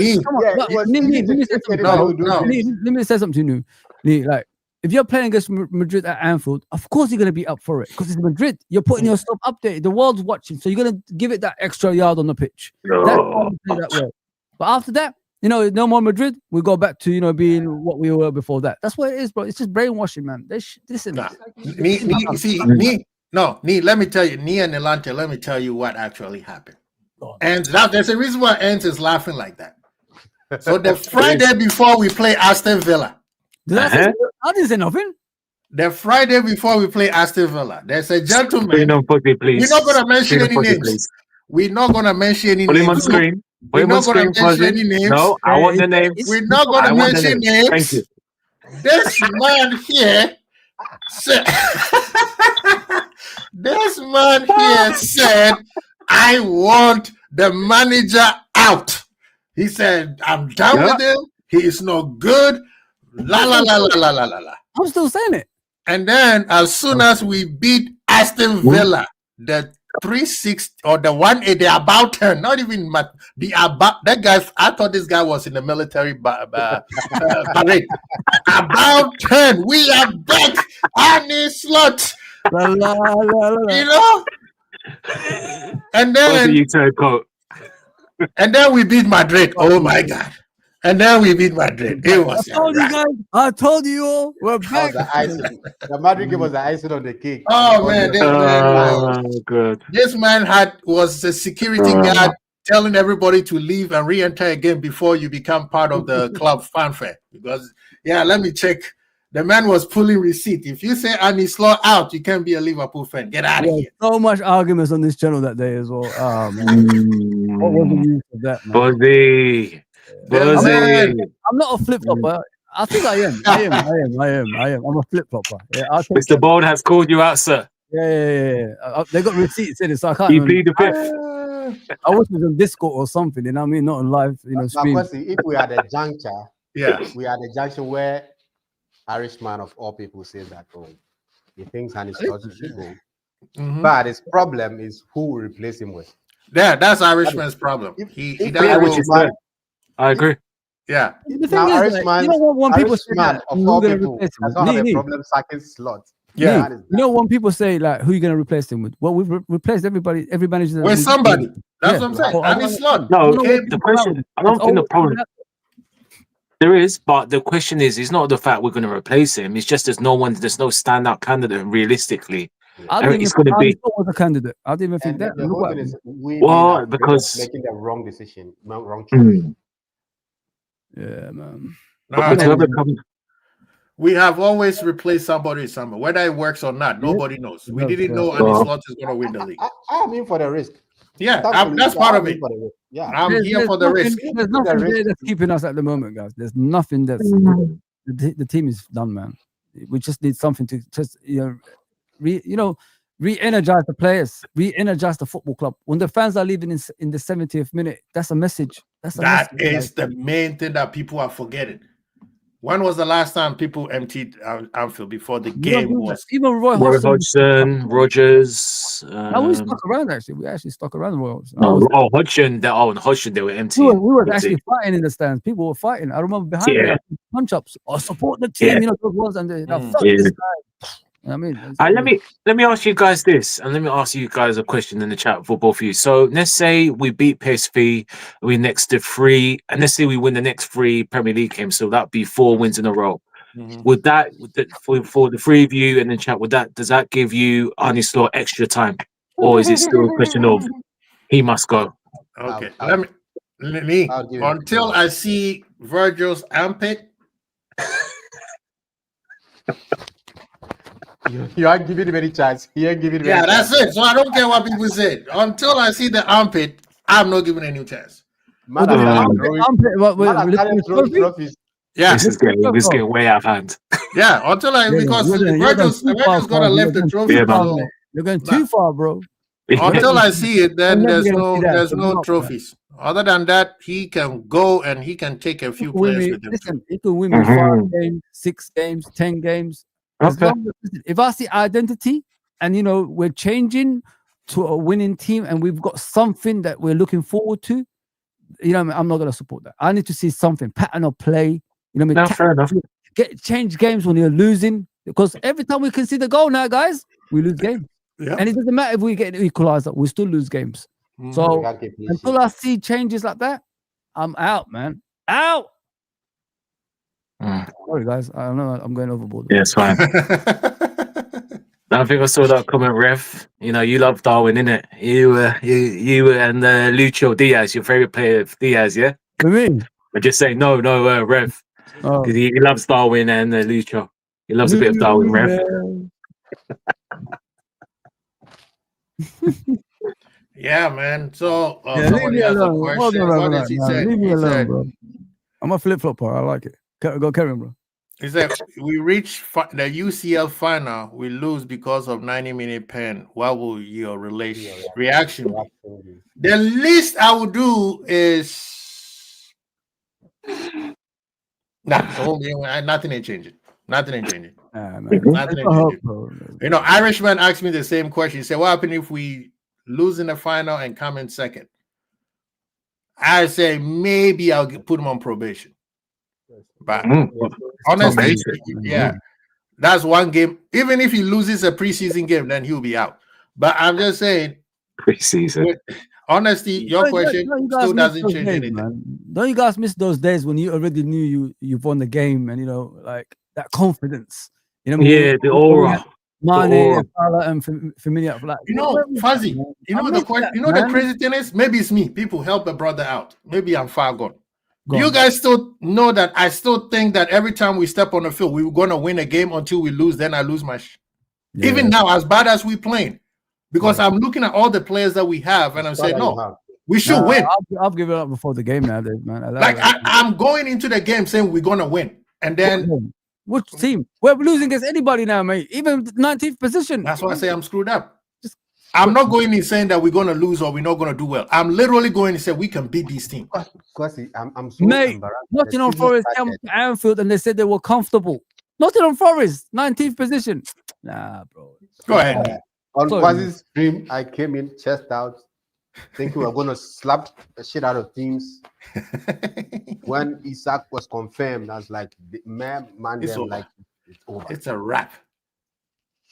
[SPEAKER 3] on. Let me say something to you. Like, if you're playing against Madrid at Anfield, of course you're going to be up for it because it's Madrid. You're putting yourself up there. The world's watching, so you're going to give it that extra yard on the pitch. That's why we play that way. But after that, no more Madrid. We go back to being what we were before that. That's what it is, bro. It's just brainwashing, man. Listen,
[SPEAKER 1] let me tell you, Nia and Elante, let me tell you what actually happened. And there's a reason why Ant is laughing like that. So the Friday before we play Aston Villa.
[SPEAKER 3] I didn't say nothing.
[SPEAKER 1] The Friday before we play Aston Villa, there's a gentleman. We're not going to mention any names. We're not going to mention any names.
[SPEAKER 2] Put him on screen.
[SPEAKER 1] We're not going to mention any names.
[SPEAKER 2] No, I want the names.
[SPEAKER 1] We're not going to mention names.
[SPEAKER 2] Thank you.
[SPEAKER 1] This man here said, I want the manager out. He said, I'm done with him. He is no good. La la la la la la la la.
[SPEAKER 3] I'm still saying it.
[SPEAKER 1] And then as soon as we beat Aston Villa, the 360 or the 180, the about turn, not even the about that guy. I thought this guy was in the military parade. About turn, we are back on this slot. And then we beat Madrid. Oh my God. And then we beat Madrid. It was
[SPEAKER 3] I told you all. We're back.
[SPEAKER 4] The Madrid game was the icing on the cake.
[SPEAKER 1] Oh man, this man was a security guard telling everybody to leave and re-enter again before you become part of the club fanfare. Because let me check. The man was pulling receipt. If you say Annie Slaw out, you can't be a Liverpool fan. Get out of here.
[SPEAKER 3] So much arguments on this channel that day as well. Oh man. What was the use of that, man? I'm not a flip flopper. I think I am. I'm a flip flopper. Yeah,
[SPEAKER 2] Mr. Bone has called you out, sir.
[SPEAKER 3] Yeah. They got receipts in it, so I can't.
[SPEAKER 2] You plead the fifth.
[SPEAKER 3] I wish it was on Discord or something. You know what I mean? Not on live. Stream.
[SPEAKER 4] If we had a juncture, we had a junction where Irishman of all people says that he thinks Hannes should go. But his problem is who will replace him with.
[SPEAKER 1] Yeah, that's Irishman's problem. He
[SPEAKER 2] doesn't. I agree.
[SPEAKER 1] Yeah.
[SPEAKER 3] The thing is, when people say that,
[SPEAKER 4] of all people does not have a problem sacking slots.
[SPEAKER 1] Yeah.
[SPEAKER 3] When people say like, who are you going to replace him with? Well, we've replaced everybody manager
[SPEAKER 1] with somebody. That's what I'm saying. I mean, slot.
[SPEAKER 2] No, the question. I don't think the problem. There is, but the question is not the fact we're going to replace him. It's just there's no standout candidate realistically.
[SPEAKER 3] I don't even think he was a candidate. I didn't even think that.
[SPEAKER 4] Because making the wrong decision, wrong choice.
[SPEAKER 3] Yeah, man.
[SPEAKER 1] We have always replaced somebody somewhere, whether it works or not. Nobody knows. We didn't know Andy Slot is going to win the league.
[SPEAKER 4] I'm in for the risk.
[SPEAKER 1] Yeah, that's part of it. I'm here for the risk.
[SPEAKER 3] There's nothing there that's keeping us at the moment, guys. There's nothing that's the team is done, man. We just need something to just re-energize the players, re-energize the football club. When the fans are leaving in the 70th minute, that's a message.
[SPEAKER 1] That is the main thing that people are forgetting. When was the last time people emptied Anfield before the game was?
[SPEAKER 3] Even Roy
[SPEAKER 2] Hodgson, Rogers.
[SPEAKER 3] We stuck around actually. We actually stuck around Roy Hodgson.
[SPEAKER 2] Hodgson, they were empty.
[SPEAKER 3] We were actually fighting in the stands. People were fighting. I remember behind me, punch ups or support the team. Those ones and fuck this guy. I mean,
[SPEAKER 2] let me ask you guys this, and let me ask you guys a question in the chat for both of you. So let's say we beat PSV, we're next to 3, and let's say we win the next 3 Premier League games, so that'd be 4 wins in a row. Would that for the 3 of you in the chat, does that give you Arne Slot extra time, or is it still a question of he must go?
[SPEAKER 1] Okay, let me until I see Virgil's armpit.
[SPEAKER 4] You aren't giving him any chance. He ain't giving him any
[SPEAKER 1] that's
[SPEAKER 4] chance.
[SPEAKER 1] it. So I don't care what people say. Until I see the armpit, I'm not giving a new chance.
[SPEAKER 3] Well,
[SPEAKER 4] Man,
[SPEAKER 3] I'm
[SPEAKER 4] I'm throwing trophies.
[SPEAKER 1] Yeah,
[SPEAKER 2] This is getting way out of hand.
[SPEAKER 1] yeah. Until because Virgil's gonna lift the trophy.
[SPEAKER 2] Yeah, man.
[SPEAKER 1] So
[SPEAKER 3] You're going too far, bro.
[SPEAKER 1] until I see it, then
[SPEAKER 3] We're never
[SPEAKER 1] there's
[SPEAKER 3] gonna see that.
[SPEAKER 1] there's
[SPEAKER 3] So
[SPEAKER 1] no
[SPEAKER 3] not,
[SPEAKER 1] trophies. Other than that, he can go and he can take a few players with him.
[SPEAKER 3] Listen, he can win me 5 games, 6 games, 10 games. As
[SPEAKER 2] Okay.
[SPEAKER 3] long as, if I see identity and we're changing to a winning team and we've got something that we're looking forward to, I'm not gonna support that. I need to see something, pattern of play.
[SPEAKER 2] No, fair enough.
[SPEAKER 3] Change games when you're losing, because every time we concede a goal now, guys, we lose games.
[SPEAKER 1] Yeah.
[SPEAKER 3] And it doesn't matter if we get an equalizer, we still lose games. So until I see changes like that, I'm out, man. Out. Sorry, guys. I don't know. I'm going overboard.
[SPEAKER 2] Yeah, it's fine. I think I saw that comment, Ref. You love Darwin, innit? You and Lucho Diaz, your favorite player of Diaz, yeah?
[SPEAKER 3] For me?
[SPEAKER 2] But just say no, Ref.
[SPEAKER 3] Oh.
[SPEAKER 2] Because he loves Darwin and Lucho. He loves a bit of Darwin, Ref.
[SPEAKER 1] Yeah, man. So
[SPEAKER 3] leave me alone.
[SPEAKER 1] What did he say?
[SPEAKER 3] Leave me alone, bro. I'm a flip flopper. I like it. Go carry on, bro.
[SPEAKER 1] He said we reach the UCL final. We lose because of 90-minute pen. What will your reaction be? The least I would do is nothing ain't changing. Nothing ain't changing. Nothing ain't changing. Irishman asked me the same question. He said, "What happened if we lose in the final and come in second?" I say maybe I'll put him on probation. But honestly, yeah, that's one game. Even if he loses a preseason game, then he'll be out. But I'm just saying,
[SPEAKER 2] preseason.
[SPEAKER 1] Honestly, your question still doesn't change anything.
[SPEAKER 3] Man. Don't you guys miss those days when you already knew you've won the game and like that confidence?
[SPEAKER 2] The aura.
[SPEAKER 3] Mane, Salah, and Firmino. Like,
[SPEAKER 1] Fuzzy. The crazy thing is, maybe it's me. People help a brother out. Maybe I'm far gone. Do you guys still know that I still think that every time we step on the field, we were going to win a game until we lose, then I lose my Even now, as bad as we playing, because I'm looking at all the players that we have, and I'm saying, no, we should win.
[SPEAKER 3] I've given up before the game nowadays, man.
[SPEAKER 1] I'm going into the game saying we're going to win. And then...
[SPEAKER 3] Which team? We're losing against anybody now, mate. Even 19th position.
[SPEAKER 1] That's why I say I'm screwed up. I'm not going in saying that we're going to lose or we're not going to do well. I'm literally going to say we can beat these teams.
[SPEAKER 4] I'm so
[SPEAKER 3] mate, Nottingham Forest came to Anfield and they said they were comfortable. Nottingham Forest, 19th position. Nah, bro.
[SPEAKER 1] Go ahead.
[SPEAKER 4] On Quasi's stream, I came in chest out, thinking we were going to slap the shit out of teams. When Isak was confirmed, I was like, it's over. It's a wrap.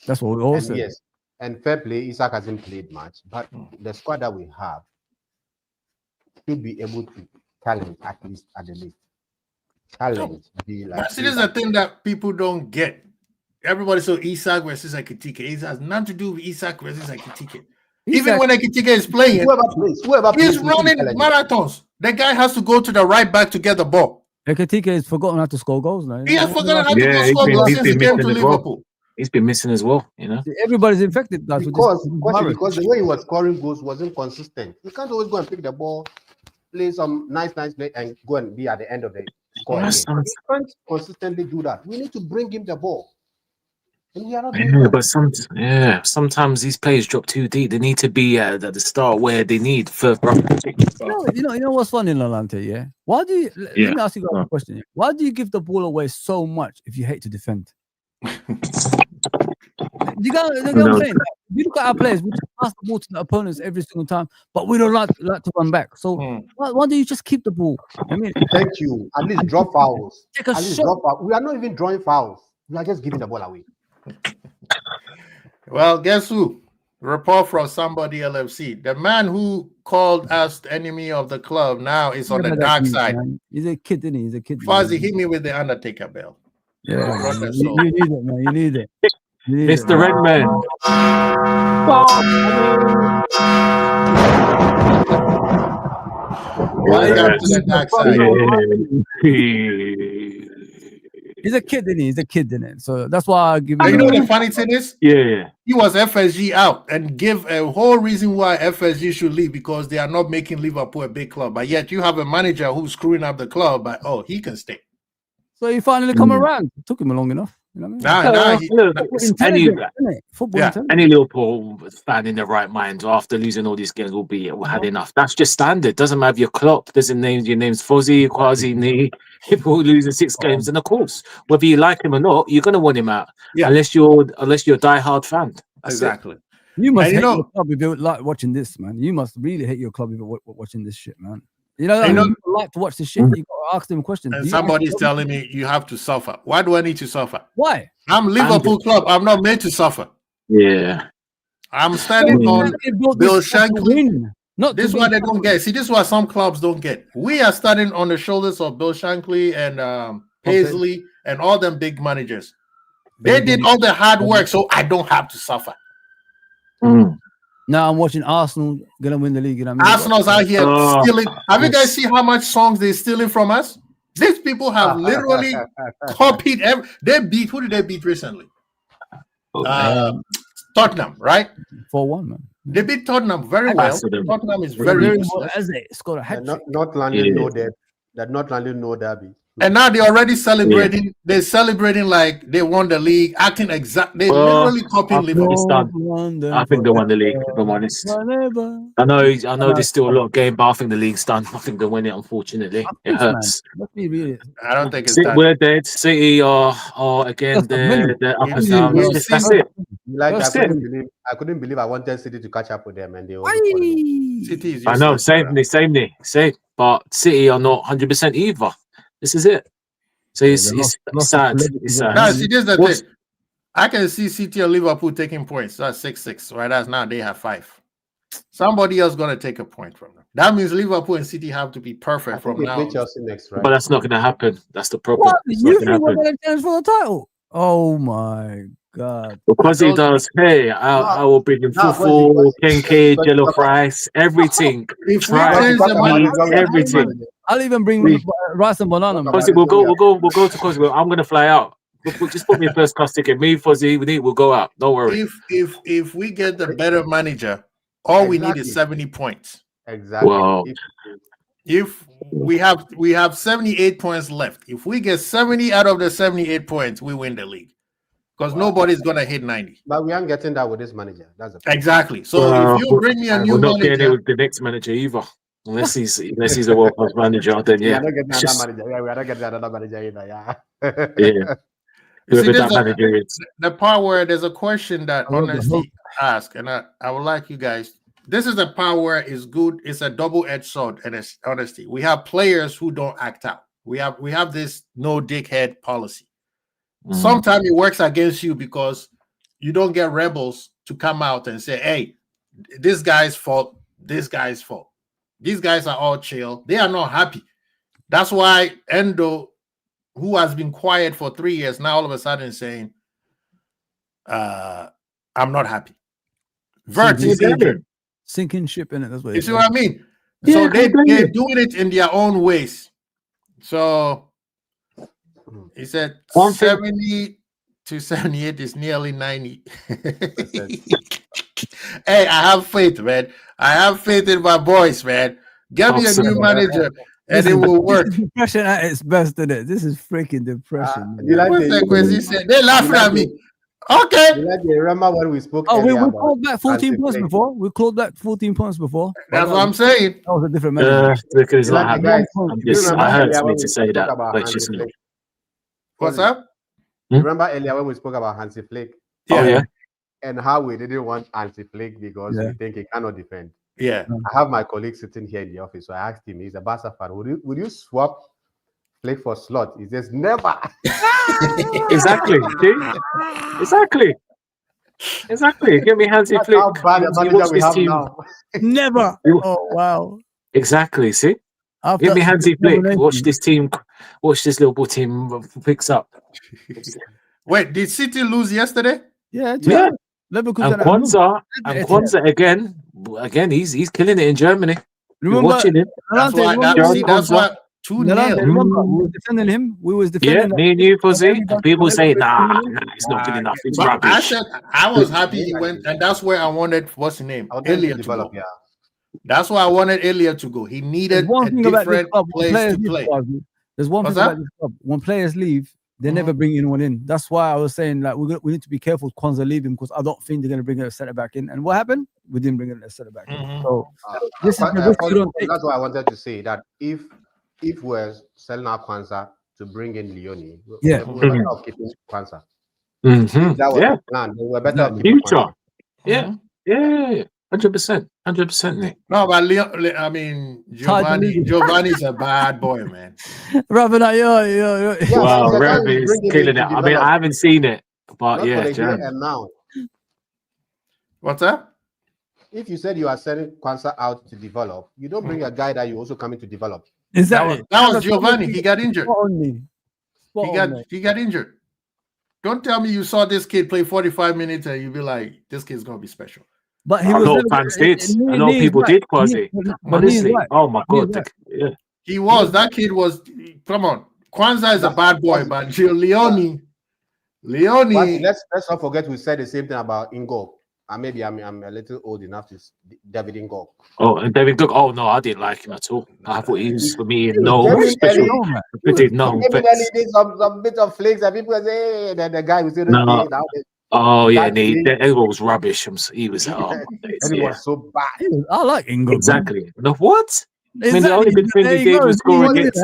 [SPEAKER 3] That's what we all said.
[SPEAKER 4] Yes. And fair play, Isak hasn't played much, but the squad that we have should be able to challenge at least at the least. Challenge.
[SPEAKER 1] This is the thing that people don't get. Everybody says Isak versus Ekitike. It has nothing to do with Isak versus Ekitike. Even when Ekitike is playing, he's running marathons. The guy has to go to the right back to get the ball.
[SPEAKER 3] Ekitike has forgotten how to score goals now.
[SPEAKER 1] He has forgotten how to score goals since he came to Liverpool.
[SPEAKER 2] He's been missing as well,
[SPEAKER 3] Everybody's infected. That's
[SPEAKER 4] because the way he was scoring goals wasn't consistent. You can't always go and pick the ball, play some nice play, and go and be at the end of the score. You can't consistently do that. We need to bring him the ball. And we are not doing that.
[SPEAKER 2] But sometimes these players drop too deep. They need to be at the start where they need further.
[SPEAKER 3] You know what's funny, Lalante? Yeah. Why do you? Let me ask you a question. Why do you give the ball away so much if you hate to defend? You know what I'm saying? You look at our players, we just pass the ball to the opponents every single time, but we don't like to run back. So why do you just keep the ball?
[SPEAKER 4] Thank you. At least drop fouls. At least drop fouls. We are not even drawing fouls. We are just giving the ball away.
[SPEAKER 1] Well, guess who? Report from somebody LFC. The man who called us the enemy of the club now is on the dark side.
[SPEAKER 3] Man. He's a kid, isn't he? He's a kid.
[SPEAKER 1] Fuzzy, hit me with the Undertaker bell.
[SPEAKER 3] Yeah, you need it, man. You need it.
[SPEAKER 2] Mr. Redman.
[SPEAKER 1] Welcome to the dark side.
[SPEAKER 3] He's a kid, isn't he? He's a kid, isn't it? So that's why I give
[SPEAKER 1] And you
[SPEAKER 3] him.
[SPEAKER 1] know what the funny thing is?
[SPEAKER 2] Yeah.
[SPEAKER 1] He was FSG out and give a whole reason why FSG should leave because they are not making Liverpool a big club. But yet you have a manager who's screwing up the club. But he can stay.
[SPEAKER 3] So he finally come around. It took him long enough. You know what I mean?
[SPEAKER 1] Now
[SPEAKER 3] Intelligent, isn't it? Football
[SPEAKER 1] Yeah.
[SPEAKER 3] intelligent.
[SPEAKER 2] Any Liverpool fan in their right mind after losing all these games will be had enough. That's just standard. Doesn't matter if you're Klopp, doesn't name your name's Fozzie, Quasi, Nee. People losing 6 games, and of course, whether you like him or not, you're gonna want him out.
[SPEAKER 1] Yeah.
[SPEAKER 2] Unless you're a diehard fan. That's
[SPEAKER 1] exactly.
[SPEAKER 3] You must
[SPEAKER 1] And you
[SPEAKER 3] hate
[SPEAKER 1] know-
[SPEAKER 3] your club if you like watching this, man. You must really hate your club if you're watching this shit, man. You know,
[SPEAKER 1] And you know-
[SPEAKER 3] people like to watch this shit. You got to ask them questions.
[SPEAKER 1] And
[SPEAKER 3] Do you
[SPEAKER 1] somebody's
[SPEAKER 3] actually-
[SPEAKER 1] telling me you have to suffer. Why do I need to suffer?
[SPEAKER 3] Why?
[SPEAKER 1] I'm Liverpool club. I'm not made to suffer.
[SPEAKER 2] Yeah.
[SPEAKER 1] I'm standing on.
[SPEAKER 3] They built
[SPEAKER 1] Bill
[SPEAKER 3] this club to
[SPEAKER 1] Shankly.
[SPEAKER 3] win, not
[SPEAKER 1] This is
[SPEAKER 3] to
[SPEAKER 1] what
[SPEAKER 3] be-
[SPEAKER 1] they don't get. See, this is what some clubs don't get. We are standing on the shoulders of Bill Shankly and Paisley and all them big managers. They did all the hard work, so I don't have to suffer.
[SPEAKER 2] Mm.
[SPEAKER 3] Now I'm watching Arsenal gonna win the league. You know what I mean?
[SPEAKER 1] Arsenal's out here
[SPEAKER 2] Oh,
[SPEAKER 1] stealing. Have you guys
[SPEAKER 2] yes.
[SPEAKER 1] seen how much songs they're stealing from us? These people have literally copied. They beat. Who did they beat recently? Tottenham, right?
[SPEAKER 3] 4-1, man.
[SPEAKER 1] They beat Tottenham very well.
[SPEAKER 2] Massive.
[SPEAKER 1] Tottenham is
[SPEAKER 3] Very
[SPEAKER 1] very
[SPEAKER 3] well,
[SPEAKER 1] useless.
[SPEAKER 3] as they scored a hat trick.
[SPEAKER 4] Not London,
[SPEAKER 2] Yeah.
[SPEAKER 4] no derby. That not London, no derby.
[SPEAKER 1] And now they're already celebrating. They're celebrating like they won the league, acting exactly. They
[SPEAKER 2] Well,
[SPEAKER 1] literally copying Liverpool.
[SPEAKER 2] it's done. I think they won the league, if I'm honest.
[SPEAKER 3] Whatever.
[SPEAKER 2] I know there's still a lot of game, but I think the league's done. I think they win it, unfortunately. It hurts.
[SPEAKER 3] Let's be real.
[SPEAKER 1] I don't think it's
[SPEAKER 2] City,
[SPEAKER 1] that.
[SPEAKER 2] we're dead. City are again,
[SPEAKER 3] That's the minute.
[SPEAKER 2] they're up and
[SPEAKER 1] We've
[SPEAKER 2] down.
[SPEAKER 1] seen-
[SPEAKER 2] That's it.
[SPEAKER 4] Like
[SPEAKER 2] That's
[SPEAKER 4] I
[SPEAKER 2] it.
[SPEAKER 4] couldn't believe I wanted City to catch up with them, and they were.
[SPEAKER 1] City is
[SPEAKER 2] I know,
[SPEAKER 1] useless.
[SPEAKER 2] same. But City are not 100% either. This is it. So it's sad. It's sad.
[SPEAKER 1] Now, see, this is the
[SPEAKER 2] What's-
[SPEAKER 1] thing. I can see City or Liverpool taking points. That's 6-6, right? That's now they have 5. Somebody else gonna take a point from them. That means Liverpool and City have to be
[SPEAKER 4] I
[SPEAKER 1] perfect
[SPEAKER 4] think
[SPEAKER 1] from
[SPEAKER 4] they
[SPEAKER 1] now.
[SPEAKER 4] play Chelsea next, right?
[SPEAKER 2] But that's not going to happen. That's the problem.
[SPEAKER 3] What?
[SPEAKER 2] It's
[SPEAKER 3] You
[SPEAKER 2] not
[SPEAKER 3] think
[SPEAKER 2] going
[SPEAKER 3] we're
[SPEAKER 2] to happen.
[SPEAKER 3] gonna challenge for the title? Oh my god!
[SPEAKER 2] Because he does, hey, I will bring him
[SPEAKER 4] No,
[SPEAKER 2] fufu,
[SPEAKER 4] because-
[SPEAKER 2] kenke,
[SPEAKER 4] because-
[SPEAKER 2] jello fries, everything.
[SPEAKER 1] If we
[SPEAKER 2] Try
[SPEAKER 1] change the
[SPEAKER 2] meat, everything.
[SPEAKER 3] I'll even bring
[SPEAKER 2] We-
[SPEAKER 3] rice and banana. Man.
[SPEAKER 2] Fozzie, we'll go to Cosmo. I'm going to fly out. Just put me first class ticket. Me, Fozzie, we'll go out. Don't worry.
[SPEAKER 1] if we get the better manager, all we need is
[SPEAKER 4] Exactly.
[SPEAKER 1] 70 points.
[SPEAKER 4] Exactly.
[SPEAKER 2] Wow.
[SPEAKER 1] If we have 78 points left, if we get 70 out of the 78 points, we win the league. Because nobody's gonna hit 90.
[SPEAKER 4] But we aren't getting that with this manager. That's the problem.
[SPEAKER 1] Exactly. So if you bring me a new
[SPEAKER 2] we're not getting it
[SPEAKER 1] manager,
[SPEAKER 2] with the next manager either. Unless he's a world class manager, then
[SPEAKER 4] We
[SPEAKER 2] yeah.
[SPEAKER 4] are not getting
[SPEAKER 2] It's
[SPEAKER 4] another
[SPEAKER 2] just-
[SPEAKER 4] manager. Yeah, we are not getting another manager either. Yeah.
[SPEAKER 2] Yeah.
[SPEAKER 1] you
[SPEAKER 2] Whoever
[SPEAKER 1] see,
[SPEAKER 2] that manager is.
[SPEAKER 1] the part where there's a question that
[SPEAKER 3] I love the hook.
[SPEAKER 1] Honesty asked, and I would like you guys. This is the part where it's good. It's a double-edged sword, and it's honesty. We have players who don't act out. We have this no dickhead policy.
[SPEAKER 2] Mhm.
[SPEAKER 1] Sometimes it works against you because you don't get rebels to come out and say, "Hey, this guy's fault. This guy's fault." These guys are all chill. They are not happy. That's why Endo, who has been quiet for 3 years, now all of a sudden saying, "I'm not happy." Vert is even.
[SPEAKER 3] Sinking ship in it. That's what
[SPEAKER 1] You
[SPEAKER 3] it
[SPEAKER 1] see
[SPEAKER 3] is.
[SPEAKER 1] what I mean?
[SPEAKER 2] Yeah,
[SPEAKER 1] So they're
[SPEAKER 2] completely.
[SPEAKER 1] doing it in their own ways. So he said
[SPEAKER 2] One thing-
[SPEAKER 1] 70 to 78 is nearly 90. Hey, I have faith, man. I have faith in my boys, man. Get me a
[SPEAKER 2] Awesome.
[SPEAKER 1] new manager and it will work.
[SPEAKER 3] This is depression at its best, isn't it? This is freaking depression. man.
[SPEAKER 4] You like
[SPEAKER 1] What's that question? He
[SPEAKER 4] the,
[SPEAKER 1] said, they laughing at me. Okay.
[SPEAKER 4] remember when we spoke
[SPEAKER 3] Oh, we
[SPEAKER 4] earlier about
[SPEAKER 3] called back 14
[SPEAKER 4] Hansi
[SPEAKER 3] points
[SPEAKER 4] Flick?
[SPEAKER 3] before. We called back 14 points before.
[SPEAKER 1] That's what I'm saying.
[SPEAKER 3] That was a different manager.
[SPEAKER 2] Because it's
[SPEAKER 4] You
[SPEAKER 2] not
[SPEAKER 4] like the
[SPEAKER 2] happening.
[SPEAKER 4] guys-
[SPEAKER 2] I'm
[SPEAKER 4] you
[SPEAKER 2] just,
[SPEAKER 4] remember
[SPEAKER 2] I
[SPEAKER 4] earlier
[SPEAKER 2] hurts
[SPEAKER 4] when
[SPEAKER 2] me
[SPEAKER 4] we
[SPEAKER 2] to say
[SPEAKER 4] spoke
[SPEAKER 2] that,
[SPEAKER 4] about
[SPEAKER 2] but it's
[SPEAKER 4] Hansi
[SPEAKER 2] just not.
[SPEAKER 4] Flick?
[SPEAKER 1] What's up?
[SPEAKER 4] Remember earlier when we spoke about Hansi Flick
[SPEAKER 2] Oh yeah.
[SPEAKER 4] and how we didn't want Hansi Flick because
[SPEAKER 3] Yeah.
[SPEAKER 4] we think he cannot defend.
[SPEAKER 1] Yeah.
[SPEAKER 4] I have my colleague sitting here in the office, so I asked him, he's a Barca fan, would you swap Flick for Slot? He says, never.
[SPEAKER 2] Exactly. See? Exactly. Give me Hansi
[SPEAKER 4] That's
[SPEAKER 2] Flick.
[SPEAKER 4] how bad a
[SPEAKER 2] Watch
[SPEAKER 4] manager we
[SPEAKER 2] this
[SPEAKER 4] have
[SPEAKER 2] team.
[SPEAKER 4] now.
[SPEAKER 3] Never.
[SPEAKER 2] You-
[SPEAKER 3] Oh, wow.
[SPEAKER 2] Exactly. See?
[SPEAKER 3] After
[SPEAKER 2] Give me Hansi Flick.
[SPEAKER 3] domination.
[SPEAKER 2] Watch this team. Watch this Liverpool team picks up.
[SPEAKER 1] Wait, did City lose yesterday?
[SPEAKER 3] Yeah,
[SPEAKER 2] Yeah.
[SPEAKER 3] Leverkusen
[SPEAKER 2] And
[SPEAKER 3] at home.
[SPEAKER 2] Kwanzaa again, he's killing it in Germany. You're
[SPEAKER 3] Remember,
[SPEAKER 2] watching him.
[SPEAKER 1] That's
[SPEAKER 3] Alante,
[SPEAKER 1] why.
[SPEAKER 3] remember-
[SPEAKER 1] That's why 2-0.
[SPEAKER 3] Remember, we were defending him. We was
[SPEAKER 2] Yeah,
[SPEAKER 3] defending.
[SPEAKER 2] me and you, Fuzzy. And people say, nah,
[SPEAKER 3] everybody-
[SPEAKER 2] it's not good enough. It's
[SPEAKER 1] But I
[SPEAKER 2] rubbish.
[SPEAKER 1] said I was happy he went, and that's where I wanted what's his name?
[SPEAKER 4] I want them to
[SPEAKER 1] Elliot to
[SPEAKER 4] develop,
[SPEAKER 1] go.
[SPEAKER 4] yeah.
[SPEAKER 1] That's why I wanted Elliot to go. He
[SPEAKER 3] There's
[SPEAKER 1] needed
[SPEAKER 3] one
[SPEAKER 1] a
[SPEAKER 3] thing about this
[SPEAKER 1] different
[SPEAKER 3] club. When
[SPEAKER 1] place
[SPEAKER 3] players
[SPEAKER 1] to
[SPEAKER 3] leave,
[SPEAKER 1] play.
[SPEAKER 3] Quasi, there's one
[SPEAKER 1] What's
[SPEAKER 3] thing about
[SPEAKER 1] that?
[SPEAKER 3] this club. When players leave, they never bring anyone in. That's why I was saying like we need to be careful with Kwanzaa leaving because I don't think they're going to bring a centre back in. And what happened? We didn't bring a centre back in. So this is the risk you don't take.
[SPEAKER 4] That's what I wanted to say. That if we're selling our Kwanzaa to bring in Leone,
[SPEAKER 3] Yeah.
[SPEAKER 4] we're better off keeping Kwanzaa.
[SPEAKER 2] Mm-hmm.
[SPEAKER 4] That was
[SPEAKER 2] Yeah,
[SPEAKER 4] the plan. We were better off keeping
[SPEAKER 2] future.
[SPEAKER 4] Kwanzaa.
[SPEAKER 2] Yeah, yeah, 100%, Nick.
[SPEAKER 1] No, but I mean Giovanni's a bad boy, man.
[SPEAKER 3] Rather than yo.
[SPEAKER 4] Yeah,
[SPEAKER 2] Wow,
[SPEAKER 4] but
[SPEAKER 2] Rev
[SPEAKER 4] you
[SPEAKER 2] is
[SPEAKER 4] bring him
[SPEAKER 2] killing
[SPEAKER 4] in
[SPEAKER 2] it.
[SPEAKER 4] to
[SPEAKER 2] I mean,
[SPEAKER 4] develop.
[SPEAKER 2] I haven't seen it, but
[SPEAKER 4] Not
[SPEAKER 2] yeah,
[SPEAKER 4] for the here
[SPEAKER 2] Jan.
[SPEAKER 4] and now.
[SPEAKER 1] What's that?
[SPEAKER 4] If you said you are sending Kwanzaa out to develop, you don't bring a guy that you also coming to develop.
[SPEAKER 3] Exactly.
[SPEAKER 1] That was Giovanni. He got injured.
[SPEAKER 3] Spot on me.
[SPEAKER 1] He got injured. Don't tell me you saw this kid play 45 minutes and you be like, this kid's gonna be special.
[SPEAKER 3] But he
[SPEAKER 2] A
[SPEAKER 3] was
[SPEAKER 2] lot of
[SPEAKER 3] never-
[SPEAKER 2] fans did.
[SPEAKER 3] he-
[SPEAKER 2] A lot of
[SPEAKER 3] he is
[SPEAKER 2] people
[SPEAKER 3] right.
[SPEAKER 2] did, Quasi.
[SPEAKER 3] But he is
[SPEAKER 2] Honestly,
[SPEAKER 3] right.
[SPEAKER 2] oh my
[SPEAKER 3] He is
[SPEAKER 2] god,
[SPEAKER 3] right.
[SPEAKER 2] yeah.
[SPEAKER 1] He was. That kid was. Come on. Kwanzaa is a bad boy, but Leone.
[SPEAKER 4] But let's not forget we said the same thing about Ingol. Maybe I'm a little old enough to David Ingol.
[SPEAKER 2] Oh, and David Cook. Oh no, I didn't like him at all. I thought he was for me
[SPEAKER 4] He
[SPEAKER 2] no
[SPEAKER 4] was
[SPEAKER 2] special.
[SPEAKER 4] very
[SPEAKER 3] man.
[SPEAKER 2] He did no
[SPEAKER 4] Maybe
[SPEAKER 2] offense.
[SPEAKER 4] he did some bit of flakes and people say, hey, the guy was still
[SPEAKER 2] No. Oh yeah,
[SPEAKER 4] That thing-
[SPEAKER 2] everyone was rubbish. He was oh, my days,
[SPEAKER 4] and it
[SPEAKER 2] yeah.
[SPEAKER 4] was so bad.
[SPEAKER 3] I like Ingo.
[SPEAKER 2] Exactly. No, what? I mean, the
[SPEAKER 3] Exactly.
[SPEAKER 2] only good thing
[SPEAKER 3] There
[SPEAKER 2] he
[SPEAKER 3] you
[SPEAKER 2] did
[SPEAKER 3] go.
[SPEAKER 2] was score
[SPEAKER 3] See,
[SPEAKER 2] against.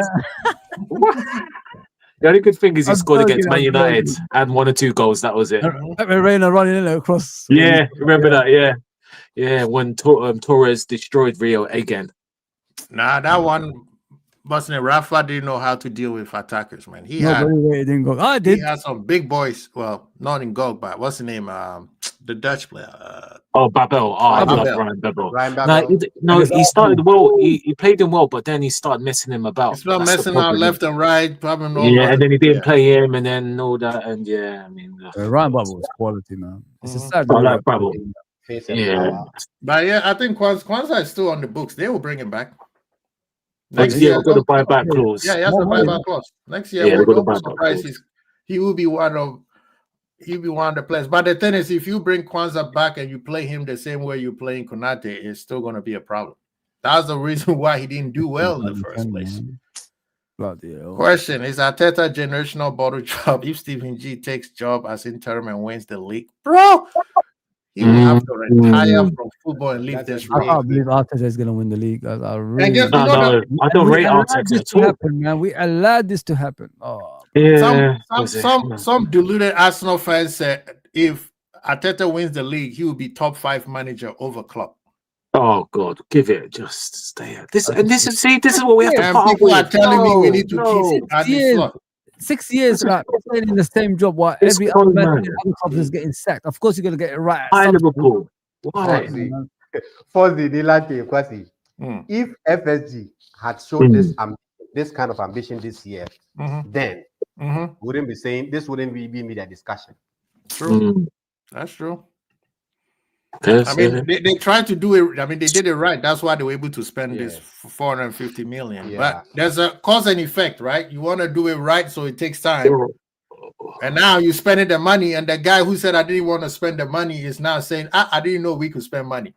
[SPEAKER 2] The only good thing is he
[SPEAKER 3] I'm
[SPEAKER 2] scored against Man
[SPEAKER 3] joking, I'm
[SPEAKER 2] United and 1 or 2 goals. That was it.
[SPEAKER 3] Reina running in across.
[SPEAKER 2] Yeah, remember that? Yeah, yeah. When Torres destroyed Rio again.
[SPEAKER 1] Nah, that one wasn't it. Rafa didn't know how to deal with attackers, man. He
[SPEAKER 3] Nobody didn't go. I did.
[SPEAKER 1] He had some big boys. Well, not in goal, but what's the name? The Dutch player.
[SPEAKER 2] Babel. Oh, I love
[SPEAKER 1] Babel.
[SPEAKER 2] Ryan Babel.
[SPEAKER 4] Ryan Babel.
[SPEAKER 2] He started well. He played him well, but then he started messing him about.
[SPEAKER 1] He's not
[SPEAKER 2] That's the
[SPEAKER 1] messing out
[SPEAKER 2] problem.
[SPEAKER 1] left and right. Probably no.
[SPEAKER 2] Yeah, and then he didn't play him, and then all that, and yeah, I mean,
[SPEAKER 3] Ryan Bubble was quality, man. It's a sad.
[SPEAKER 2] I like Babel.
[SPEAKER 4] Face and
[SPEAKER 2] Yeah.
[SPEAKER 4] power.
[SPEAKER 1] But yeah, I think Kwanzaa is still on the books. They will bring him back.
[SPEAKER 2] Next year, we've got a buyback clause.
[SPEAKER 1] Yeah, he has a buyback clause. Next year,
[SPEAKER 2] Yeah,
[SPEAKER 1] we're
[SPEAKER 2] we've got a
[SPEAKER 1] not
[SPEAKER 2] buyback
[SPEAKER 1] surprised
[SPEAKER 2] clause.
[SPEAKER 1] he will be one of the players. But the thing is, if you bring Kwanzaa back and you play him the same way you're playing Konate, it's still going to be a problem. That's the reason why he didn't do well in the first place.
[SPEAKER 3] Bloody hell.
[SPEAKER 1] Question: Is Arteta generational bottle job if Stephen G takes job as interim and wins the league, bro? He will have to retire from football and leave this
[SPEAKER 3] I
[SPEAKER 1] room.
[SPEAKER 3] can't believe Arteta is going to win the league. I really.
[SPEAKER 1] guess-
[SPEAKER 2] No, I don't rate
[SPEAKER 3] allowed
[SPEAKER 2] Arteta
[SPEAKER 3] this
[SPEAKER 2] at
[SPEAKER 3] to
[SPEAKER 2] all.
[SPEAKER 3] happen, man. We allowed this to happen. Oh,
[SPEAKER 2] Yeah,
[SPEAKER 1] Some deluded Arsenal fans said if Arteta wins the league, he will be top 5 manager over Klopp.
[SPEAKER 2] Oh God, give it. Just stay at this. And this is what we have to
[SPEAKER 1] And
[SPEAKER 2] part
[SPEAKER 1] people are
[SPEAKER 2] with.
[SPEAKER 1] telling me we need to
[SPEAKER 2] No,
[SPEAKER 1] keep at this
[SPEAKER 3] years.
[SPEAKER 1] slot.
[SPEAKER 3] 6 years, like staying in the same job while
[SPEAKER 2] It's
[SPEAKER 3] every
[SPEAKER 2] cold,
[SPEAKER 3] other man
[SPEAKER 2] man.
[SPEAKER 3] in other clubs is getting sacked. Of course, you're going to get it right. at
[SPEAKER 2] Hi
[SPEAKER 3] some point.
[SPEAKER 2] Liverpool. Why?
[SPEAKER 4] For the Nilante Kwasi,
[SPEAKER 1] Mm.
[SPEAKER 4] if FSG had shown this kind of ambition this year, then wouldn't be saying this wouldn't be media discussion.
[SPEAKER 1] True. That's true.
[SPEAKER 2] Yes,
[SPEAKER 1] I mean,
[SPEAKER 2] yeah.
[SPEAKER 1] they tried to do it. I mean, they did it right. That's why they were able to spend this
[SPEAKER 4] Yes.
[SPEAKER 1] 450 million.
[SPEAKER 4] Yeah.
[SPEAKER 1] But there's a cause and effect, right? You want to do it right, so it takes time. And now you're spending the money, and the guy who said I didn't want to spend the money is now saying, I didn't know we could spend money.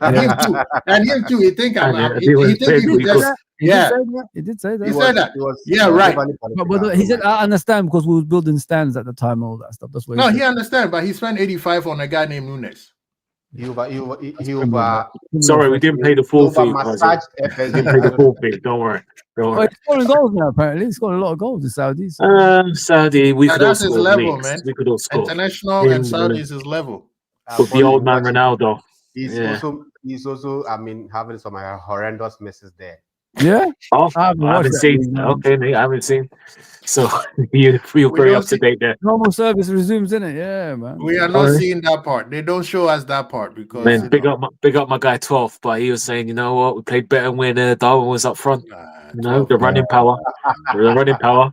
[SPEAKER 1] And him too. And him too. He think he could just. Yeah.
[SPEAKER 3] He did say that.
[SPEAKER 1] He said that. Yeah, right.
[SPEAKER 3] But he said, I understand because we were building stands at the time and all that stuff. That's what
[SPEAKER 1] No,
[SPEAKER 3] he
[SPEAKER 1] he
[SPEAKER 3] said.
[SPEAKER 1] understands, but he spent 85 on a guy named Nunes.
[SPEAKER 4] He
[SPEAKER 2] Sorry, we didn't pay the full fee.
[SPEAKER 4] massaged
[SPEAKER 2] We didn't pay the full fee. Don't worry. Don't
[SPEAKER 3] Well,
[SPEAKER 2] worry.
[SPEAKER 3] he's scoring goals now, apparently. He's scoring a lot of goals in Saudi. So.
[SPEAKER 2] Saudi, we could all
[SPEAKER 1] That's his
[SPEAKER 2] score.
[SPEAKER 1] level,
[SPEAKER 2] mix.
[SPEAKER 1] man.
[SPEAKER 2] We could all score.
[SPEAKER 1] International and Saudi is his level.
[SPEAKER 2] With the old man Ronaldo.
[SPEAKER 4] He's
[SPEAKER 2] Yeah.
[SPEAKER 4] also I mean having some horrendous misses there.
[SPEAKER 3] Yeah?
[SPEAKER 2] Oh,
[SPEAKER 3] I haven't
[SPEAKER 2] I haven't
[SPEAKER 3] watched that
[SPEAKER 2] seen.
[SPEAKER 3] league, man.
[SPEAKER 2] Okay, mate, I haven't seen. So you're
[SPEAKER 1] We
[SPEAKER 2] very
[SPEAKER 1] don't
[SPEAKER 2] up to date there.
[SPEAKER 3] Normal service resumes, in it. Yeah, man.
[SPEAKER 1] We are not seeing that part. They don't show us that part because
[SPEAKER 2] Man,
[SPEAKER 1] you
[SPEAKER 2] big
[SPEAKER 1] know,
[SPEAKER 2] up my guy 12th, but he was saying, you know what, we played better when Darwin was up front. You know,
[SPEAKER 1] 12,
[SPEAKER 2] the running power. The running power.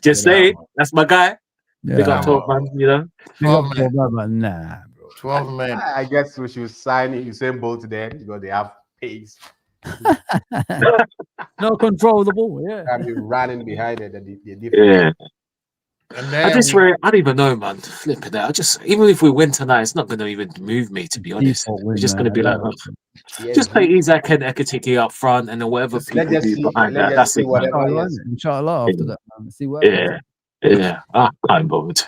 [SPEAKER 2] Just say it. That's my guy.
[SPEAKER 3] Yeah.
[SPEAKER 2] Big up 12, man, you know.
[SPEAKER 3] Big up
[SPEAKER 1] 12
[SPEAKER 3] to but nah, bro.
[SPEAKER 1] 12 men.
[SPEAKER 4] I guess we should sign Usain Bolt then because they have pace.
[SPEAKER 3] No control of the ball. Yeah.
[SPEAKER 4] I've been running behind it. The difference.
[SPEAKER 2] Yeah.
[SPEAKER 1] And
[SPEAKER 2] I
[SPEAKER 1] then
[SPEAKER 2] just I don't even know, man. Flipping that. I just even if we win tonight, it's not going to even move me. To be honest,
[SPEAKER 3] Default win,
[SPEAKER 2] it's just going to
[SPEAKER 3] man.
[SPEAKER 2] be like, just play Isaac and Ekitike up front, and then whatever
[SPEAKER 4] Let's
[SPEAKER 2] people
[SPEAKER 4] just
[SPEAKER 2] do
[SPEAKER 4] see-
[SPEAKER 2] behind
[SPEAKER 4] let's
[SPEAKER 2] that.
[SPEAKER 4] just
[SPEAKER 2] That's
[SPEAKER 4] see
[SPEAKER 2] it, man.
[SPEAKER 4] whatever.
[SPEAKER 3] Inshallah,
[SPEAKER 4] Yes.
[SPEAKER 3] inshallah after that, man. See what
[SPEAKER 2] Yeah, yeah. I can't bothered.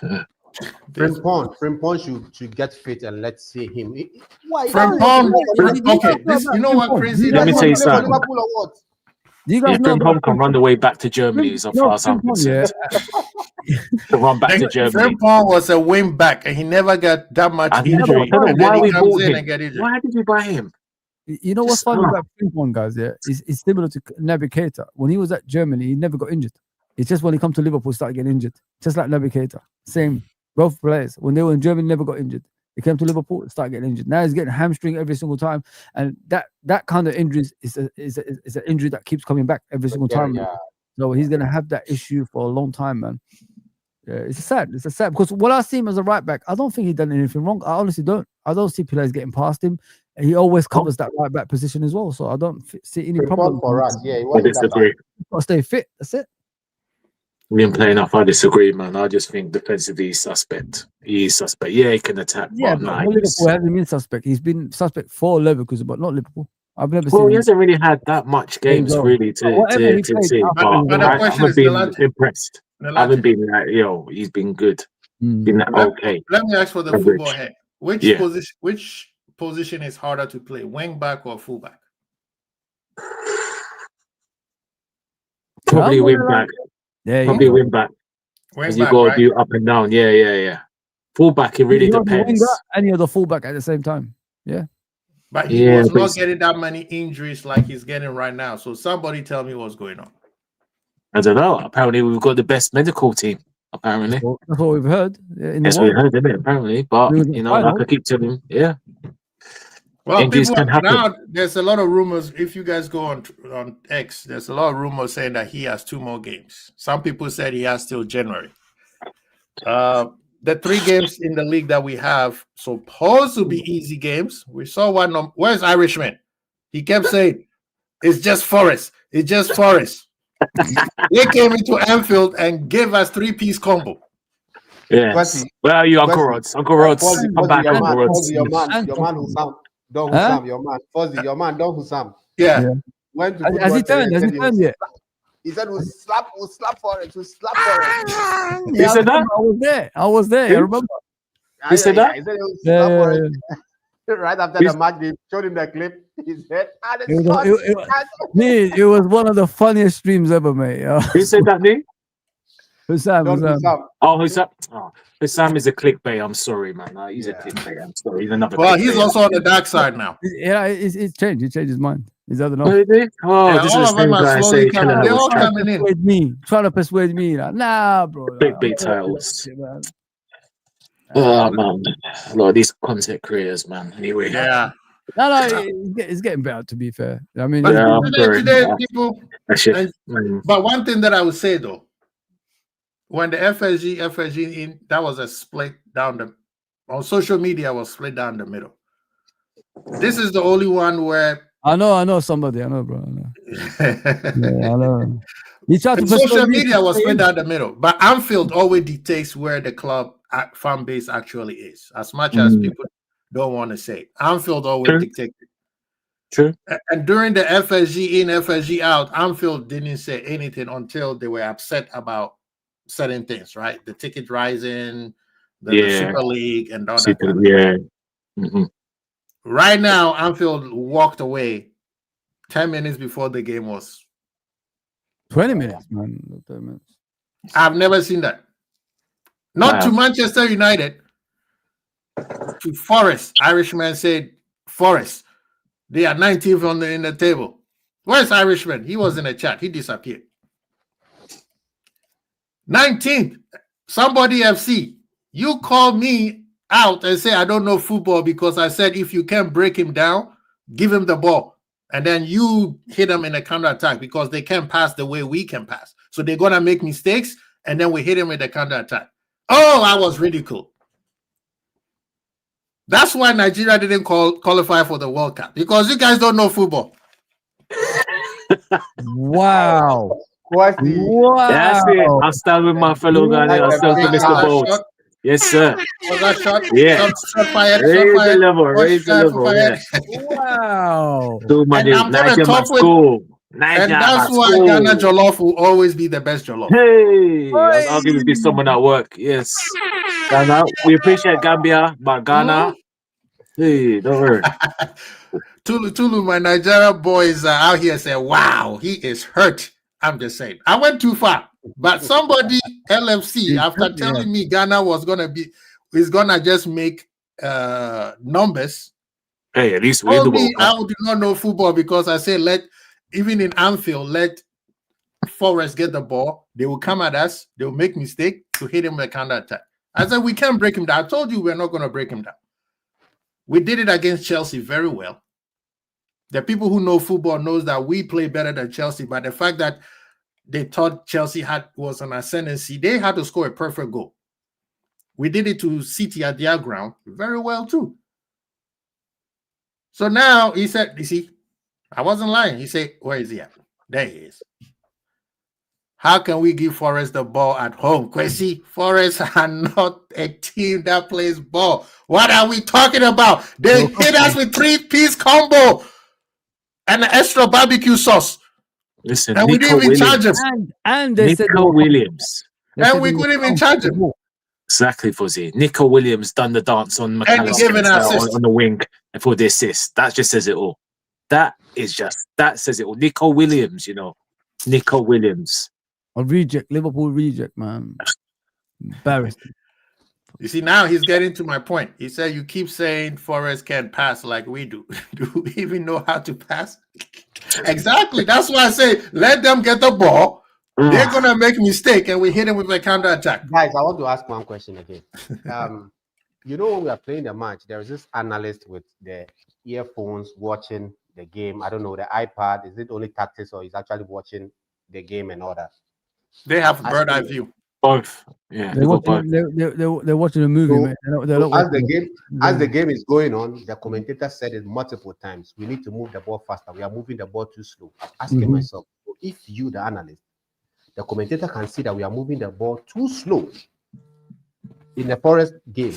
[SPEAKER 4] Frimpong should get fit and let's see him. Why?
[SPEAKER 1] Frimpong, okay, you know what crazy?
[SPEAKER 2] Let me tell you
[SPEAKER 4] For
[SPEAKER 2] something.
[SPEAKER 4] Liverpool or what?
[SPEAKER 3] Do you guys
[SPEAKER 2] If
[SPEAKER 3] know about
[SPEAKER 2] Frimpong can run the way back to Germany, as far as I'm concerned, to run back to Germany.
[SPEAKER 1] Frimpong was a wing back, and he never got that much
[SPEAKER 2] I
[SPEAKER 1] injury.
[SPEAKER 2] don't know
[SPEAKER 1] And
[SPEAKER 2] why
[SPEAKER 1] then
[SPEAKER 2] we
[SPEAKER 1] he comes
[SPEAKER 2] bought
[SPEAKER 1] in
[SPEAKER 2] him.
[SPEAKER 1] and get injured.
[SPEAKER 2] Why did we buy him?
[SPEAKER 3] You know what's
[SPEAKER 2] Just-
[SPEAKER 3] funny about Frimpong, guys? Yeah, it's similar to Naby Keita. When he was at Germany, he never got injured. It's just when he come to Liverpool, started getting injured. Just like Naby Keita. Same, both players. When they were in Germany, never got injured. He came to Liverpool, started getting injured. Now he's getting hamstring every single time, and that kind of injuries is an injury that keeps coming back every single time.
[SPEAKER 4] Yeah.
[SPEAKER 3] So he's gonna have that issue for a long time, man. Yeah, it's sad. It's a sad because what I see him as a right back, I don't think he done anything wrong. I honestly don't. I don't see players getting past him, and he always covers that right back position as well. So I don't see any problem
[SPEAKER 4] For us, yeah, it
[SPEAKER 2] I
[SPEAKER 4] wasn't that bad.
[SPEAKER 2] disagree.
[SPEAKER 3] Got to stay fit. That's it.
[SPEAKER 2] We didn't play enough. I disagree, man. I just think defensively he's suspect. He's suspect. Yeah, he can attack,
[SPEAKER 3] Yeah,
[SPEAKER 2] but
[SPEAKER 3] but
[SPEAKER 2] nah,
[SPEAKER 3] Liverpool hasn't been suspect. He's been suspect for Leverkusen, but not Liverpool. I've never
[SPEAKER 2] well,
[SPEAKER 3] seen
[SPEAKER 2] he
[SPEAKER 3] him.
[SPEAKER 2] hasn't really had that much games
[SPEAKER 3] go.
[SPEAKER 2] really to
[SPEAKER 3] Whatever he played,
[SPEAKER 2] see.
[SPEAKER 3] but
[SPEAKER 1] the
[SPEAKER 2] I
[SPEAKER 1] question
[SPEAKER 2] haven't
[SPEAKER 1] is,
[SPEAKER 2] been
[SPEAKER 1] Nalate.
[SPEAKER 2] impressed. I haven't been like, he's been good. Been okay.
[SPEAKER 1] Let me ask for the
[SPEAKER 2] Average.
[SPEAKER 1] football head. Which
[SPEAKER 2] Yeah.
[SPEAKER 1] position is harder to play, wing back or fullback?
[SPEAKER 2] Probably
[SPEAKER 3] Yeah,
[SPEAKER 2] win back.
[SPEAKER 3] There you
[SPEAKER 2] Probably
[SPEAKER 3] go.
[SPEAKER 2] win back.
[SPEAKER 1] Wing
[SPEAKER 2] Because you
[SPEAKER 1] back,
[SPEAKER 2] got to
[SPEAKER 1] right?
[SPEAKER 2] do up and down. Yeah. Fullback, it really
[SPEAKER 3] You're the
[SPEAKER 2] depends.
[SPEAKER 3] winger and you're the fullback at the same time.
[SPEAKER 1] But he
[SPEAKER 2] Yeah,
[SPEAKER 1] was
[SPEAKER 2] but
[SPEAKER 1] not
[SPEAKER 2] it's-
[SPEAKER 1] getting that many injuries like he's getting right now. So somebody tell me what's going on.
[SPEAKER 2] I don't know. Apparently, we've got the best medical team. Apparently,
[SPEAKER 3] That's what we've heard. In
[SPEAKER 2] that's
[SPEAKER 3] the
[SPEAKER 2] what we
[SPEAKER 3] world.
[SPEAKER 2] heard, isn't it? Apparently, but
[SPEAKER 3] It was
[SPEAKER 2] you
[SPEAKER 3] a
[SPEAKER 2] know, like
[SPEAKER 3] final.
[SPEAKER 2] I keep telling him, yeah.
[SPEAKER 1] Well,
[SPEAKER 2] Injuries
[SPEAKER 1] people
[SPEAKER 2] can happen.
[SPEAKER 1] now there's a lot of rumors. If you guys go on X, there's a lot of rumors saying that he has 2 more games. Some people said he has till January. The 3 games in the league that we have supposed to be easy games. We saw one. Where's Irishman? He kept saying, "It's just Forest. It's just Forest." They came into Anfield and gave us 3-piece combo.
[SPEAKER 2] Yes.
[SPEAKER 4] Quasi-
[SPEAKER 2] Where are you, Uncle
[SPEAKER 4] Quasi-
[SPEAKER 2] Rods? Uncle Rods,
[SPEAKER 4] Fozzie,
[SPEAKER 2] come back,
[SPEAKER 4] your
[SPEAKER 2] Uncle
[SPEAKER 4] man,
[SPEAKER 2] Rods.
[SPEAKER 4] Fozzie, your man,
[SPEAKER 3] And-
[SPEAKER 4] Hussam. Don
[SPEAKER 3] Huh?
[SPEAKER 4] Hussam, your man. Fozzie, your man, Don Hussam.
[SPEAKER 1] Yeah.
[SPEAKER 3] Yeah.
[SPEAKER 4] Went to
[SPEAKER 3] Has he
[SPEAKER 4] football
[SPEAKER 3] turned? Has he
[SPEAKER 4] today,
[SPEAKER 3] turned yet?
[SPEAKER 4] He said we'll slap Forest, we'll slap Forest.
[SPEAKER 2] You said that?
[SPEAKER 3] I was there. I
[SPEAKER 2] Who?
[SPEAKER 3] remember.
[SPEAKER 2] He said that?
[SPEAKER 4] He said he will
[SPEAKER 3] Yeah,
[SPEAKER 4] slap
[SPEAKER 3] yeah,
[SPEAKER 4] Forest. Right after
[SPEAKER 2] He's-
[SPEAKER 4] the match, they showed him the clip. He said,
[SPEAKER 3] It was one of the funniest streams ever, mate.
[SPEAKER 2] Who said that, Nick?
[SPEAKER 4] Don
[SPEAKER 3] Hussam.
[SPEAKER 4] Hussam.
[SPEAKER 2] Oh, Hussam. Oh, Hussam is a clickbait. I'm sorry, man. He's a
[SPEAKER 4] Yeah.
[SPEAKER 2] clickbait. I'm sorry. He's another
[SPEAKER 1] Well,
[SPEAKER 2] clickbait.
[SPEAKER 1] he's also on the dark side now.
[SPEAKER 3] Yeah, it's changed. He changed his mind. He's other
[SPEAKER 2] Oh,
[SPEAKER 3] enough.
[SPEAKER 2] is he? Oh,
[SPEAKER 1] Yeah,
[SPEAKER 2] this
[SPEAKER 1] all
[SPEAKER 2] is
[SPEAKER 1] of
[SPEAKER 2] the
[SPEAKER 1] them
[SPEAKER 2] same
[SPEAKER 1] are
[SPEAKER 2] guy
[SPEAKER 1] slowly
[SPEAKER 2] saying
[SPEAKER 1] coming.
[SPEAKER 2] Killer
[SPEAKER 1] They're all
[SPEAKER 2] was trash.
[SPEAKER 1] coming in.
[SPEAKER 3] Trying to persuade me. Like, nah, bro.
[SPEAKER 2] Clickbait titles.
[SPEAKER 3] Man.
[SPEAKER 2] Oh, man. A lot of these content creators, man. Anyway.
[SPEAKER 1] Yeah.
[SPEAKER 3] No, it's getting better. To be fair, I mean,
[SPEAKER 1] But
[SPEAKER 2] Yeah, I'm sorry.
[SPEAKER 1] today
[SPEAKER 2] Yeah.
[SPEAKER 1] people.
[SPEAKER 2] That shit.
[SPEAKER 1] And- But one thing that I would say though, when the FSG in, that was a split down the on social media was split down the middle. This is the only one where
[SPEAKER 3] I know somebody. I know, bro. I know. Yeah, I know. He tried to
[SPEAKER 1] social
[SPEAKER 3] persuade me
[SPEAKER 1] media
[SPEAKER 3] to
[SPEAKER 1] was
[SPEAKER 3] stay
[SPEAKER 1] split
[SPEAKER 3] in.
[SPEAKER 1] down the middle. But Anfield always dictates where the club fan base actually is, as much as people don't want to say. Anfield always
[SPEAKER 2] True.
[SPEAKER 1] dictates.
[SPEAKER 2] True.
[SPEAKER 1] And during the FSG in, FSG out, Anfield didn't say anything until they were upset about certain things, right? The ticket rising, the Super League, and all that. Kind of
[SPEAKER 2] Yeah. Mm-hmm.
[SPEAKER 1] Right now, Anfield walked away 10 minutes before the game was.
[SPEAKER 3] 20 minutes, man. 20 minutes.
[SPEAKER 1] I've never seen that. Not
[SPEAKER 2] Wow.
[SPEAKER 1] to Manchester United, to Forest. Irishman said, Forest, they are 19th in the table. Where's Irishman? He was in the chat. He disappeared. 19th. Somebody FC. You call me out and say I don't know football because I said if you can't break him down, give him the ball. And then you hit them in a counter attack because they can't pass the way we can pass. So they're going to make mistakes and then we hit him with the counter attack. Oh, I was ridiculed. That's why Nigeria didn't qualify for the World Cup because you guys don't know football.
[SPEAKER 3] Wow.
[SPEAKER 4] Quasi.
[SPEAKER 2] That's it.
[SPEAKER 3] Wow.
[SPEAKER 2] I'll stand with my fellow Ghanaian. I'll stand for
[SPEAKER 1] Was
[SPEAKER 2] Mr.
[SPEAKER 1] that
[SPEAKER 2] Bolt.
[SPEAKER 1] shot?
[SPEAKER 2] Yes, sir.
[SPEAKER 1] Was that shot?
[SPEAKER 2] Yeah.
[SPEAKER 1] Shot fired. Shot
[SPEAKER 2] Raise the
[SPEAKER 1] fired.
[SPEAKER 2] level.
[SPEAKER 1] Watch
[SPEAKER 2] Raise the
[SPEAKER 1] guy
[SPEAKER 2] level.
[SPEAKER 1] fired.
[SPEAKER 2] Yeah.
[SPEAKER 3] Wow.
[SPEAKER 2] So many.
[SPEAKER 1] I'm gonna
[SPEAKER 2] Niger
[SPEAKER 1] talk
[SPEAKER 2] must
[SPEAKER 1] with-
[SPEAKER 2] score.
[SPEAKER 1] And
[SPEAKER 2] Niger
[SPEAKER 1] that's
[SPEAKER 2] must
[SPEAKER 1] why
[SPEAKER 2] score.
[SPEAKER 1] Ghana Jollof will always be the best Jollof.
[SPEAKER 2] Hey, I'll argue with this someone at work. Yes. Ghana, we appreciate Gambia, but Ghana, hey, don't worry.
[SPEAKER 1] Tulu, my Nigeria boys are out here saying, wow, he is hurt. I'm just saying. I went too far. But somebody, LFC, after telling me Ghana is gonna just make numbers.
[SPEAKER 2] Hey, at least we're in the
[SPEAKER 1] Told me
[SPEAKER 2] World Cup.
[SPEAKER 1] I do not know football because I said even in Anfield, let Forest get the ball. They will come at us. They will make mistake to hit him with a counter attack. I said we can't break him down. I told you we're not going to break him down. We did it against Chelsea very well. The people who know football knows that we play better than Chelsea, but the fact that they thought Chelsea was an ascendancy, they had to score a perfect goal. We did it to City at their ground very well too. So now he said, you see, I wasn't lying. He said, where is he at? There he is. How can we give Forest the ball at home? Kwesi, Forest are not a team that plays ball. What are we talking about? They hit us with 3-piece combo and an extra barbecue sauce.
[SPEAKER 2] Listen,
[SPEAKER 1] And we
[SPEAKER 2] Nico
[SPEAKER 1] didn't even charge him.
[SPEAKER 2] Williams.
[SPEAKER 3] And they said
[SPEAKER 2] Nico Williams.
[SPEAKER 1] And we couldn't even charge him.
[SPEAKER 2] Exactly, Fuzzy. Nico Williams done the dance on
[SPEAKER 1] And he gave an
[SPEAKER 2] McAllister
[SPEAKER 1] assist.
[SPEAKER 2] on the wing for the assist. That just says it all. That says it all. Nico Williams, Nico Williams.
[SPEAKER 3] A reject, Liverpool reject, man. Embarrassed.
[SPEAKER 1] You see, now he's getting to my point. He said, you keep saying Forest can't pass like we do. Do we even know how to pass? Exactly. That's why I say, let them get the ball. They're going to make a mistake, and we hit them with a counter attack.
[SPEAKER 4] Guys, I want to ask one question again. When we are playing the match, there is this analyst with the earphones watching the game. I don't know, the iPad. Is it only tactics or is actually watching the game and all that?
[SPEAKER 1] They have bird eye view.
[SPEAKER 2] Both. Yeah,
[SPEAKER 3] They're watching a movie,
[SPEAKER 4] So-
[SPEAKER 3] man.
[SPEAKER 4] As the game is going on, the commentator said it multiple times. We need to move the ball faster. We are moving the ball too slow. Asking myself, if you, the analyst, the commentator can see that we are moving the ball too slow in the Forest game.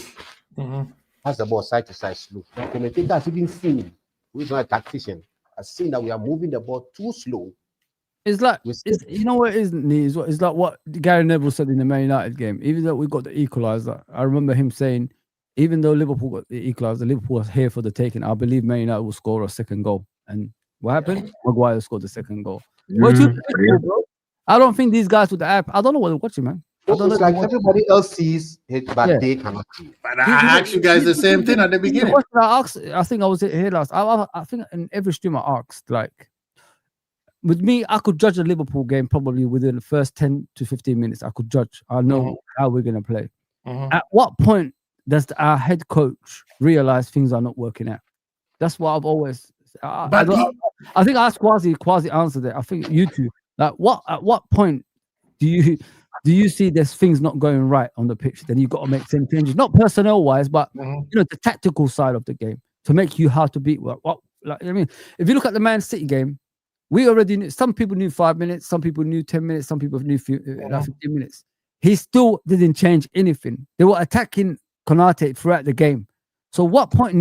[SPEAKER 4] Pass the ball side to side slow. The commentator has even seen, who is not a tactician, has seen that we are moving the ball too slow.
[SPEAKER 3] It's like, you know what it is, it's like what Gary Neville said in the Man United game. Even though we got the equaliser, I remember him saying, even though Liverpool got the equaliser, Liverpool was here for the taking. I believe Man United will score a second goal. And what happened? Maguire scored the second goal. We're too predictable, bro. I don't think these guys with the app, I don't know what they're watching, man. I don't know.
[SPEAKER 4] It's like everybody else sees it, but they cannot see it.
[SPEAKER 1] But I asked you guys the same thing at the beginning.
[SPEAKER 3] I think I was here last. I think in every stream I asked, like, with me, I could judge a Liverpool game probably within the first 10 to 15 minutes. I could judge. I know how we're going to play. At what point does our head coach realize things are not working out? That's what I've always. I think I asked Quasi answered it. I think you two. Like, at what point do you see there's things not going right on the pitch? Then you've got to make some changes, not personnel wise, but the tactical side of the game to make you how to beat. If you look at the Man City game, we already knew. Some people knew 5 minutes, some people knew 10 minutes, some people knew 15 minutes. He still didn't change anything. They were attacking Konate throughout the game. So, what point,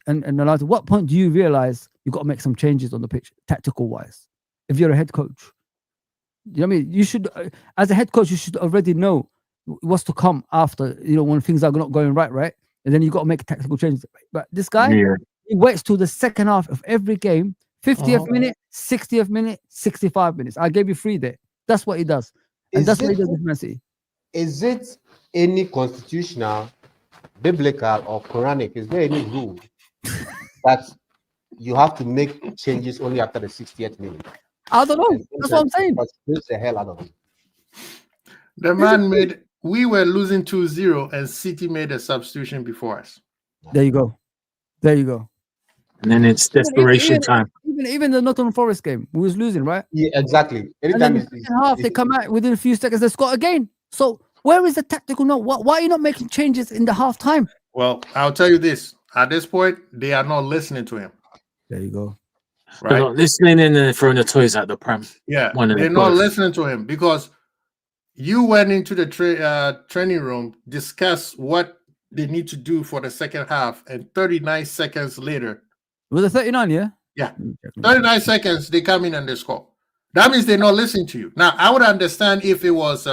[SPEAKER 3] what point do you realize you've got to make some changes on the pitch, tactical wise? If you're a head coach. You know what I mean? You should, as a head coach, you should already know what's to come after, when things are not going right? And then you got to make tactical changes. But this guy, he waits till the second half of every game, 50th minute, 60th minute, 65 minutes. I gave you 3 there. That's what he does. And that's what he does with Man City.
[SPEAKER 4] Is it any constitutional, biblical, or Quranic? Is there any rule that you have to make changes only after the 60th minute?
[SPEAKER 3] I don't know. That's what I'm saying.
[SPEAKER 4] The hell out of it.
[SPEAKER 1] The man we were losing 2-0 and City made a substitution before us.
[SPEAKER 3] There you go.
[SPEAKER 2] And then it's desperation time.
[SPEAKER 3] Even the Nottingham Forest game, we was losing, right?
[SPEAKER 4] Yeah, exactly.
[SPEAKER 3] And then the second half, they come out within a few seconds, they score again. So where is the tactical note? Why are you not making changes in the half time?
[SPEAKER 1] Well, I'll tell you this. At this point, they are not listening to him.
[SPEAKER 3] There you go.
[SPEAKER 2] They're
[SPEAKER 1] right?
[SPEAKER 2] not listening and then throwing the toys at the pram.
[SPEAKER 1] Yeah,
[SPEAKER 2] One of
[SPEAKER 1] they're
[SPEAKER 2] the
[SPEAKER 1] not
[SPEAKER 2] both.
[SPEAKER 1] listening to him because you went into the training room, discuss what they need to do for the second half, and 39 seconds later,
[SPEAKER 3] Was it 39? Yeah.
[SPEAKER 1] yeah, 39 seconds, they come in and they score. That means they're not listening to you. Now, I would understand if it was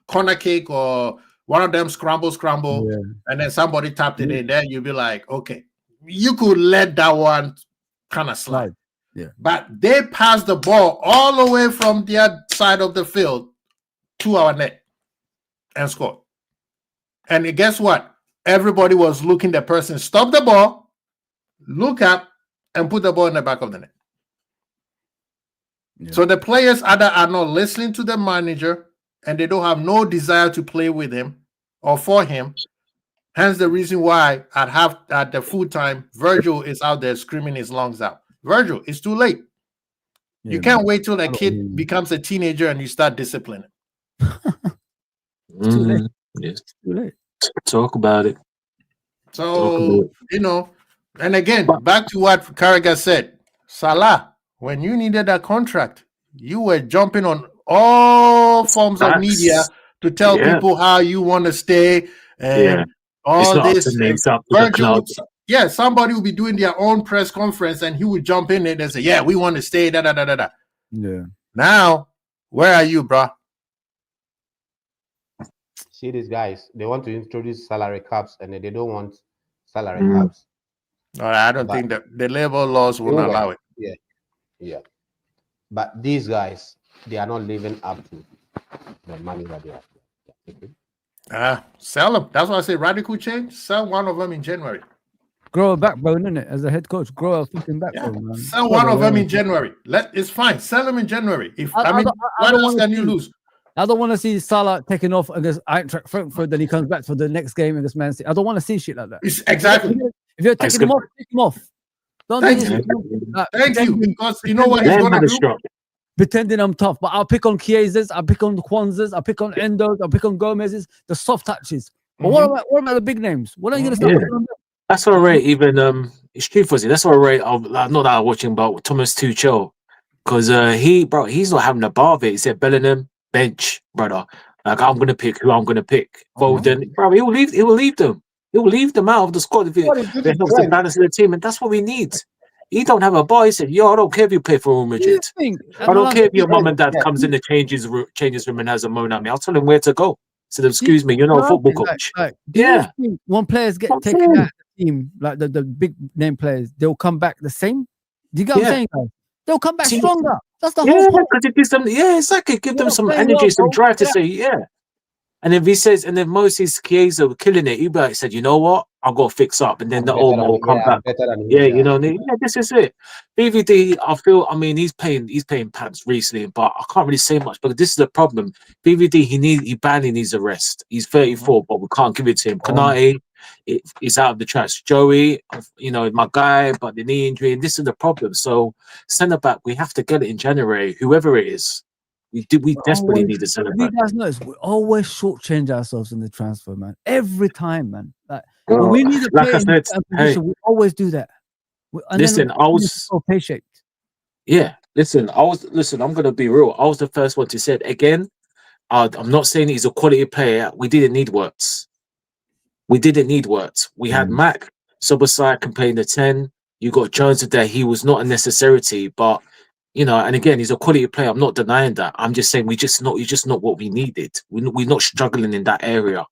[SPEAKER 1] corner kick or one of them scramble,
[SPEAKER 3] Yeah.
[SPEAKER 1] and then somebody tapped it in. Then you'd be like, okay, you could let that one kind of slide.
[SPEAKER 3] Yeah.
[SPEAKER 1] But they passed the ball all the way from the other side of the field to our net and scored. And guess what? Everybody was looking. The person stop the ball, look up, and put the ball in the back of the net.
[SPEAKER 3] Yeah.
[SPEAKER 1] So the players either are not listening to the manager and they don't have no desire to play with him or for him. Hence the reason why at the full time, Virgil is out there screaming his lungs out. Virgil, it's too late.
[SPEAKER 3] Yeah,
[SPEAKER 1] You can't wait till a
[SPEAKER 3] I don't
[SPEAKER 1] kid
[SPEAKER 3] mean-
[SPEAKER 1] becomes a teenager and you start disciplining.
[SPEAKER 3] too late.
[SPEAKER 2] Yes.
[SPEAKER 3] Too late.
[SPEAKER 2] Talk about it.
[SPEAKER 1] So, and again, back to what Carragher said, Salah, when you needed a contract, you were jumping on all forms of
[SPEAKER 2] Facts.
[SPEAKER 1] media to tell
[SPEAKER 2] Yeah.
[SPEAKER 1] people how you want to stay and
[SPEAKER 2] Yeah. It's
[SPEAKER 1] all
[SPEAKER 2] not
[SPEAKER 1] this.
[SPEAKER 2] up to me, it's up to the
[SPEAKER 1] Virgil
[SPEAKER 2] club.
[SPEAKER 1] would- somebody would be doing their own press conference and he would jump in there and say, yeah, we want to stay, da da da da da.
[SPEAKER 3] Yeah.
[SPEAKER 1] Now, where are you, bro?
[SPEAKER 4] See these guys, they want to introduce salary caps and they don't want salary
[SPEAKER 2] Mm.
[SPEAKER 4] caps.
[SPEAKER 1] All right, I don't
[SPEAKER 4] But-
[SPEAKER 1] think that the labor laws will
[SPEAKER 4] Yeah.
[SPEAKER 1] allow it.
[SPEAKER 4] Yeah. But these guys, they are not living up to the money that they are taking.
[SPEAKER 1] Sell them. That's why I say radical change. Sell one of them in January.
[SPEAKER 3] Grow a backbone, innit? As a head coach, grow a fucking
[SPEAKER 1] Yeah.
[SPEAKER 3] backbone, man.
[SPEAKER 1] Sell one of them in January. It's fine. Sell them in January.
[SPEAKER 3] I
[SPEAKER 1] What
[SPEAKER 3] don't
[SPEAKER 1] else
[SPEAKER 3] wanna
[SPEAKER 1] can you
[SPEAKER 3] see-
[SPEAKER 1] lose?
[SPEAKER 3] I don't want to see Salah taking off against Eintracht Frankfurt, then he comes back for the next game against Man City. I don't want to see shit like that.
[SPEAKER 1] Exactly.
[SPEAKER 3] If you're
[SPEAKER 2] That's
[SPEAKER 3] taking him
[SPEAKER 2] good.
[SPEAKER 3] off, take him off. Don't
[SPEAKER 1] Thank
[SPEAKER 3] do
[SPEAKER 1] you.
[SPEAKER 3] this.
[SPEAKER 1] Thank you. Because you know what he's
[SPEAKER 2] Then
[SPEAKER 1] going
[SPEAKER 2] had
[SPEAKER 1] to
[SPEAKER 2] a
[SPEAKER 1] do?
[SPEAKER 2] strop.
[SPEAKER 3] Pretending I'm tough, but I'll pick on Chiesas, I'll pick on Kwanzas, I'll pick on Endos, I'll pick on Gomez's, the soft touches. But what about the big names? What are you going to start
[SPEAKER 2] Yeah.
[SPEAKER 3] picking on them?
[SPEAKER 2] That's all right. Even it's true for that's all right. Not that I'm watching, but Thomas Tuchel, because he's not having a bar of it. He said Bellingham bench, brother. Like I'm gonna pick who I'm gonna pick. Foden, bro, he will leave them. He will leave them out of the squad if it helps the balance of the team, and that's what we need. He don't have a bar. He said, "Yo, I don't care if you play for Real
[SPEAKER 3] What do you
[SPEAKER 2] Madrid.
[SPEAKER 3] think?
[SPEAKER 2] I don't care if your mum and dad
[SPEAKER 4] Yeah.
[SPEAKER 2] comes in the changes room and has a moan at me. I'll tell him where to go. So excuse me, you're not a football coach.
[SPEAKER 3] Do you
[SPEAKER 2] Yeah.
[SPEAKER 3] think when players get
[SPEAKER 2] I'm
[SPEAKER 3] taken
[SPEAKER 2] saying.
[SPEAKER 3] out of the team, like the big name players, they'll come back the same? Do you get what
[SPEAKER 2] Yeah.
[SPEAKER 3] I'm saying, guys? They'll come back
[SPEAKER 2] See-
[SPEAKER 3] stronger. That's the
[SPEAKER 2] Yeah,
[SPEAKER 3] whole point.
[SPEAKER 2] because it gives them, exactly. Give
[SPEAKER 3] You're
[SPEAKER 2] them
[SPEAKER 3] not
[SPEAKER 2] some
[SPEAKER 3] playing
[SPEAKER 2] energy,
[SPEAKER 3] well,
[SPEAKER 2] some
[SPEAKER 3] bro.
[SPEAKER 2] drive to
[SPEAKER 3] Yeah.
[SPEAKER 2] say, yeah. And if he says, and if Moses Chiesa were killing it, he'd be like, said, you know what? I'll go fix up. And then the old Mo will come back. Yeah, you know, this is it. BVD, I mean, he's paying pants recently, but I can't really say much because this is the problem. BVD, he badly needs a rest. He's 34, but we can't give it to him. Konate, he's out of the tracks. Joey, my guy, but the knee injury, and this is the problem. So centre back, we have to get it in January, whoever it is. We desperately need a centre back.
[SPEAKER 3] You guys notice we always shortchange ourselves in the transfer, man. Every time, man. Like when we need a
[SPEAKER 2] like
[SPEAKER 3] player
[SPEAKER 2] I
[SPEAKER 3] in
[SPEAKER 2] said,
[SPEAKER 3] a position, we always do that.
[SPEAKER 2] Listen, I was
[SPEAKER 3] so pear-shaped.
[SPEAKER 2] Yeah, listen, I'm gonna be real. I was the first one to say it again. I'm not saying he's a quality player. We didn't need Wirtz. We had Mac, Sobosai can play in the 10. You got Jones today. He was not a necessity, but and again, he's a quality player. I'm not denying that. I'm just saying he's just not what we needed. We're not struggling in that area.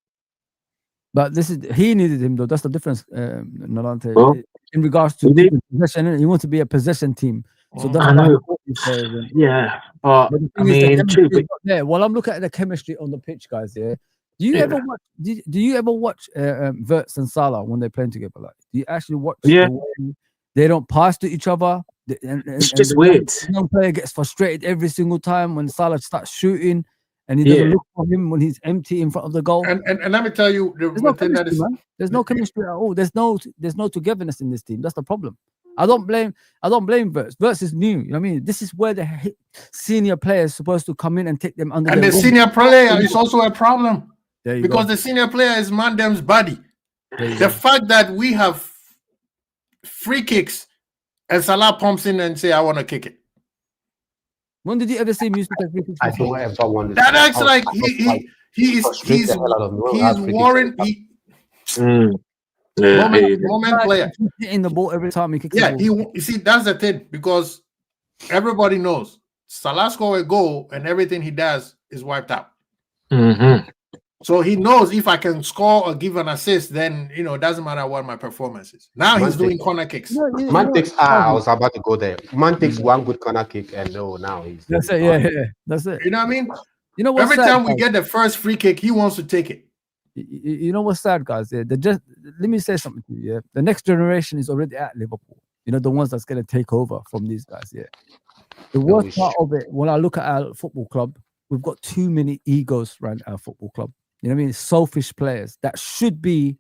[SPEAKER 3] But he needed him though. That's the difference, Nolante.
[SPEAKER 2] Well,
[SPEAKER 3] in regards to
[SPEAKER 2] we need-
[SPEAKER 3] possession, you want to be a possession team. So that's
[SPEAKER 2] I
[SPEAKER 3] why
[SPEAKER 2] know.
[SPEAKER 3] these players, and-
[SPEAKER 2] Yeah, but
[SPEAKER 3] But the
[SPEAKER 2] I
[SPEAKER 3] thing is, the
[SPEAKER 2] mean,
[SPEAKER 3] chemistry
[SPEAKER 2] true.
[SPEAKER 3] is not there. While I'm looking at the chemistry on the pitch, guys, do you ever watch? Do you ever watch Wirtz and Salah when they're playing together? Like, do you actually watch?
[SPEAKER 2] Yeah.
[SPEAKER 3] The way they don't pass to each other.
[SPEAKER 2] It's just
[SPEAKER 3] the
[SPEAKER 2] weird.
[SPEAKER 3] Young player gets frustrated every single time when Salah starts shooting, and he doesn't
[SPEAKER 2] Yeah.
[SPEAKER 3] look for him when he's empty in front of the goal.
[SPEAKER 1] And let me tell you,
[SPEAKER 3] There's
[SPEAKER 1] the
[SPEAKER 3] no
[SPEAKER 1] thing that
[SPEAKER 3] chemistry,
[SPEAKER 1] is
[SPEAKER 3] man. There's no chemistry at all. There's no togetherness in this team. That's the problem. I don't blame Wirtz. Wirtz is new. You know what I mean? This is where the senior players supposed to come in and take them under.
[SPEAKER 1] and
[SPEAKER 3] their
[SPEAKER 1] the
[SPEAKER 3] wing.
[SPEAKER 1] senior player is also a problem
[SPEAKER 3] There you
[SPEAKER 1] because
[SPEAKER 3] go.
[SPEAKER 1] the senior player is Mandem's body.
[SPEAKER 3] There you
[SPEAKER 1] The
[SPEAKER 3] go.
[SPEAKER 1] fact that we have free kicks and Salah pumps in and say, "I want to kick it."
[SPEAKER 3] When did you ever see him use to take free kicks
[SPEAKER 4] I
[SPEAKER 3] before?
[SPEAKER 4] don't ever want to.
[SPEAKER 1] That acts like he's warring. Moment player.
[SPEAKER 3] He's hitting the ball every time he kicks
[SPEAKER 1] Yeah,
[SPEAKER 3] the ball.
[SPEAKER 1] you see, that's the thing, because everybody knows Salah score a goal and everything he does is wiped out. So he knows if I can score or give an assist, then it doesn't matter what my performance is. Now he's doing corner kicks.
[SPEAKER 4] Man takes I was about to go there. Man takes one good corner kick and now he's
[SPEAKER 3] That's it. Yeah, that's it.
[SPEAKER 1] You know what I mean?
[SPEAKER 3] You know what's
[SPEAKER 1] Every
[SPEAKER 3] sad,
[SPEAKER 1] time we
[SPEAKER 3] guys?
[SPEAKER 1] get the first free kick, he wants to take it.
[SPEAKER 3] You know what's sad, guys? Yeah, let me say something to you. Yeah, the next generation is already at Liverpool. The ones that's going to take over from these guys. Yeah, the worst part of it, when I look at our football club, we've got too many egos around our football club. You know what I mean? Selfish players that should be.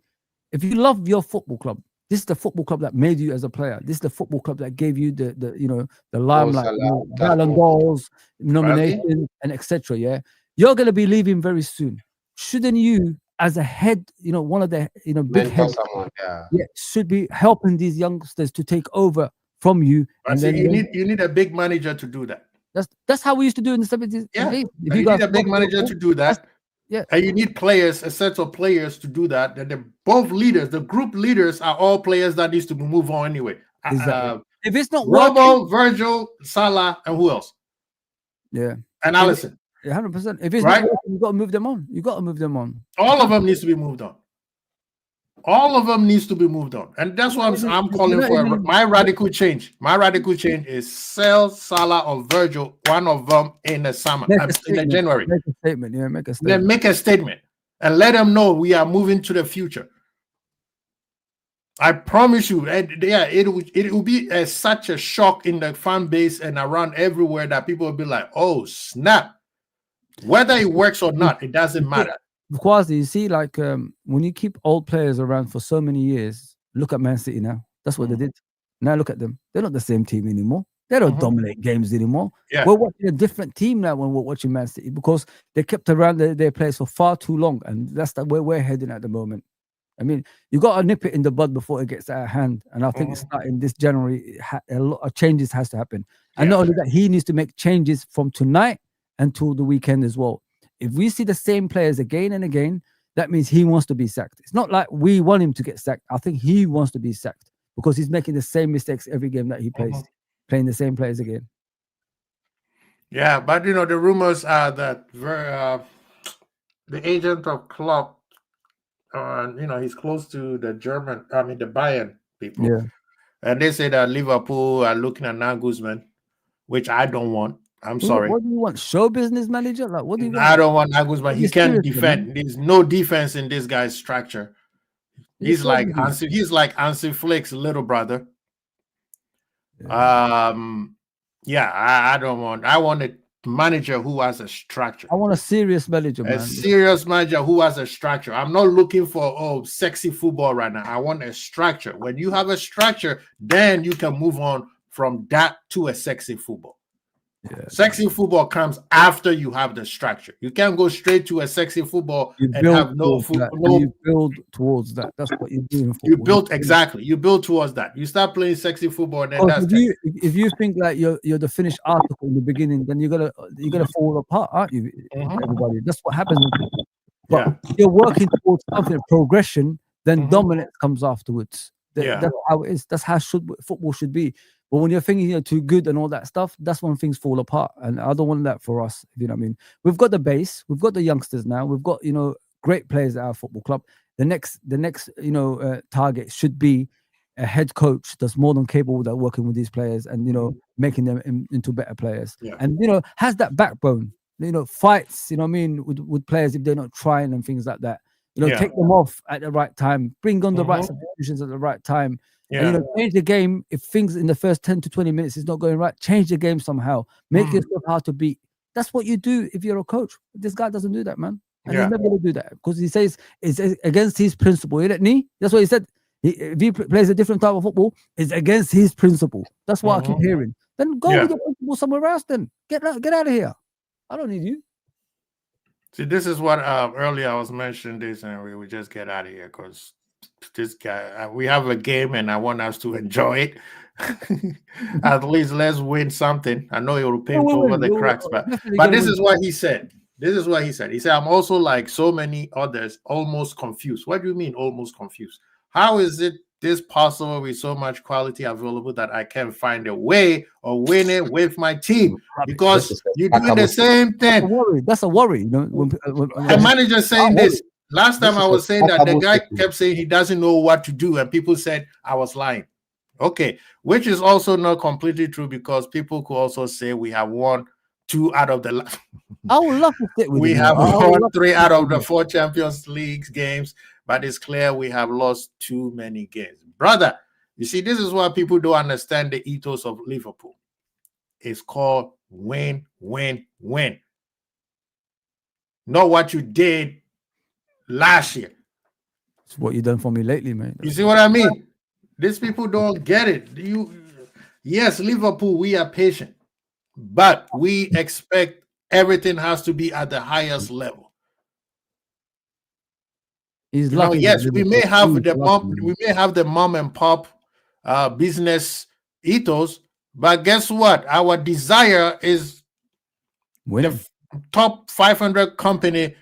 [SPEAKER 3] If you love your football club, this is the football club that made you as a player. This is the football club that gave you the limelight, Ballon d'Ors, nomination, and etc. Yeah, you're going to be leaving very soon. Shouldn't you, as a head, one of the big heads, should be helping these youngsters to take over from you?
[SPEAKER 1] And then you need a big manager to do that.
[SPEAKER 3] That's how we used to do in the 70s.
[SPEAKER 1] Yeah, you need a big manager to do that.
[SPEAKER 3] Yeah,
[SPEAKER 1] and you need players, a set of players to do that. That both leaders, the group leaders, are all players that needs to move on anyway.
[SPEAKER 3] Exactly. If it's not
[SPEAKER 1] Robo, Virgil, Salah, and who else?
[SPEAKER 3] Yeah,
[SPEAKER 1] and Alisson.
[SPEAKER 3] 100%. If it's not working, you got to move them on. You got to move them on.
[SPEAKER 1] All of them needs to be moved on. All of them needs to be moved on, and that's what I'm calling for. My radical change. My radical change is sell Salah or Virgil, one of them in the summer, in January.
[SPEAKER 3] Make a statement. Yeah, make a statement.
[SPEAKER 1] Then make a statement and let them know we are moving to the future. I promise you, it will be such a shock in the fan base and around everywhere that people will be like, "Oh snap!" Whether it works or not, it doesn't matter.
[SPEAKER 3] Quasi, you see, like when you keep old players around for so many years, look at Man City now. That's what they did. Now look at them. They're not the same team anymore. They don't dominate games anymore.
[SPEAKER 1] Yeah.
[SPEAKER 3] We're watching a different team now when we're watching Man City because they kept around their players for far too long, and that's where we're heading at the moment. I mean, you got to nip it in the bud before it gets out of hand, and I think it's starting this January. A lot of changes has to happen, and not only that, he needs to make changes from tonight until the weekend as well. If we see the same players again and again, that means he wants to be sacked. It's not like we want him to get sacked. I think he wants to be sacked because he's making the same mistakes every game that he plays, playing the same players again.
[SPEAKER 1] Yeah, but the rumors are that the agent of Klopp, he's close to the Bayern people.
[SPEAKER 3] Yeah.
[SPEAKER 1] And they say that Liverpool are looking at Nagelsmann, which I don't want. I'm sorry.
[SPEAKER 3] What do you want? Show business manager? Like, what do you want?
[SPEAKER 1] I don't want Nagelsmann. He can't defend. Man. There's no defense in this guy's structure. He's like Hansi Flick's little brother. Yeah. I don't want. I want a manager who has a structure.
[SPEAKER 3] I want a serious manager, man.
[SPEAKER 1] A serious manager who has a structure. I'm not looking for sexy football right now. I want a structure. When you have a structure, then you can move on from that to a sexy football. Yeah. Sexy football comes after you have the structure. You can't go straight to a sexy football and have no football.
[SPEAKER 3] You build towards that. That's what you're doing.
[SPEAKER 1] You build You build towards that. You start playing sexy football, and then
[SPEAKER 3] if you think like you're the finished article in the beginning, then you're gonna fall apart, aren't you? Everybody. That's what happens. But you're working towards something, progression. Then dominance comes afterwards. That's how it is. That's how football should be. But when you're thinking too good and all that stuff, that's when things fall apart. And I don't want that for us. You know what I mean? We've got the base, we've got the youngsters now, we've got great players at our football club. The next target should be a head coach that's more than capable of working with these players and making them into better players.
[SPEAKER 1] Yeah.
[SPEAKER 3] And has that backbone. Fights. With players if they're not trying and things like that. Take them off at the right time, bring on the right substitutions at the right time.
[SPEAKER 1] Yeah.
[SPEAKER 3] And, change the game. If things in the first 10 to 20 minutes is not going right, change the game somehow. Make yourself hard to beat. That's what you do if you're a coach. This guy doesn't do that, man. And he's never going to do that because he says it's against his principle. Isn't it? That's what he said. If he plays a different type of football, it's against his principle. That's what I keep hearing. Then go with the principle somewhere else then. Get out of here. I don't need you.
[SPEAKER 1] See, this is what earlier I was mentioning this, and we would just get out of here because this guy, we have a game and I want us to enjoy it. At least let's win something. I know it will paint
[SPEAKER 3] We'll
[SPEAKER 1] over
[SPEAKER 3] win.
[SPEAKER 1] the
[SPEAKER 3] We'll
[SPEAKER 1] cracks, but
[SPEAKER 3] definitely gonna
[SPEAKER 1] this
[SPEAKER 3] win.
[SPEAKER 1] is what he said. This is what he said. He said, I'm also like so many others, almost confused. What do you mean almost confused? How is it this possible with so much quality available that I can't find a way of winning with my team? Because you're doing the same thing.
[SPEAKER 3] That's a worry. You know,
[SPEAKER 1] The manager saying this. Last time I was saying that the guy kept saying he doesn't know what to do, and people said I was lying. Okay, which is also not completely true because people could also say we have won 2 out of the
[SPEAKER 3] I would love to sit with
[SPEAKER 1] we
[SPEAKER 3] him.
[SPEAKER 1] have
[SPEAKER 3] I would
[SPEAKER 1] won
[SPEAKER 3] love to
[SPEAKER 1] 3
[SPEAKER 3] sit
[SPEAKER 1] out of
[SPEAKER 3] with
[SPEAKER 1] the
[SPEAKER 3] him.
[SPEAKER 1] 4 Champions League games, but it's clear we have lost too many games. Brother, you see, this is why people don't understand the ethos of Liverpool. It's called win, win, win. Not what you did last year.
[SPEAKER 3] It's what you done for me lately, man.
[SPEAKER 1] You see what I mean? These people don't get it. Yes, Liverpool, we are patient, but we expect everything has to be at the highest level.
[SPEAKER 3] He's lucky.
[SPEAKER 1] Yes, we may have the mom and pop business ethos, but guess what? Our desire is
[SPEAKER 3] Winning.
[SPEAKER 1] the top 500 company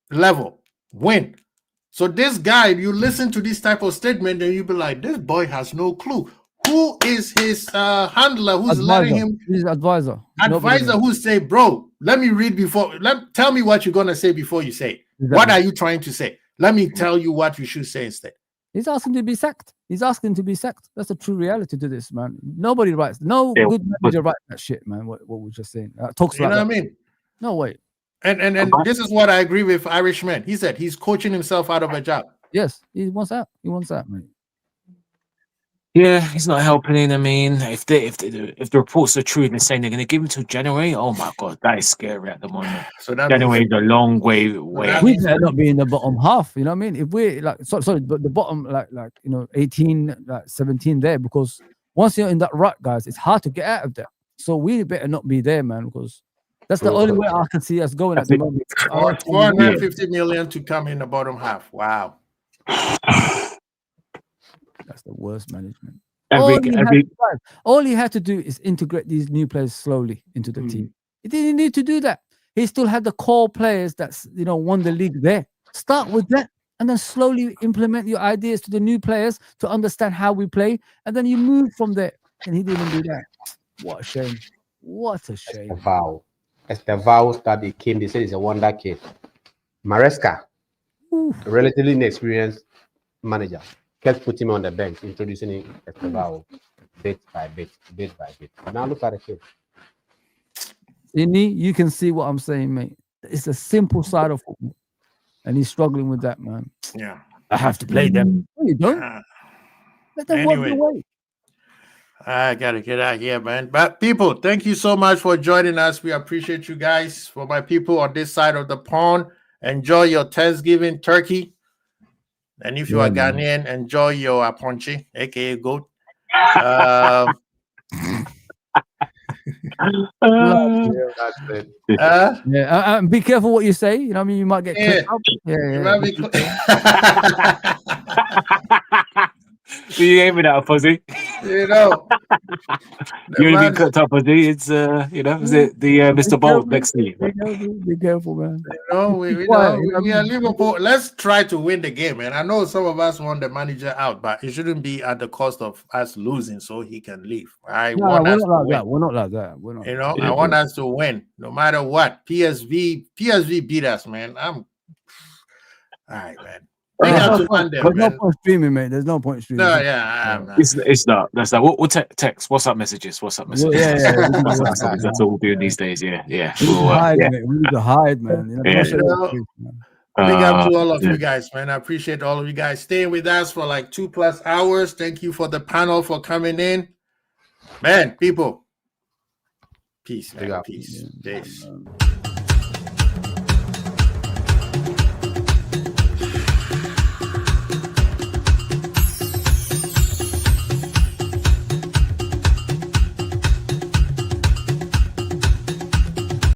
[SPEAKER 1] level win. So this guy, you listen to this type of statement and you be like, this boy has no clue. Who is his handler who's letting him?
[SPEAKER 3] His advisor.
[SPEAKER 1] Advisor who say, bro, let me read before. Tell me what you're going to say before you say. Exactly. What are you trying to say? Let me tell you what you should say instead.
[SPEAKER 3] He's asking to be sacked. He's asking to be sacked. That's a true reality to this, man. Nobody writes. No good manager writes that shit, man. What we're just saying. Talks
[SPEAKER 1] you
[SPEAKER 3] like
[SPEAKER 1] know
[SPEAKER 3] that.
[SPEAKER 1] what I mean?
[SPEAKER 3] No way.
[SPEAKER 1] And this is what I agree with Irishman. He said he's coaching himself out of a job.
[SPEAKER 3] Yes, he wants that. He wants that, man.
[SPEAKER 2] Yeah, he's not helping. I mean, if the reports are true and they're saying they're going to give him till January, oh my god, that is scary at the moment.
[SPEAKER 1] So that
[SPEAKER 2] January is a long way away.
[SPEAKER 3] We better not be in the bottom half. You know what I mean? If we're like, sorry, but the bottom, like 18, 17 there, because once you're in that rut, guys, it's hard to get out of there. So we better not be there, man, because that's the only way I can see us going at the moment.
[SPEAKER 1] 450 million to come in the bottom half. Wow.
[SPEAKER 3] That's the worst management.
[SPEAKER 2] All
[SPEAKER 3] he had to do is integrate these new players slowly into the team. He didn't need to do that. He still had the core players that's won the league there. Start with that and then slowly implement your ideas to the new players to understand how we play, and then you move from there. And he didn't do that. What a shame. What a shame.
[SPEAKER 4] It's the vows that they came. They said he's a wonder kid. Maresca, a relatively inexperienced manager, kept putting him on the bench, introducing him as the vow, bit by bit. But now look at the kid.
[SPEAKER 3] You can see what I'm saying, mate. It's a simple side of football, and he's struggling with that, man.
[SPEAKER 1] Yeah,
[SPEAKER 3] I have to play them. No, you don't. Let them walk the way.
[SPEAKER 1] I gotta get out here, man. But people, thank you so much for joining us. We appreciate you guys. For my people on this side of the pond, enjoy your Thanksgiving turkey. And if you are Ghanaian, enjoy your aponchi, aka goat.
[SPEAKER 3] Be careful what you say. You know what I mean? You might get clipped up.
[SPEAKER 2] You aiming at a fuzzy.
[SPEAKER 1] You know.
[SPEAKER 2] You only be clipped up, fuzzy. It's is it the Mr. Bolt next to you?
[SPEAKER 3] Be careful, man.
[SPEAKER 1] We are Liverpool. Let's try to win the game, man. I know some of us want the manager out, but it shouldn't be at the cost of us losing so he can leave. We're not
[SPEAKER 3] like that.
[SPEAKER 1] I want us to win no matter what. PSV beat us, man. All right, man.
[SPEAKER 3] There's no point streaming, mate. There's no point streaming.
[SPEAKER 1] No, yeah.
[SPEAKER 2] It's not. That's not. We'll text. WhatsApp messages.
[SPEAKER 3] Yeah.
[SPEAKER 2] That's all we're doing these days. Yeah.
[SPEAKER 3] We need to hide, man.
[SPEAKER 1] Big up to all of you guys, man. I appreciate all of you guys staying with us for like 2+ hours. Thank you for the panel for coming in. Man, people. Peace, man. Peace.